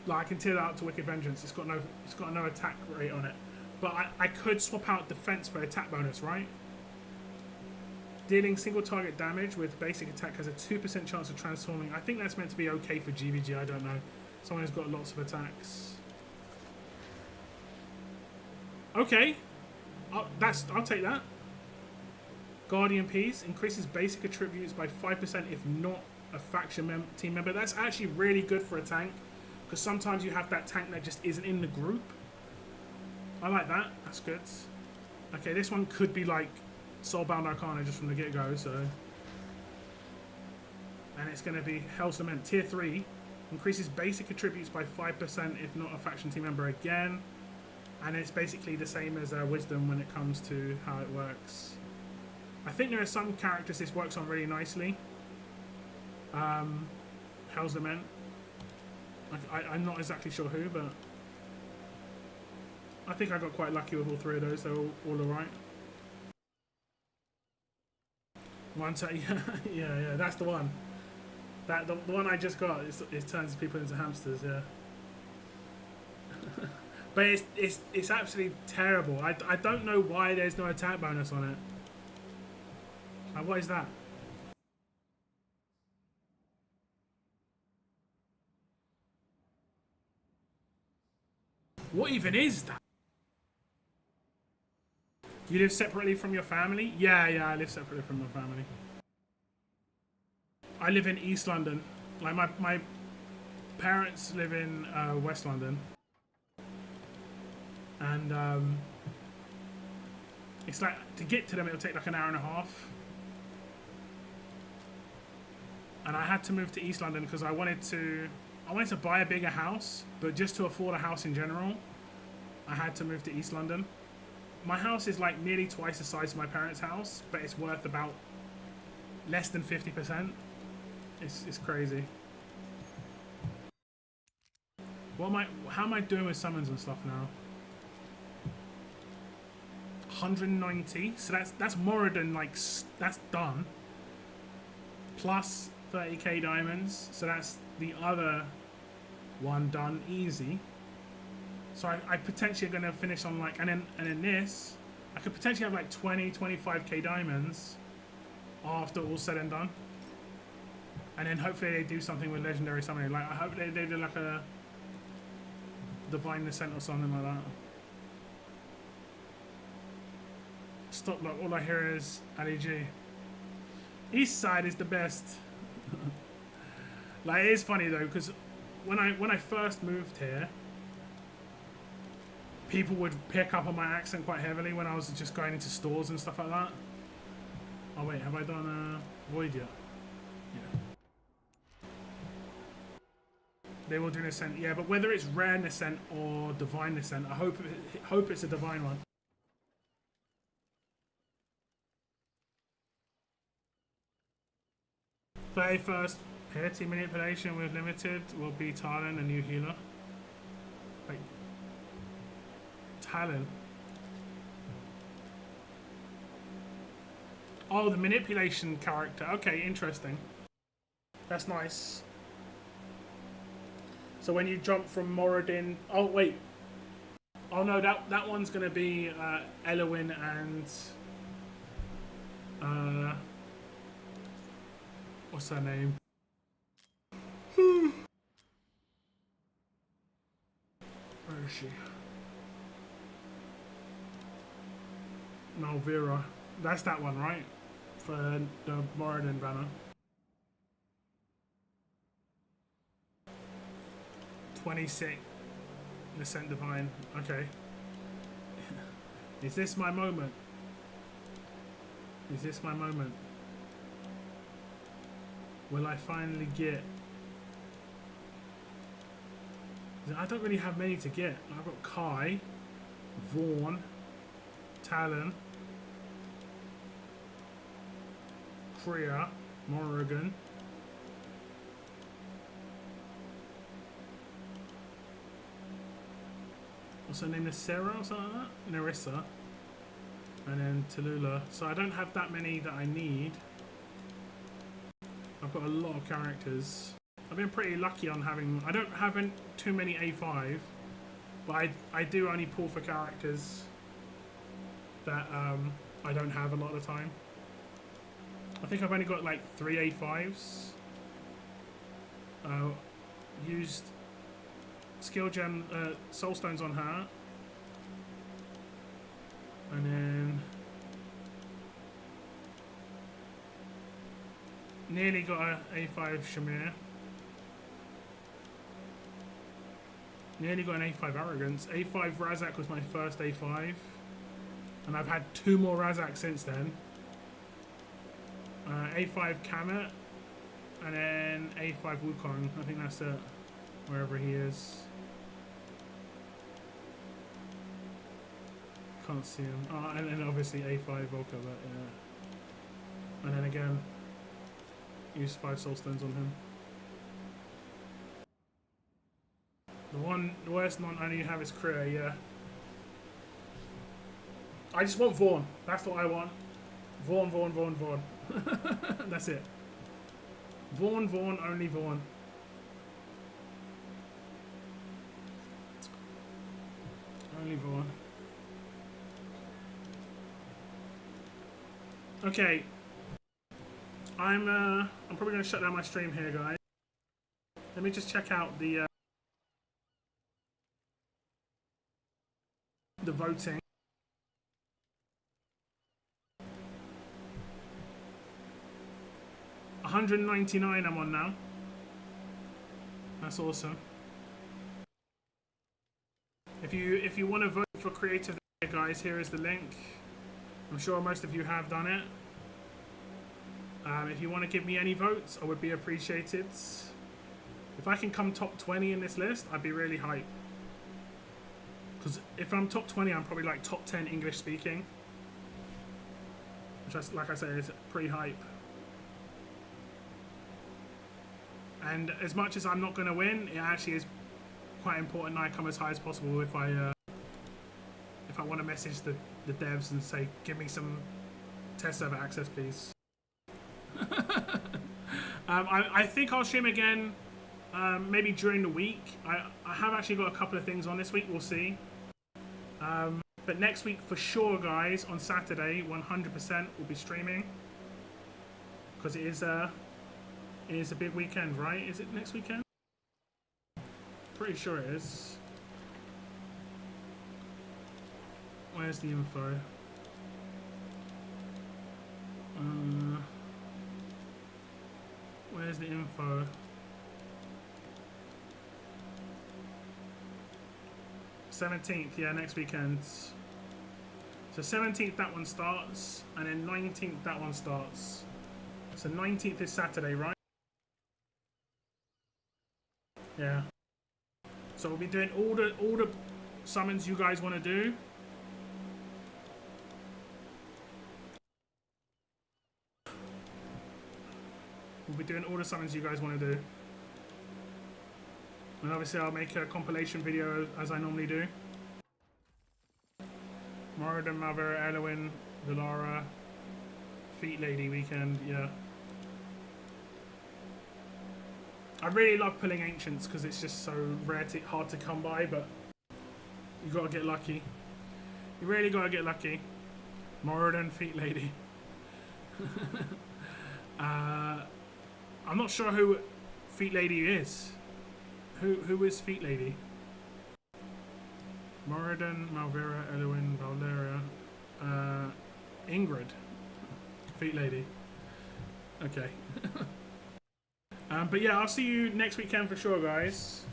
Like I can tear that up to Wicked Vengeance. It's got no attack rate on it, but I could swap out defense for attack bonus, right? Dealing single target damage with basic attack has a 2% chance of transforming. I think that's meant to be okay for GVG. I don't know. Someone who's got lots of attacks. Okay. I'll take that. Guardian Piece increases basic attributes by 5% if not a faction team member. That's actually really good for a tank because sometimes you have that tank that just isn't in the group. I like that. That's good. Okay, this one could be like Soulbound Arcana just from the get-go, so. And it's going to be Hell's Lament Tier 3. Increases basic attributes by 5% if not a faction team member again. And it's basically the same as Wisdom when it comes to how it works. I think there are some characters this works on really nicely. Hell's Lament. I'm not exactly sure who, but I think I got quite lucky with all three of those. They're all alright. Yeah, that's the one. The one I just got is turns people into hamsters, yeah. But it's absolutely terrible. I don't know why there's no attack bonus on it. Like, what is that? What even is that? You live separately from your family? Yeah, I live separately from my family. I live in East London. Like my parents live in West London. And it's like, to get to them it'll take like an hour and a half. And I had to move to East London because I wanted to buy a bigger house, but just to afford a house in general, I had to move to East London. My house is like nearly twice the size of my parents' house, but it's worth about less than 50%. It's crazy. How am I doing with summons and stuff now? 190, so that's more than like, that's done. plus 30k diamonds. So that's the other one done easy. So I potentially going to finish on like, and then this, I could potentially have like 20, 25k diamonds after all said and done. And then hopefully they do something with legendary something. Like I hope they do like a divine descent or something like that. Stop block, all I hear is Ali G. East side is the best. Like it is funny though, because when I first moved here, people would pick up on my accent quite heavily when I was just going into stores and stuff like that. Oh wait, have I done Void yet? Yeah. They will do Ascent, yeah, but whether it's rare Ascent or divine Ascent, I hope it's a divine one. Very first here, team manipulation with limited will be Talon, a new healer. Like Talon. Oh, the manipulation character. Okay, interesting. That's nice. So when you jump from Moradin... Oh, wait. Oh, no, that one's going to be Elowin and... what's her name? Where is she? Malvira. That's that one, right? For the Moradin banner. 26. Ascent Divine. Okay. Is this my moment? Is this my moment? Will I finally get... I don't really have many to get. I've got Kai, Vaughn, Talon, Kriya, Morrigan. What's her name? Is Sarah or something like that? Nerissa. And then Tallulah. So I don't have that many that I need. I've got a lot of characters. I've been pretty lucky on having... I don't have too many A5. But I do only pull for characters that I don't have a lot of the time. I think I've only got like 3 A5s. Used skill gem, soul stones on her. And then... nearly got a A5 Shamir. Nearly got an A5 Arrogance. A5 Razak was my first A5. And I've had 2 more Razak since then. A5 Kamet. And then A5 Wukong. I think that's it. Wherever he is. Can't see him. Oh, and then obviously A5 Volker, but yeah. And then again, use 5 soul stones on him. The worst one I only have is Kriya, yeah. I just want Vaughn. That's what I want. Vaughn, Vaughn, Vaughn, Vaughn. That's it. Vaughn, Vaughn, only Vaughn. Only Vaughn. Okay. I'm probably gonna shut down my stream here, guys. Let me just check out the voting. $199 I'm on now. That's awesome. If you want to vote for creative, guys, here is the link. I'm sure most of you have done it. If you want to give me any votes, I would be appreciated. If I can come top 20 in this list, I'd be really hyped. Because if I'm top 20, I'm probably like top 10 English speaking. Which, like I said, is pretty hype. And as much as I'm not going to win, it actually is quite important that I come as high as possible if I want to message the devs and say, give me some test server access, please. I think I'll stream again, maybe during the week. I have actually got a couple of things on this week. We'll see. But next week for sure, guys. On Saturday, 100% we'll be streaming because it is a big weekend, right? Is it next weekend? Pretty sure it is. Where's the info? Where's the info? '17th, yeah, next weekend. So 17th that one starts, and then 19th that one starts. So 19th is Saturday, right? Yeah. So we'll be doing all the summons you guys want to do. We'll be doing all the summons you guys want to do. And obviously I'll make a compilation video as I normally do. Moradin, Malvera, Elowin, Villara, Feet Lady weekend, yeah. I really love pulling Ancients because it's just so rare, hard to come by, but you gotta get lucky. You really gotta get lucky. Moradin, Feet Lady. I'm not sure who Feet Lady is. Who is Feet Lady? Moradin, Malvera, Elowin, Valeria, Ingrid. Feet Lady. Okay. But yeah, I'll see you next weekend for sure, guys.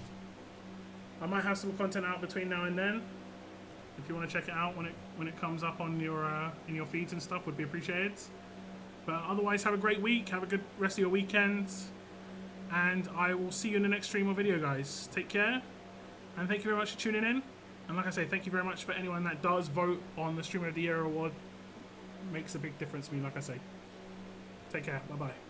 I might have some content out between now and then. If you want to check it out when it comes up on your in your feeds and stuff, would be appreciated. But otherwise, have a great week. Have a good rest of your weekend. And I will see you in the next stream or video, guys. Take care. And thank you very much for tuning in. And like I say, thank you very much for anyone that does vote on the Streamer of the Year award. Makes a big difference to me, like I say. Take care. Bye-bye.